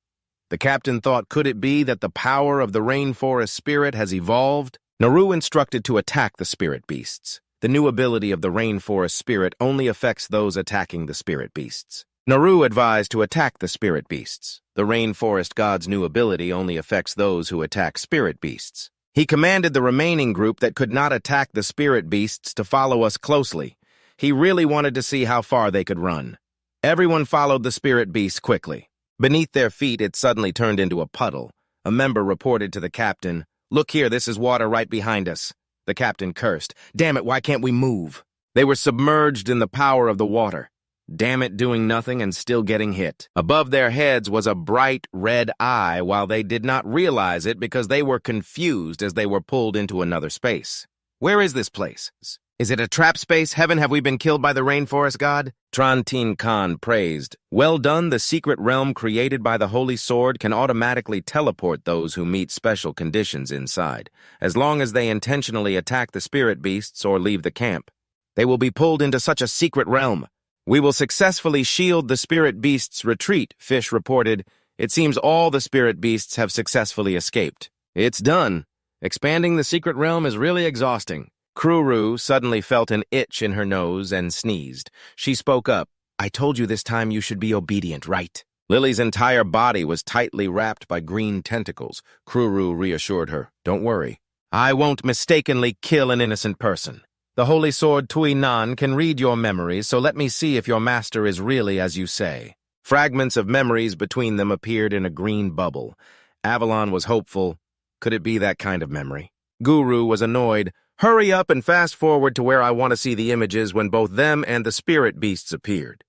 The captain thought, could it be that the power of the rainforest spirit has evolved? Naru instructed to attack the spirit beasts. The new ability of the rainforest spirit only affects those attacking the spirit beasts. Naru advised to attack the spirit beasts. The rainforest god's new ability only affects those who attack spirit beasts. He commanded the remaining group that could not attack the spirit beasts to follow us closely. He really wanted to see how far they could run. Everyone followed the spirit beast quickly. Beneath their feet, it suddenly turned into a puddle. A member reported to the captain, Look here, this is water right behind us. The captain cursed. Damn it, why can't we move? They were submerged in the power of the water. Damn it, doing nothing and still getting hit. Above their heads was a bright red eye while they did not realize it because they were confused as they were pulled into another space. Where is this place? Is it a trap space? Heaven, have we been killed by the rainforest god? Trantin Khan praised. Well done, the secret realm created by the Holy Sword can automatically teleport those who meet special conditions inside, as long as they intentionally attack the spirit beasts or leave the camp. They will be pulled into such a secret realm. We will successfully shield the spirit beasts' retreat, Fish reported. It seems all the spirit beasts have successfully escaped. It's done. Expanding the secret realm is really exhausting. Kruru suddenly felt an itch in her nose and sneezed. She spoke up. I told you this time you should be obedient, right? Lily's entire body was tightly wrapped by green tentacles. Kruru reassured her. Don't worry. I won't mistakenly kill an innocent person. The Holy Sword Tui Nan can read your memories, so let me see if your master is really as you say. Fragments of memories between them appeared in a green bubble. Avalon was hopeful. Could it be that kind of memory? Guru was annoyed. Hurry up and fast forward to where I want to see the images when both them and the spirit beasts appeared.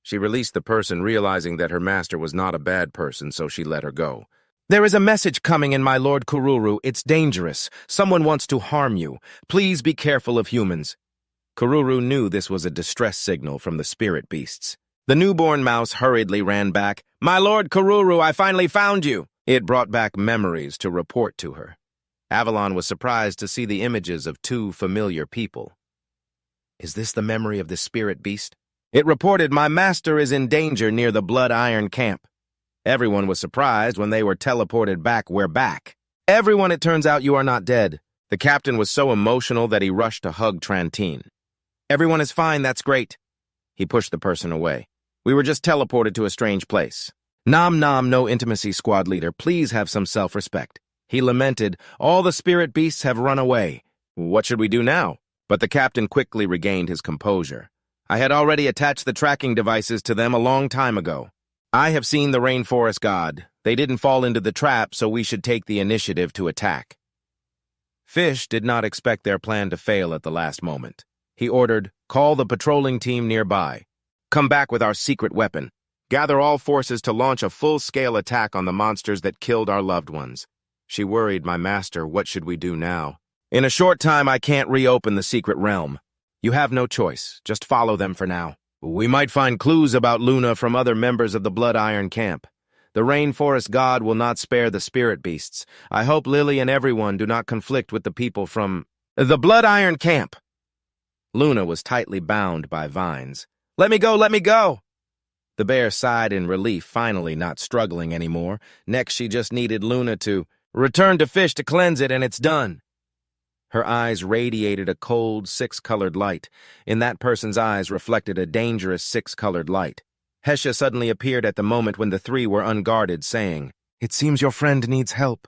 She released the person, realizing that her master was not a bad person, so she let her go. There is a message coming in, my Lord Kururu. It's dangerous. Someone wants to harm you. Please be careful of humans. Kururu knew this was a distress signal from the spirit beasts. The newborn mouse hurriedly ran back. My Lord Kururu, I finally found you. It brought back memories to report to her. Avalon was surprised to see the images of two familiar people. Is this the memory of the spirit beast? It reported, my master is in danger near the Blood Iron camp. Everyone was surprised when they were teleported back. We're back. Everyone, it turns out you are not dead. The captain was so emotional that he rushed to hug Trantin. Everyone is fine, that's great. He pushed the person away. We were just teleported to a strange place. Nom nom, no intimacy, squad leader. Please have some self-respect. He lamented, all the spirit beasts have run away. What should we do now? But the captain quickly regained his composure. I had already attached the tracking devices to them a long time ago. I have seen the rainforest god. They didn't fall into the trap, so we should take the initiative to attack. Fish did not expect their plan to fail at the last moment. He ordered, call the patrolling team nearby. Come back with our secret weapon. Gather all forces to launch a full-scale attack on the monsters that killed our loved ones. She worried, my master, what should we do now? In a short time, I can't reopen the secret realm. You have no choice. Just follow them for now. We might find clues about Luna from other members of the Blood Iron camp. The rainforest god will not spare the spirit beasts. I hope Lily and everyone do not conflict with the people from the Blood Iron camp. Luna was tightly bound by vines. Let me go, let me go! The bear sighed in relief, finally not struggling anymore. Next, she just needed Luna to return to Fish to cleanse it, and it's done. Her eyes radiated a cold, six-colored light. In that person's eyes reflected a dangerous six-colored light. Hesha suddenly appeared at the moment when the three were unguarded, saying, It seems your friend needs help.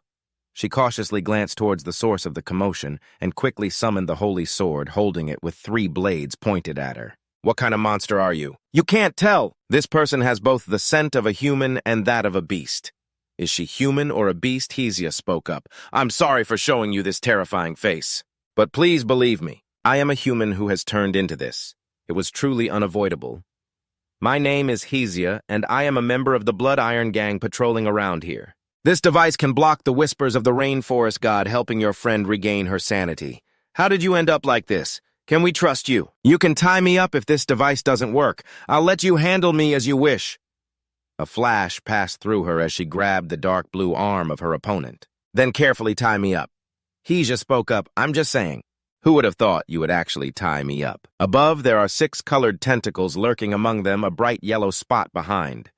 She cautiously glanced towards the source of the commotion and quickly summoned the holy sword, holding it with 3 blades pointed at her. What kind of monster are you? You can't tell. This person has both the scent of a human and that of a beast. Is she human or a beast? Hesia spoke up. I'm sorry for showing you this terrifying face. But please believe me, I am a human who has turned into this. It was truly unavoidable. My name is Hesia, and I am a member of the Blood Iron gang patrolling around here. This device can block the whispers of the rainforest god, helping your friend regain her sanity. How did you end up like this? Can we trust you? You can tie me up if this device doesn't work. I'll let you handle me as you wish. A flash passed through her as she grabbed the dark blue arm of her opponent. Then carefully tie me up. Hesia spoke up, I'm just saying. Who would have thought you would actually tie me up? Above, there are 6 colored tentacles lurking among them, a bright yellow spot behind.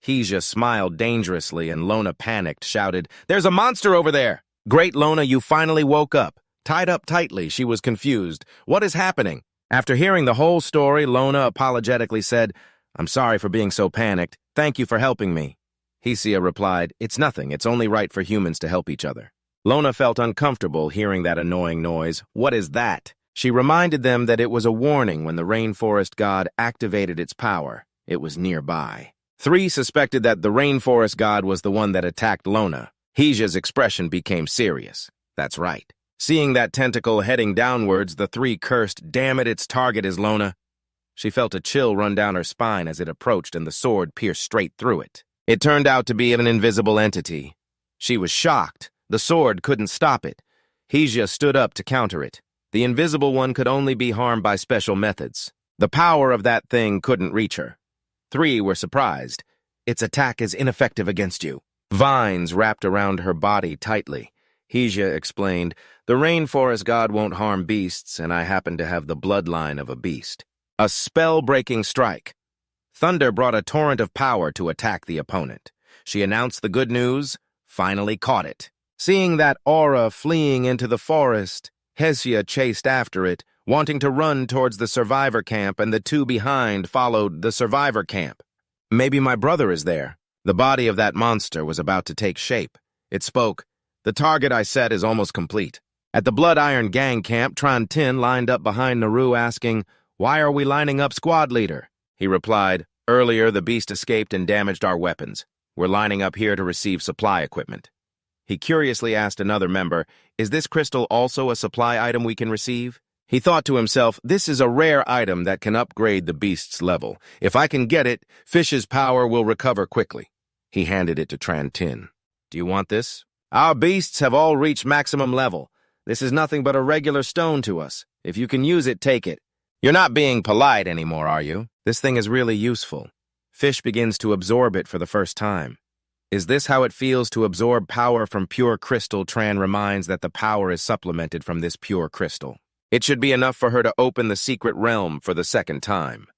Hesia smiled dangerously and Lona panicked, shouted, There's a monster over there! Great, Lona, you finally woke up. Tied up tightly, she was confused. What is happening? After hearing the whole story, Lona apologetically said, I'm sorry for being so panicked. Thank you for helping me. Hesia replied, It's nothing. It's only right for humans to help each other. Lona felt uncomfortable hearing that annoying noise. What is that? She reminded them that it was a warning when the rainforest god activated its power. It was nearby. 3 suspected that the rainforest god was the one that attacked Lona. Hesia's expression became serious. That's right. Seeing that tentacle heading downwards, the three cursed, "Damn it, its target is Lona." She felt a chill run down her spine as it approached and the sword pierced straight through it. It turned out to be an invisible entity. She was shocked. The sword couldn't stop it. Hesya stood up to counter it. The invisible one could only be harmed by special methods. The power of that thing couldn't reach her. Three were surprised. Its attack is ineffective against you. Vines wrapped around her body tightly. Hesya explained, "The rainforest god won't harm beasts, and I happen to have the bloodline of a beast." A spell-breaking strike. Thunder brought a torrent of power to attack the opponent. She announced the good news, finally caught it. Seeing that aura fleeing into the forest, Hesya chased after it, wanting to run towards the survivor camp, and the two behind followed the survivor camp. "Maybe my brother is there." The body of that monster was about to take shape. It spoke, "The target I set is almost complete." At the Blood Iron gang camp, Tran Tin lined up behind Naru asking, "Why are we lining up squad leader?" He replied, "Earlier the beast escaped and damaged our weapons. We're lining up here to receive supply equipment." He curiously asked another member, "Is this crystal also a supply item we can receive?" He thought to himself, "This is a rare item that can upgrade the beast's level. If I can get it, Fish's power will recover quickly." He handed it to Tran Tin. "Do you want this?" "Our beasts have all reached maximum level. This is nothing but a regular stone to us. If you can use it, take it." "You're not being polite anymore, are you?" "This thing is really useful." Fish begins to absorb it for the first time. "Is this how it feels to absorb power from pure crystal?" Tran reminds that the power is supplemented from this pure crystal. It should be enough for her to open the secret realm for the second time.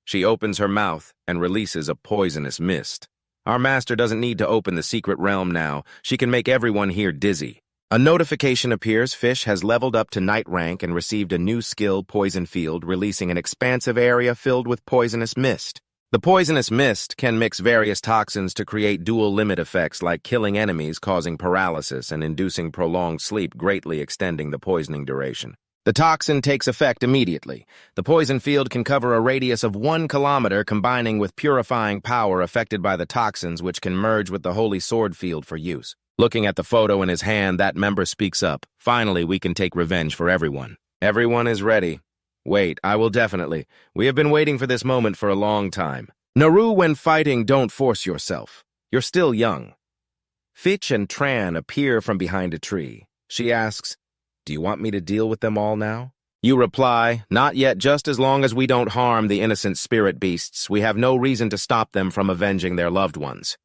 She opens her mouth and releases a poisonous mist. Our master doesn't need to open the secret realm now. She can make everyone here dizzy. A notification appears. Fish has leveled up to Knight rank and received a new skill, Poison Field, releasing an expansive area filled with poisonous mist. The poisonous mist can mix various toxins to create dual limit effects like killing enemies, causing paralysis, and inducing prolonged sleep, greatly extending the poisoning duration. The toxin takes effect immediately. The poison field can cover a radius of 1 kilometer, combining with purifying power affected by the toxins, which can merge with the holy sword field for use. Looking at the photo in his hand, that member speaks up. "Finally, we can take revenge for everyone." "Everyone is ready." "Wait, I will definitely. We have been waiting for this moment for a long time." "Naru, when fighting, don't force yourself. You're still young." Fitch and Tran appear from behind a tree. She asks, "Do you want me to deal with them all now?" You reply, "Not yet, just as long as we don't harm the innocent spirit beasts. We have no reason to stop them from avenging their loved ones."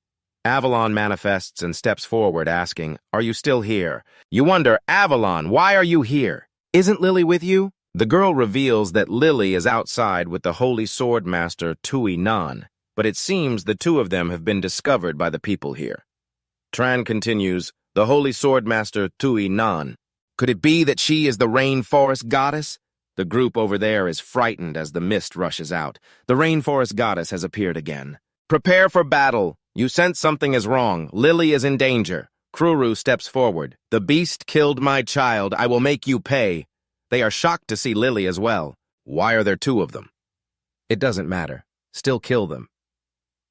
Avalon manifests and steps forward, asking, "Are you still here?" You wonder, "Avalon, why are you here? Isn't Lily with you?" The girl reveals that Lily is outside with the Holy Sword Master Tui Nan, but it seems the two of them have been discovered by the people here. Tran continues, "The Holy Sword Master Tui Nan. Could it be that she is the rainforest goddess?" The group over there is frightened as the mist rushes out. The rainforest goddess has appeared again. "Prepare for battle. You sense something is wrong. Lily is in danger." Kruru steps forward. "The beast killed my child. I will make you pay." They are shocked to see Lily as well. "Why are there two of them?" "It doesn't matter. Still kill them."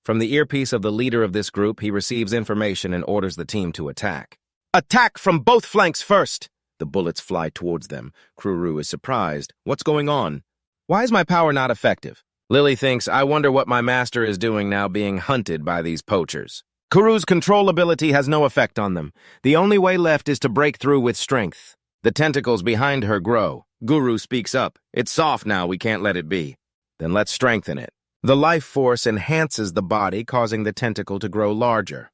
From the earpiece of the leader of this group, he receives information and orders the team to attack. "Attack from both flanks first!" The bullets fly towards them. Kruru is surprised. "What's going on? Why is my power not effective?" Lily thinks, "I wonder what my master is doing now, being hunted by these poachers." Kuru's control ability has no effect on them. The only way left is to break through with strength. The tentacles behind her grow. Guru speaks up. "It's soft now, we can't let it be." "Then let's strengthen it." The life force enhances the body, causing the tentacle to grow larger.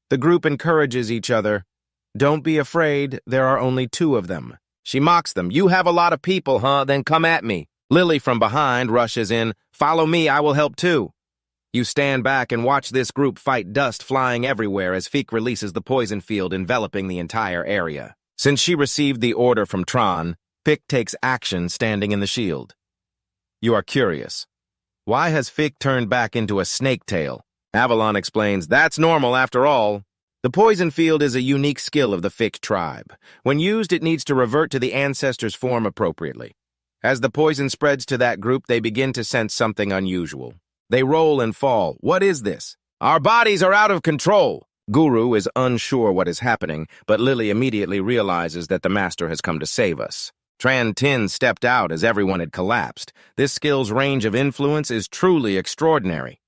The group encourages each other. "Don't be afraid, there are only two of them." She mocks them. "You have a lot of people, huh? Then come at me." Lily from behind rushes in. "Follow me, I will help too." You stand back and watch this group fight, dust flying everywhere as Feek releases the poison field enveloping the entire area. Since she received the order from Tran, Feek takes action standing in the shield. You are curious. Why has Feek turned back into a snake tail? Avalon explains, "That's normal after all." The poison field is a unique skill of the Feek tribe. When used, it needs to revert to the ancestor's form appropriately. As the poison spreads to that group, they begin to sense something unusual. They roll and fall. What is this? "Our bodies are out of control." Guru is unsure what is happening, but Lily immediately realizes that the master has come to save us. Tran Tin stepped out as everyone had collapsed. This skill's range of influence is truly extraordinary.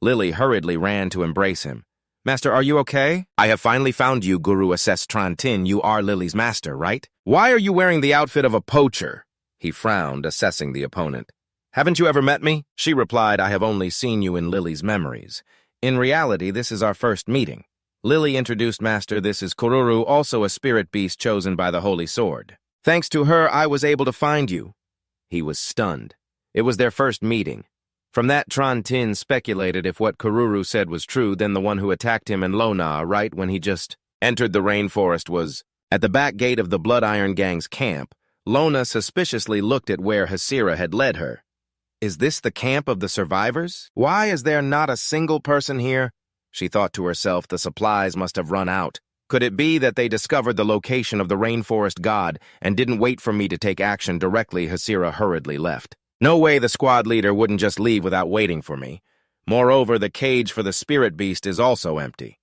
Lily hurriedly ran to embrace him. Master, are you okay? I have finally found you, Guru assessed Tran Tin. You are Lily's master, right? Why are you wearing the outfit of a poacher? He frowned, assessing the opponent. Haven't you ever met me? She replied, I have only seen you in Lily's memories. In reality, this is our first meeting. Lily introduced Master, this is Kururu, also a spirit beast chosen by the Holy Sword. Thanks to her, I was able to find you. He was stunned. It was their first meeting. From that, Tran Tin speculated if what Kururu said was true, then the one who attacked him in Lona, right when he just entered the rainforest, was at the back gate of the Blood Iron Gang's camp. Lona suspiciously looked at where Hasira had led her. Is this the camp of the survivors? Why is there not a single person here? She thought to herself, the supplies must have run out. Could it be that they discovered the location of the rainforest god and didn't wait for me to take action directly? Hasira hurriedly left. No way the squad leader wouldn't just leave without waiting for me. Moreover, the cage for the spirit beast is also empty.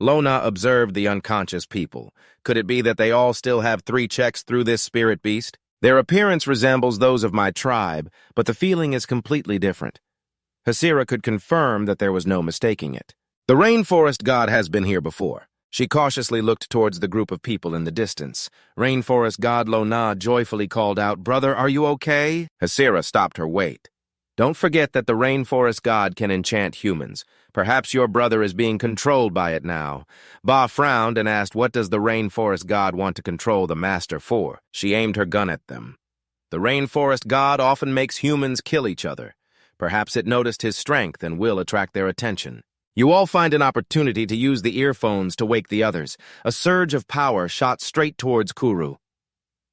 Lona observed the unconscious people. Could it be that they all still have 3 checks through this spirit beast? Their appearance resembles those of my tribe, but the feeling is completely different. Hasira could confirm that there was no mistaking it. The rainforest god has been here before. She cautiously looked towards the group of people in the distance. Rainforest god Lona joyfully called out, Brother, are you okay? Hasira stopped her wait. Don't forget that the rainforest god can enchant humans. Perhaps your brother is being controlled by it now. Ba frowned and asked, what does the rainforest god want to control the master for? She aimed her gun at them. The rainforest god often makes humans kill each other. Perhaps it noticed his strength and will attract their attention. You all find an opportunity to use the earphones to wake the others. A surge of power shot straight towards Kuru.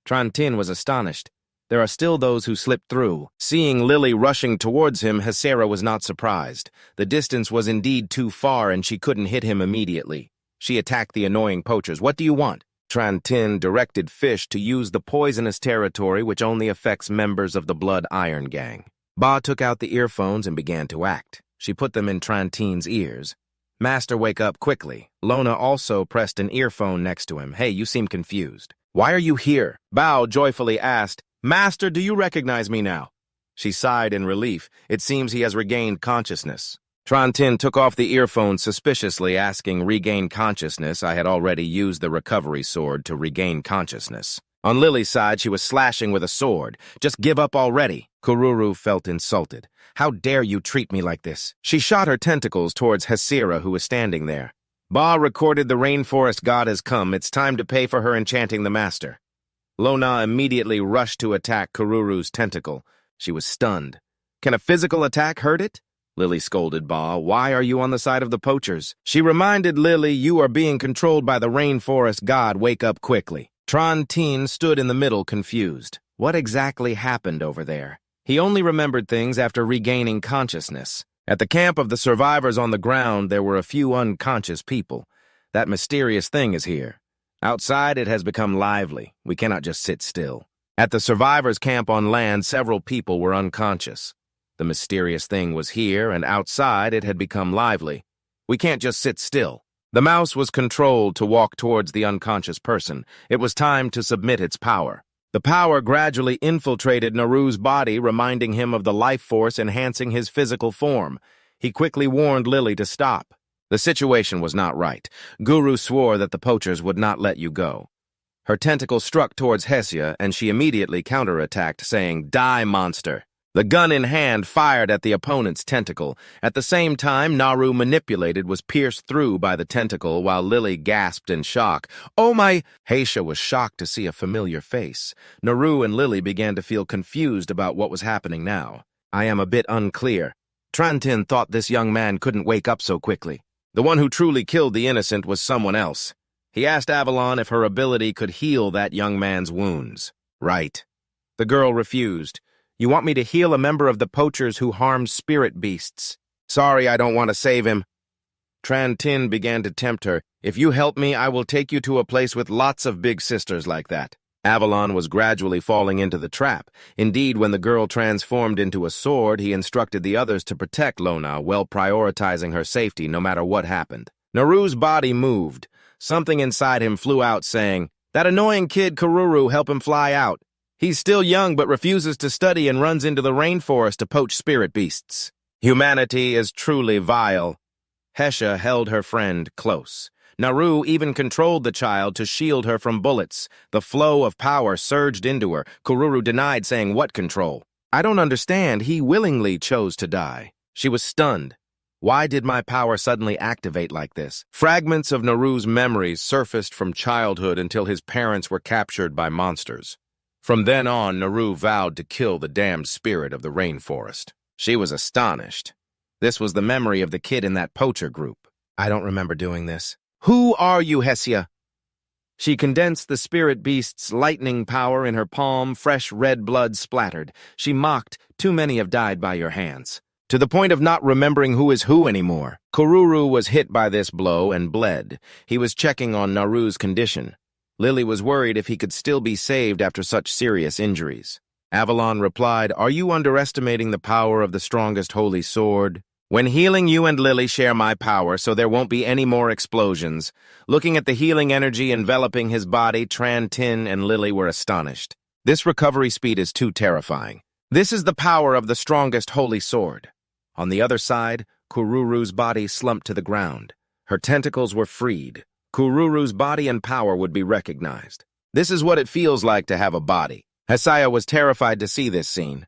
Tran Tin was astonished. There are still those who slipped through. Seeing Lily rushing towards him, Hasira was not surprised. The distance was indeed too far and she couldn't hit him immediately. She attacked the annoying poachers. What do you want? Tran Tin directed Fish to use the poisonous territory which only affects members of the Blood Iron Gang. Ba took out the earphones and began to act. She put them in Tran Tin's ears. Master, wake up quickly. Lona also pressed an earphone next to him. Hey, you seem confused. Why are you here? Bao joyfully asked, Master, do you recognize me now? She sighed in relief. It seems he has regained consciousness. Tran Tin took off the earphone suspiciously, asking, regain consciousness? I had already used the recovery sword to regain consciousness. On Lily's side, she was slashing with a sword. Just give up already. Kururu felt insulted. How dare you treat me like this? She shot her tentacles towards Hasira, who was standing there. Ba recorded the rainforest god has come. It's time to pay for her enchanting the master. Lona immediately rushed to attack Kururu's tentacle. She was stunned. Can a physical attack hurt it? Lily scolded Ba. Why are you on the side of the poachers? She reminded Lily, you are being controlled by the rainforest god. Wake up quickly. Tran Tin stood in the middle, confused. What exactly happened over there? He only remembered things after regaining consciousness. At the camp of the survivors on the ground, there were a few unconscious people. That mysterious thing is here. Outside, it has become lively. We cannot just sit still. At the survivors' camp on land, several people were unconscious. The mysterious thing was here, and outside, it had become lively. We can't just sit still. The mouse was controlled to walk towards the unconscious person. It was time to submit its power. The power gradually infiltrated Naru's body, reminding him of the life force enhancing his physical form. He quickly warned Lily to stop. The situation was not right. Guru swore that the poachers would not let you go. Her tentacle struck towards Hesia, and she immediately counterattacked, saying, Die, monster! The gun in hand fired at the opponent's tentacle. At the same time, Naru manipulated was pierced through by the tentacle while Lily gasped in shock. Oh my! Hesia was shocked to see a familiar face. Naru and Lily began to feel confused about what was happening now. I am a bit unclear. Tran Tin thought this young man couldn't wake up so quickly. The one who truly killed the innocent was someone else. He asked Avalon if her ability could heal that young man's wounds. Right. The girl refused. You want me to heal a member of the poachers who harmed spirit beasts? Sorry, I don't want to save him. Tran Tin began to tempt her. If you help me, I will take you to a place with lots of big sisters like that. Avalon was gradually falling into the trap. Indeed, when the girl transformed into a sword, he instructed the others to protect Lona, while prioritizing her safety no matter what happened. Naru's body moved. Something inside him flew out saying, "That annoying kid Kururu, help him fly out. He's still young but refuses to study and runs into the rainforest to poach spirit beasts. Humanity is truly vile." Hesha held her friend close. Naru even controlled the child to shield her from bullets. The flow of power surged into her. Kururu denied, saying, "What control? I don't understand. He willingly chose to die." She was stunned. Why did my power suddenly activate like this? Fragments of Naru's memories surfaced from childhood until his parents were captured by monsters. From then on, Naru vowed to kill the damned spirit of the rainforest. She was astonished. This was the memory of the kid in that poacher group. "I don't remember doing this." "Who are you, Hessia?" She condensed the spirit beast's lightning power in her palm. Fresh red blood splattered. She mocked, "Too many have died by your hands." To the point of not remembering who is who anymore. Kururu was hit by this blow and bled. He was checking on Naru's condition. Lily was worried if he could still be saved after such serious injuries. Avalon replied, "Are you underestimating the power of the strongest holy sword? When healing, you and Lily share my power, so there won't be any more explosions." Looking at the healing energy enveloping his body, Tran Tin and Lily were astonished. This recovery speed is too terrifying. This is the power of the strongest holy sword. On the other side, Kururu's body slumped to the ground. Her tentacles were freed. Kururu's body and power would be recognized. This is what it feels like to have a body. Hesaya was terrified to see this scene.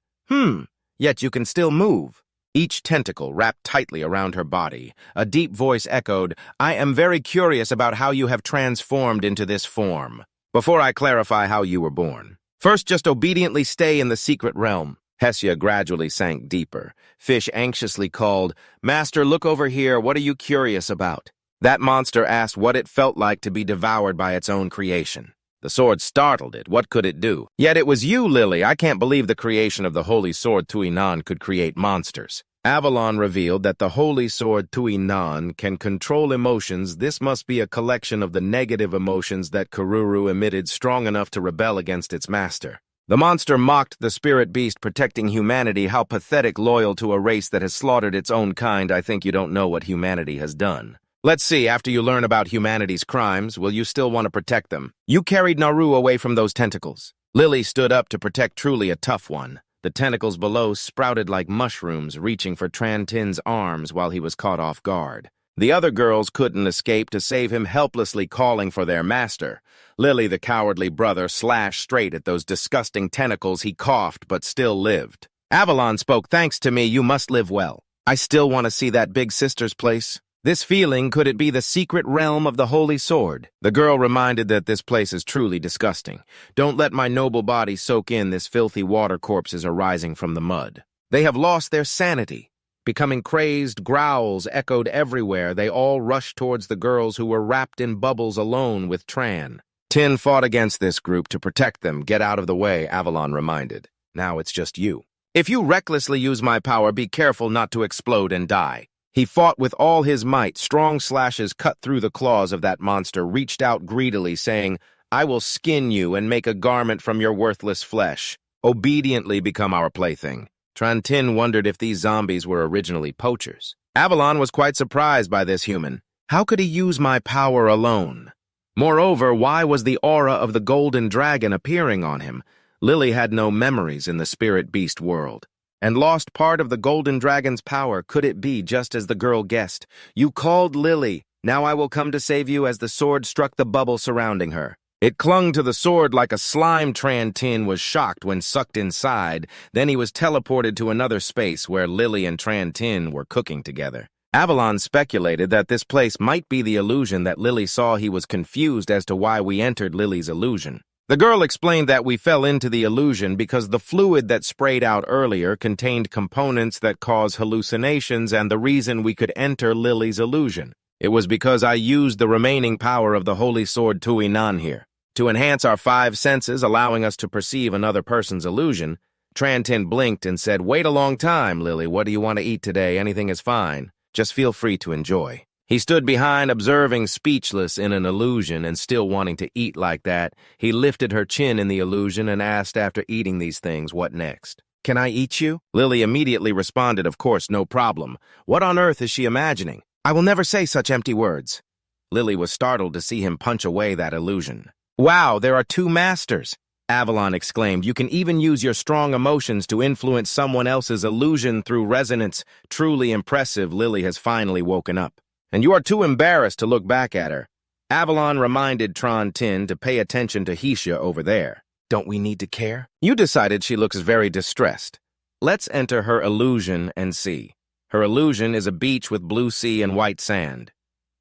Yet you can still move." Each tentacle wrapped tightly around her body. A deep voice echoed, "I am very curious about how you have transformed into this form. Before I clarify how you were born, first just obediently stay in the secret realm." Hessia gradually sank deeper. Fish anxiously called, "Master, look over here. What are you curious about?" That monster asked what it felt like to be devoured by its own creation. The sword startled it. What could it do? "Yet it was you, Lily. I can't believe the creation of the holy sword Tuinan could create monsters." Avalon revealed that the holy sword Tuinan can control emotions. This must be a collection of the negative emotions that Kururu emitted strong enough to rebel against its master. The monster mocked the spirit beast protecting humanity. How pathetic, loyal to a race that has slaughtered its own kind. I think you don't know what humanity has done. Let's see, after you learn about humanity's crimes, will you still want to protect them? You carried Naru away from those tentacles. Lily stood up to protect truly a tough one. The tentacles below sprouted like mushrooms, reaching for Tran Tin's arms while he was caught off guard. The other girls couldn't escape to save him, helplessly calling for their master. Lily, the cowardly brother, slashed straight at those disgusting tentacles. He coughed, but still lived. Avalon spoke, "Thanks to me, you must live well. I still want to see that big sister's place." This feeling, could it be the secret realm of the holy sword? The girl reminded that this place is truly disgusting. "Don't let my noble body soak in. This filthy water corpses are rising from the mud. They have lost their sanity." Becoming crazed, growls echoed everywhere. They all rushed towards the girls who were wrapped in bubbles alone with Tran. Tin fought against this group to protect them. "Get out of the way," Avalon reminded. "Now it's just you. If you recklessly use my power, be careful not to explode and die." He fought with all his might. Strong slashes cut through the claws of that monster, reached out greedily, saying, "I will skin you and make a garment from your worthless flesh. Obediently become our plaything." Tran Tin wondered if these zombies were originally poachers. Avalon was quite surprised by this human. How could he use my power alone? Moreover, why was the aura of the golden dragon appearing on him? Lily had no memories in the spirit beast world, and lost part of the golden dragon's power. Could it be just as the girl guessed? "You called Lily. Now I will come to save you," as the sword struck the bubble surrounding her. It clung to the sword like a slime. Tran Tin was shocked when sucked inside. Then he was teleported to another space where Lily and Tran Tin were cooking together. Avalon speculated that this place might be the illusion that Lily saw. He was confused as to why we entered Lily's illusion. The girl explained that we fell into the illusion because the fluid that sprayed out earlier contained components that cause hallucinations, and the reason we could enter Lily's illusion. It was because I used the remaining power of the holy sword Tuinan here to enhance our 5 senses, allowing us to perceive another person's illusion. Tran Tin blinked and said, "Wait a long time, Lily. What do you want to eat today? Anything is fine. Just feel free to enjoy." He stood behind, observing, speechless in an illusion and still wanting to eat like that. He lifted her chin in the illusion and asked, after eating these things, what next? "Can I eat you?" Lily immediately responded, "Of course, no problem." What on earth is she imagining? I will never say such empty words. Lily was startled to see him punch away that illusion. Wow, there are two masters, Avalon exclaimed. You can even use your strong emotions to influence someone else's illusion through resonance. Truly impressive. Lily has finally woken up. And you are too embarrassed to look back at her. Avalon reminded Tron Tin to pay attention to Hesia over there. Don't we need to care? You decided she looks very distressed. Let's enter her illusion and see. Her illusion is a beach with blue sea and white sand.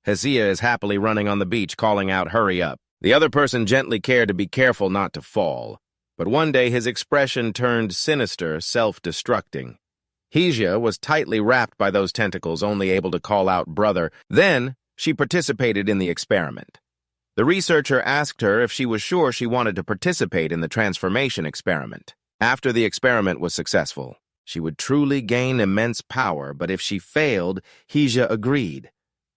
Hesia is happily running on the beach, calling out, "Hurry up." The other person gently cared to be careful not to fall. But one day his expression turned sinister, self-destructing. Hesia was tightly wrapped by those tentacles, only able to call out, "Brother." Then she participated in the experiment. The researcher asked her if she was sure she wanted to participate in the transformation experiment. After the experiment was successful, she would truly gain immense power, but if she failed, Hesia agreed.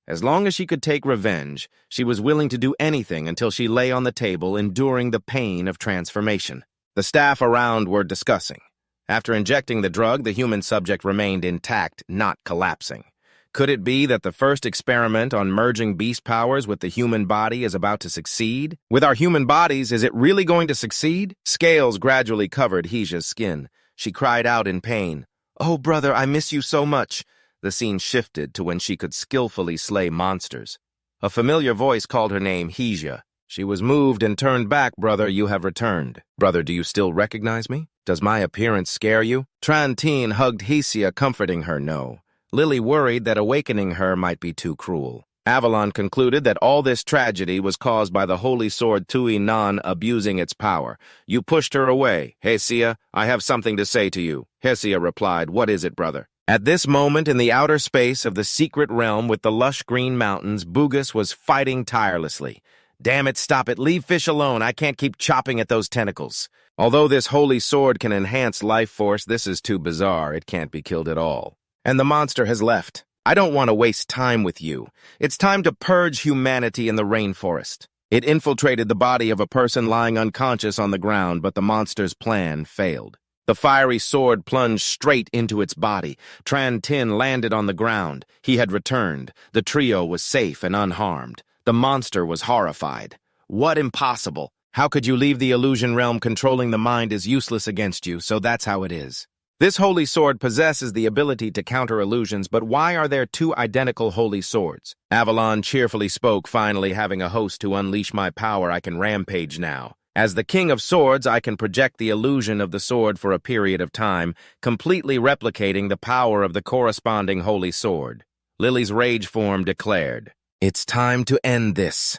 As long as she could take revenge, she was willing to do anything until she lay on the table enduring the pain of transformation. The staff around were discussing. After injecting the drug, the human subject remained intact, not collapsing. Could it be that the first experiment on merging beast powers with the human body is about to succeed? With our human bodies, is it really going to succeed? Scales gradually covered Hesia's skin. She cried out in pain. "Oh, brother, I miss you so much." The scene shifted to when she could skillfully slay monsters. A familiar voice called her name, Hesia. She was moved and turned back. "Brother, you have returned. Brother, do you still recognize me? Does my appearance scare you?" Tron Tin hugged Hesia, comforting her. No. Lily worried that awakening her might be too cruel. Avalon concluded that all this tragedy was caused by the holy sword Tui Nan abusing its power. "You pushed her away. Hesia, I have something to say to you." Hesia replied, "What is it, brother?" At this moment, in the outer space of the secret realm with the lush green mountains, Bugus was fighting tirelessly. "Damn it, stop it. Leave fish alone. I can't keep chopping at those tentacles. Although this holy sword can enhance life force, this is too bizarre. It can't be killed at all. And the monster has left. I don't want to waste time with you. It's time to purge humanity in the rainforest." It infiltrated the body of a person lying unconscious on the ground, but the monster's plan failed. The fiery sword plunged straight into its body. Tran Tin landed on the ground. He had returned. The trio was safe and unharmed. The monster was horrified. "What impossible? How could you leave the illusion realm? Controlling the mind is useless against you, so that's how it is." This holy sword possesses the ability to counter illusions, but why are there two identical holy swords? Avalon cheerfully spoke, "Finally having a host to unleash my power, I can rampage now. As the king of swords, I can project the illusion of the sword for a period of time, completely replicating the power of the corresponding holy sword." Lily's rage form declared, "It's time to end this."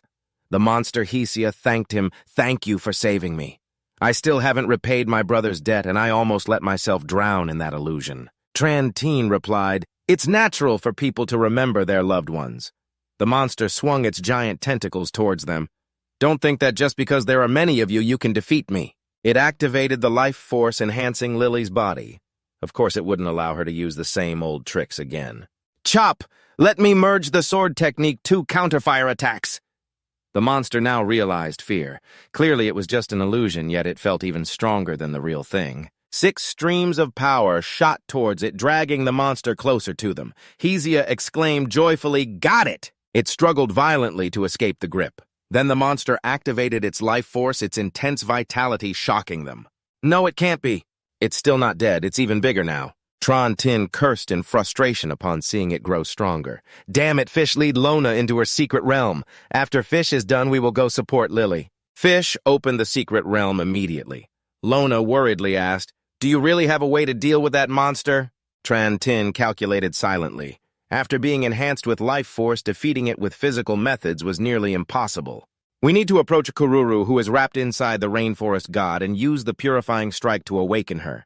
The monster Hesia thanked him. "Thank you for saving me. I still haven't repaid my brother's debt, and I almost let myself drown in that illusion." Tran Tin replied, "It's natural for people to remember their loved ones." The monster swung its giant tentacles towards them. "Don't think that just because there are many of you, you can defeat me." It activated the life force enhancing Lily's body. Of course, it wouldn't allow her to use the same old tricks again. "Chop! Let me merge the sword technique, 2 counterfire attacks." The monster now realized fear. Clearly it was just an illusion, yet it felt even stronger than the real thing. 6 streams of power shot towards it, dragging the monster closer to them. Hesia exclaimed joyfully, "Got it!" It struggled violently to escape the grip. Then the monster activated its life force, its intense vitality shocking them. "No, it can't be. It's still not dead. It's even bigger now." Tron Tin cursed in frustration upon seeing it grow stronger. "Damn it, Fish, lead Lona into her secret realm. After Fish is done, we will go support Lily." Fish opened the secret realm immediately. Lona worriedly asked, "Do you really have a way to deal with that monster?" Tran Tin calculated silently. After being enhanced with life force, defeating it with physical methods was nearly impossible. "We need to approach Kururu, who is wrapped inside the rainforest god, and use the purifying strike to awaken her."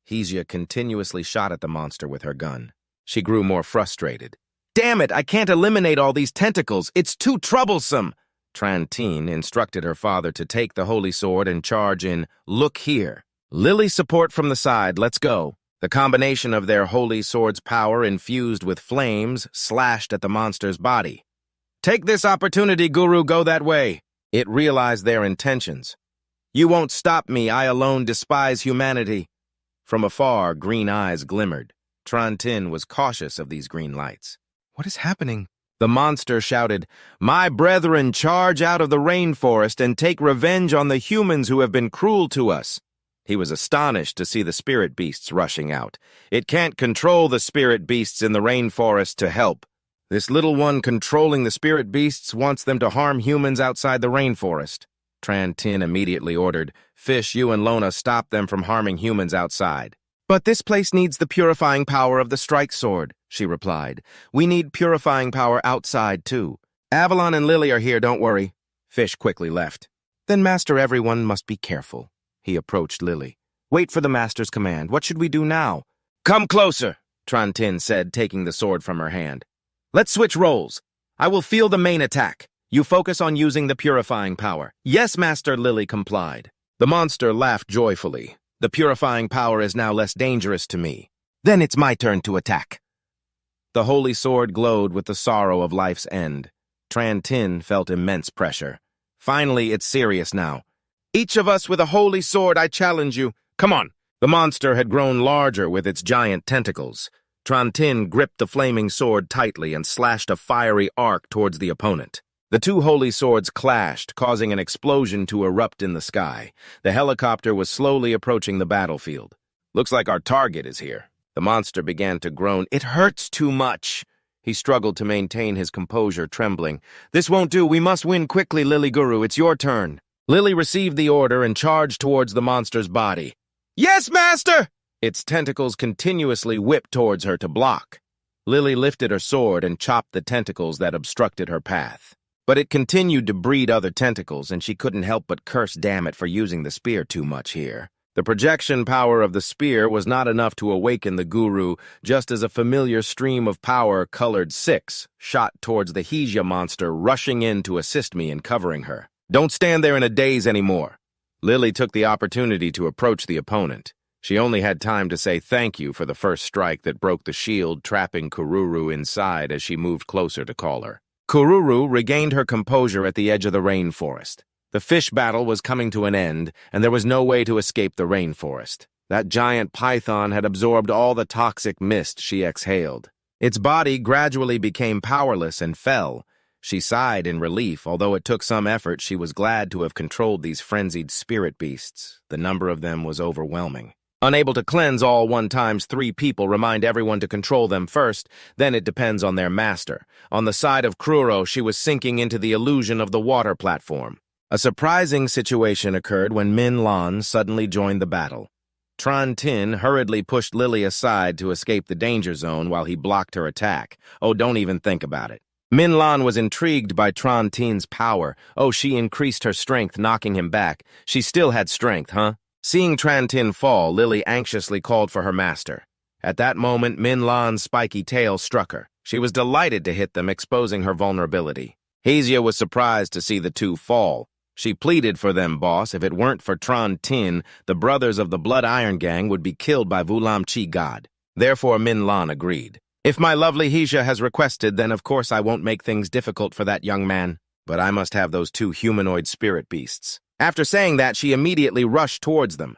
Hesia continuously shot at the monster with her gun. She grew more frustrated. "Damn it, I can't eliminate all these tentacles. It's too troublesome." Tran Tin instructed her father to take the holy sword and charge in, "Look here." Lily support from the side, let's go. The combination of their holy sword's power infused with flames slashed at the monster's body. "Take this opportunity, Guru, go that way." It realized their intentions. "You won't stop me, I alone despise humanity." From afar, green eyes glimmered. Tran Tin was cautious of these green lights. What is happening? The monster shouted, "My brethren, charge out of the rainforest and take revenge on the humans who have been cruel to us." He was astonished to see the spirit beasts rushing out. It can't control the spirit beasts in the rainforest to help. This little one controlling the spirit beasts wants them to harm humans outside the rainforest. Tran Tin immediately ordered, "Fish, you and Lona stop them from harming humans outside." "But this place needs the purifying power of the strike sword," she replied. "We need purifying power outside, too." "Avalon and Lily are here, don't worry." Fish quickly left. "Then Master, everyone must be careful." He approached Lily. "Wait for the Master's command. What should we do now?" "Come closer," Tran Tin said, taking the sword from her hand. "Let's switch roles. I will field the main attack. You focus on using the purifying power." "Yes, Master," Lily complied. The monster laughed joyfully. "The purifying power is now less dangerous to me. Then it's my turn to attack." The holy sword glowed with the sorrow of life's end. Tran Tin felt immense pressure. "Finally, it's serious now. Each of us with a holy sword, I challenge you. Come on." The monster had grown larger with its giant tentacles. Tran Tin gripped the flaming sword tightly and slashed a fiery arc towards the opponent. The two holy swords clashed, causing an explosion to erupt in the sky. The helicopter was slowly approaching the battlefield. "Looks like our target is here." The monster began to groan. "It hurts too much." He struggled to maintain his composure, trembling. "This won't do. We must win quickly, Lily Guru. It's your turn." Lily received the order and charged towards the monster's body. "Yes, Master!" Its tentacles continuously whipped towards her to block. Lily lifted her sword and chopped the tentacles that obstructed her path. But it continued to breed other tentacles, and she couldn't help but curse damn it for using the spear too much here. The projection power of the spear was not enough to awaken the guru, just as a familiar stream of power colored 6 shot towards the Hija monster, rushing in to assist me in covering her. "Don't stand there in a daze anymore." Lily took the opportunity to approach the opponent. She only had time to say thank you for the first strike that broke the shield, trapping Kururu inside as she moved closer to call her. Kururu regained her composure at the edge of the rainforest. The fish battle was coming to an end, and there was no way to escape the rainforest. That giant python had absorbed all the toxic mist she exhaled. Its body gradually became powerless and fell. She sighed in relief. Although it took some effort, she was glad to have controlled these frenzied spirit beasts. The number of them was overwhelming. Unable to cleanse all 1 times 3 people, remind everyone to control them first, then it depends on their master. On the side of Kruro, she was sinking into the illusion of the water platform. A surprising situation occurred when Min Lan suddenly joined the battle. Tran Tin hurriedly pushed Lily aside to escape the danger zone while he blocked her attack. Oh, don't even think about it. Min Lan was intrigued by Tran Tin's power. Oh, she increased her strength, knocking him back. She still had strength, huh? Seeing Tran Tin fall, Lily anxiously called for her master. At that moment, Min Lan's spiky tail struck her. She was delighted to hit them, exposing her vulnerability. Hezia was surprised to see the two fall. She pleaded for them, boss. If it weren't for Tran Tin, the brothers of the Blood Iron Gang would be killed by Vulam Chi God. Therefore, Min Lan agreed. "If my lovely Hezia has requested, then of course I won't make things difficult for that young man. But I must have those 2 humanoid spirit beasts." After saying that, she immediately rushed towards them.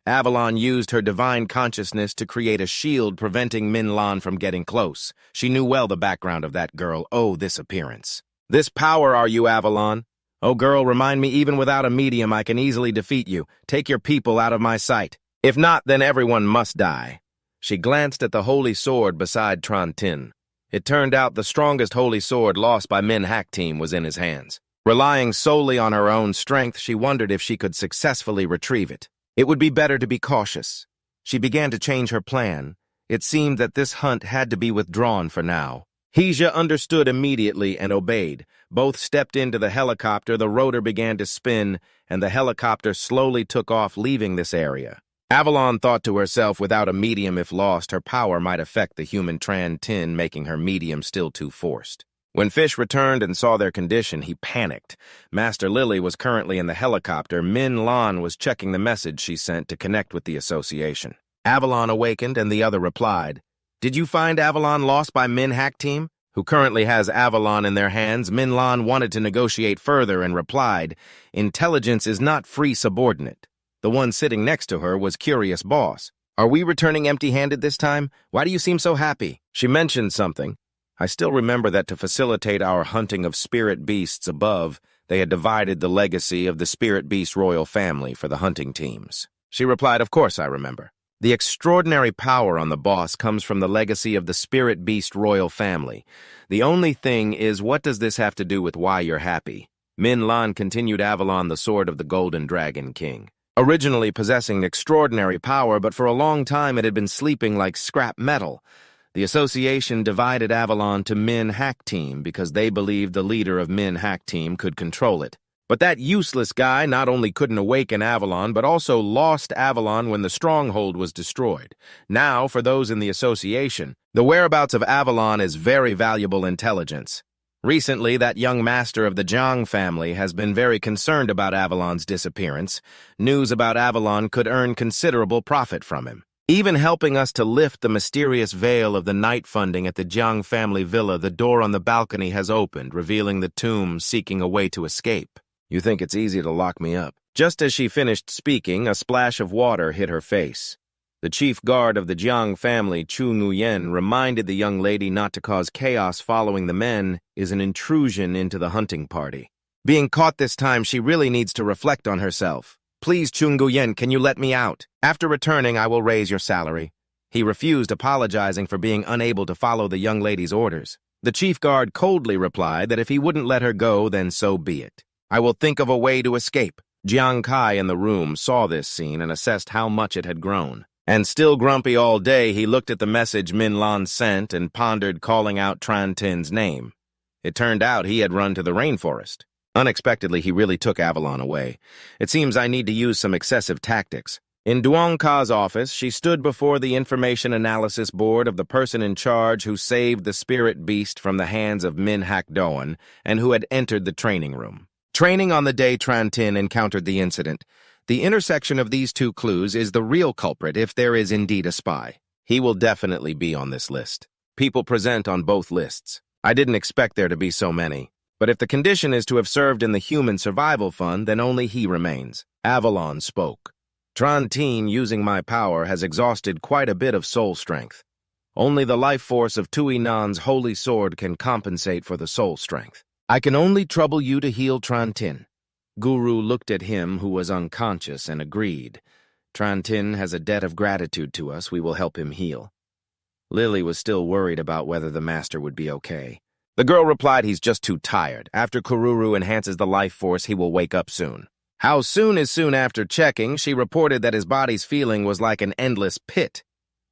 Avalon used her divine consciousness to create a shield preventing Min Lan from getting close. She knew well the background of that girl. Oh, this appearance. "This power are you, Avalon? Oh, girl, remind me even without a medium I can easily defeat you. Take your people out of my sight. If not, then everyone must die." She glanced at the holy sword beside Tran Tin. It turned out the strongest holy sword lost by Min Hack Team was in his hands. Relying solely on her own strength, she wondered if she could successfully retrieve it. It would be better to be cautious. She began to change her plan. It seemed that this hunt had to be withdrawn for now. Hezia understood immediately and obeyed. Both stepped into the helicopter, the rotor began to spin, and the helicopter slowly took off, leaving this area. Avalon thought to herself, without a medium if lost, her power might affect the human Tran Tin, making her medium still too forced. When Fish returned and saw their condition, he panicked. Master Lily was currently in the helicopter. Min Lan was checking the message she sent to connect with the association. Avalon awakened, and the other replied, "Did you find Avalon lost by Min Hack Team?" Who currently has Avalon in their hands. Min Lan wanted to negotiate further and replied, "Intelligence is not free subordinate." The one sitting next to her was Curious Boss. "Are we returning empty-handed this time? Why do you seem so happy?" She mentioned something. I still remember that to facilitate our hunting of spirit beasts above, they had divided the legacy of the spirit beast royal family for the hunting teams. She replied, "Of course I remember. The extraordinary power on the boss comes from the legacy of the spirit beast royal family. The only thing is, what does this have to do with why you're happy?" Min Lan continued Avalon, the sword of the Golden Dragon King. Originally possessing extraordinary power, but for a long time it had been sleeping like scrap metal. The association divided Avalon to Min Hack Team because they believed the leader of Min Hack Team could control it. But that useless guy not only couldn't awaken Avalon, but also lost Avalon when the stronghold was destroyed. Now, for those in the association, the whereabouts of Avalon is very valuable intelligence. Recently, that young master of the Jiang family has been very concerned about Avalon's disappearance. News about Avalon could earn considerable profit from him. Even helping us to lift the mysterious veil of the night funding at the Jiang family villa, the door on the balcony has opened, revealing the tomb seeking a way to escape. You think it's easy to lock me up. Just as she finished speaking, a splash of water hit her face. The chief guard of the Jiang family, Chu Nguyen, reminded the young lady not to cause chaos following the men is an intrusion into the hunting party. Being caught this time, she really needs to reflect on herself. "Please, Chu Nguyen, can you let me out? After returning, I will raise your salary." He refused, apologizing for being unable to follow the young lady's orders. The chief guard coldly replied that if he wouldn't let her go, then so be it. "I will think of a way to escape." Jiang Kai in the room saw this scene and assessed how much it had grown. And still grumpy all day, he looked at the message Min Lan sent and pondered calling out Tran Tin's name. It turned out he had run to the rainforest. Unexpectedly, he really took Avalon away. It seems I need to use some excessive tactics. In Duong Ka's office, she stood before the information analysis board of the person in charge who saved the spirit beast from the hands of Min Hak Doan and who had entered the training room. Training on the day Tran Tin encountered the incident. The intersection of these two clues is the real culprit if there is indeed a spy. He will definitely be on this list. People present on both lists. I didn't expect there to be so many. But if the condition is to have served in the Human Survival Fund, then only he remains. Avalon spoke. "Tran Tin, using my power, has exhausted quite a bit of soul strength. Only the life force of Tui Nan's holy sword can compensate for the soul strength. I can only trouble you to heal Tran Tin." Guru looked at him, who was unconscious, and agreed. "Tran Tin has a debt of gratitude to us. We will help him heal." Lily was still worried about whether the master would be okay. The girl replied, "He's just too tired. After Kururu enhances the life force, he will wake up soon." How soon is soon after checking, she reported that his body's feeling was like an endless pit.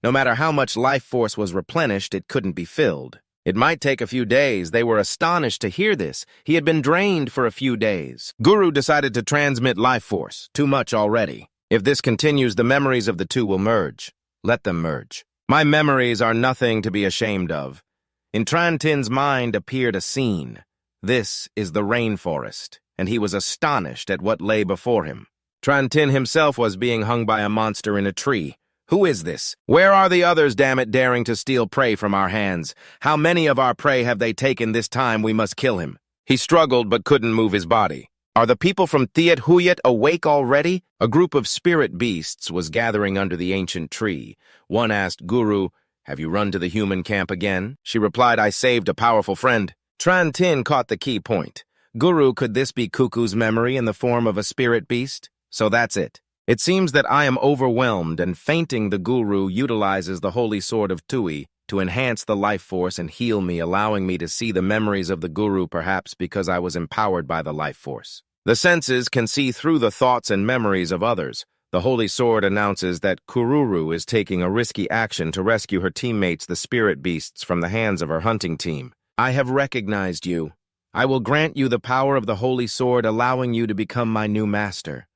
No matter how much life force was replenished, it couldn't be filled. It might take a few days. They were astonished to hear this. He had been drained for a few days. Guru decided to transmit life force. Too much already. If this continues, the memories of the two will merge. Let them merge. My memories are nothing to be ashamed of. In Tran Tin's mind appeared a scene. This is the rainforest, and he was astonished at what lay before him. Tran Tin himself was being hung by a monster in a tree. Who is this? Where are the others, damn it, daring to steal prey from our hands? How many of our prey have they taken this time? We must kill him. He struggled but couldn't move his body. Are the people from Thiet Huyet awake already? A group of spirit beasts was gathering under the ancient tree. One asked Guru, "Have you run to the human camp again?" She replied, "I saved a powerful friend." Tran Tin caught the key point. Guru, could this be Cuckoo's memory in the form of a spirit beast? So that's it. It seems that I am overwhelmed, and fainting the Guru utilizes the holy sword of Tui to enhance the life force and heal me, allowing me to see the memories of the Guru, perhaps because I was empowered by the life force. The senses can see through the thoughts and memories of others. The holy sword announces that Kururu is taking a risky action to rescue her teammates, the spirit beasts, from the hands of her hunting team. I have recognized you. I will grant you the power of the holy sword, allowing you to become my new master.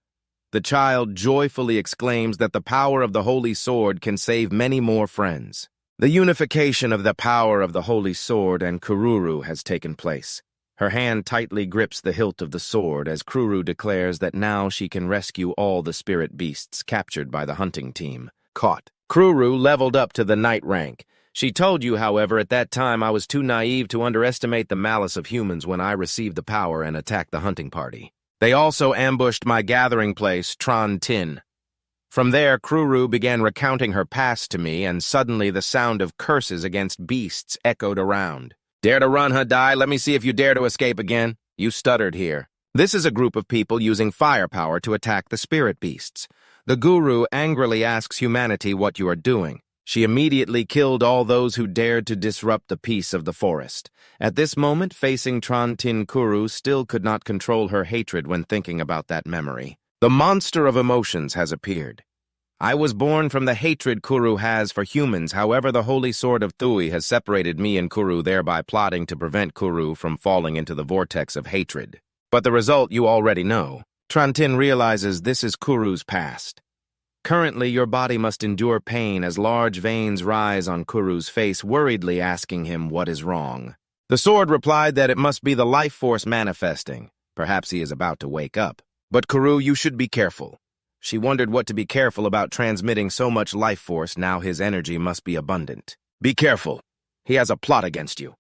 The child joyfully exclaims that the power of the holy sword can save many more friends. The unification of the power of the holy sword and Kururu has taken place. Her hand tightly grips the hilt of the sword as Kururu declares that now she can rescue all the spirit beasts captured by the hunting team. Caught. Kururu leveled up to the knight rank. She told you, however, at that time I was too naive to underestimate the malice of humans when I received the power and attacked the hunting party. They also ambushed my gathering place, Tran Tin. From there, Kururu began recounting her past to me, and suddenly the sound of curses against beasts echoed around. Dare to run, Die? Let me see if you dare to escape again. You stuttered here. This is a group of people using firepower to attack the spirit beasts. The guru angrily asks humanity what you are doing. She immediately killed all those who dared to disrupt the peace of the forest. At this moment, facing Tran Tin Kuru still could not control her hatred when thinking about that memory. The monster of emotions has appeared. I was born from the hatred Kuru has for humans. However, the holy sword of Thui has separated me and Kuru, thereby plotting to prevent Kuru from falling into the vortex of hatred. But the result you already know. Trantin realizes this is Kuru's past. Currently, your body must endure pain as large veins rise on Kuru's face, worriedly asking him what is wrong. The sword replied that it must be the life force manifesting. Perhaps he is about to wake up. But Kuru, you should be careful. She wondered what to be careful about transmitting so much life force. Now his energy must be abundant. Be careful. He has a plot against you.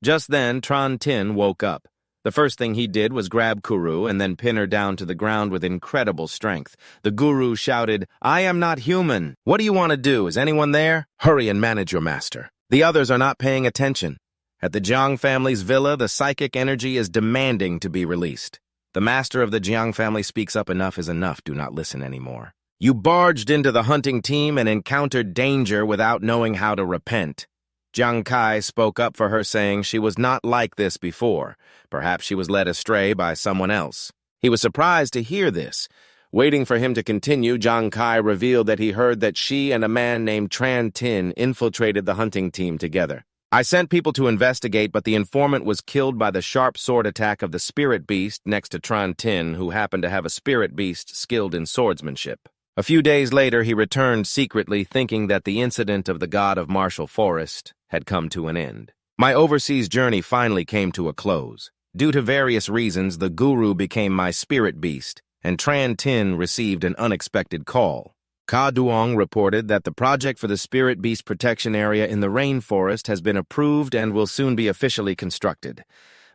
Just then, Tran Tin woke up. The first thing he did was grab Kuru and then pin her down to the ground with incredible strength. The guru shouted, "I am not human. What do you want to do? Is anyone there? Hurry and manage your master. The others are not paying attention." At the Jiang family's villa, the psychic energy is demanding to be released. The master of the Jiang family speaks up. Enough is enough. Do not listen anymore. You barged into the hunting team and encountered danger without knowing how to repent. Jiang Kai spoke up for her, saying she was not like this before. Perhaps she was led astray by someone else. He was surprised to hear this. Waiting for him to continue, Jiang Kai revealed that he heard that she and a man named Tran Tin infiltrated the hunting team together. I sent people to investigate, but the informant was killed by the sharp sword attack of the spirit beast next to Tran Tin, who happened to have a spirit beast skilled in swordsmanship. A few days later, he returned secretly, thinking that the incident of the god of martial forest had come to an end. My overseas journey finally came to a close. Due to various reasons, the guru became my spirit beast, and Tran Tin received an unexpected call. Ka Duong reported that the project for the spirit beast protection area in the rainforest has been approved and will soon be officially constructed.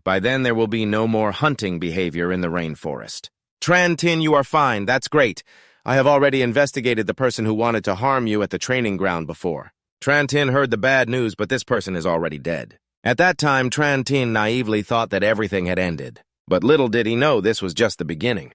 By then, there will be no more hunting behavior in the rainforest. Tran Tin, you are fine. That's great. I have already investigated the person who wanted to harm you at the training ground before. Tran Tin heard the bad news, but this person is already dead. At that time, Tran Tin naively thought that everything had ended. But little did he know this was just the beginning.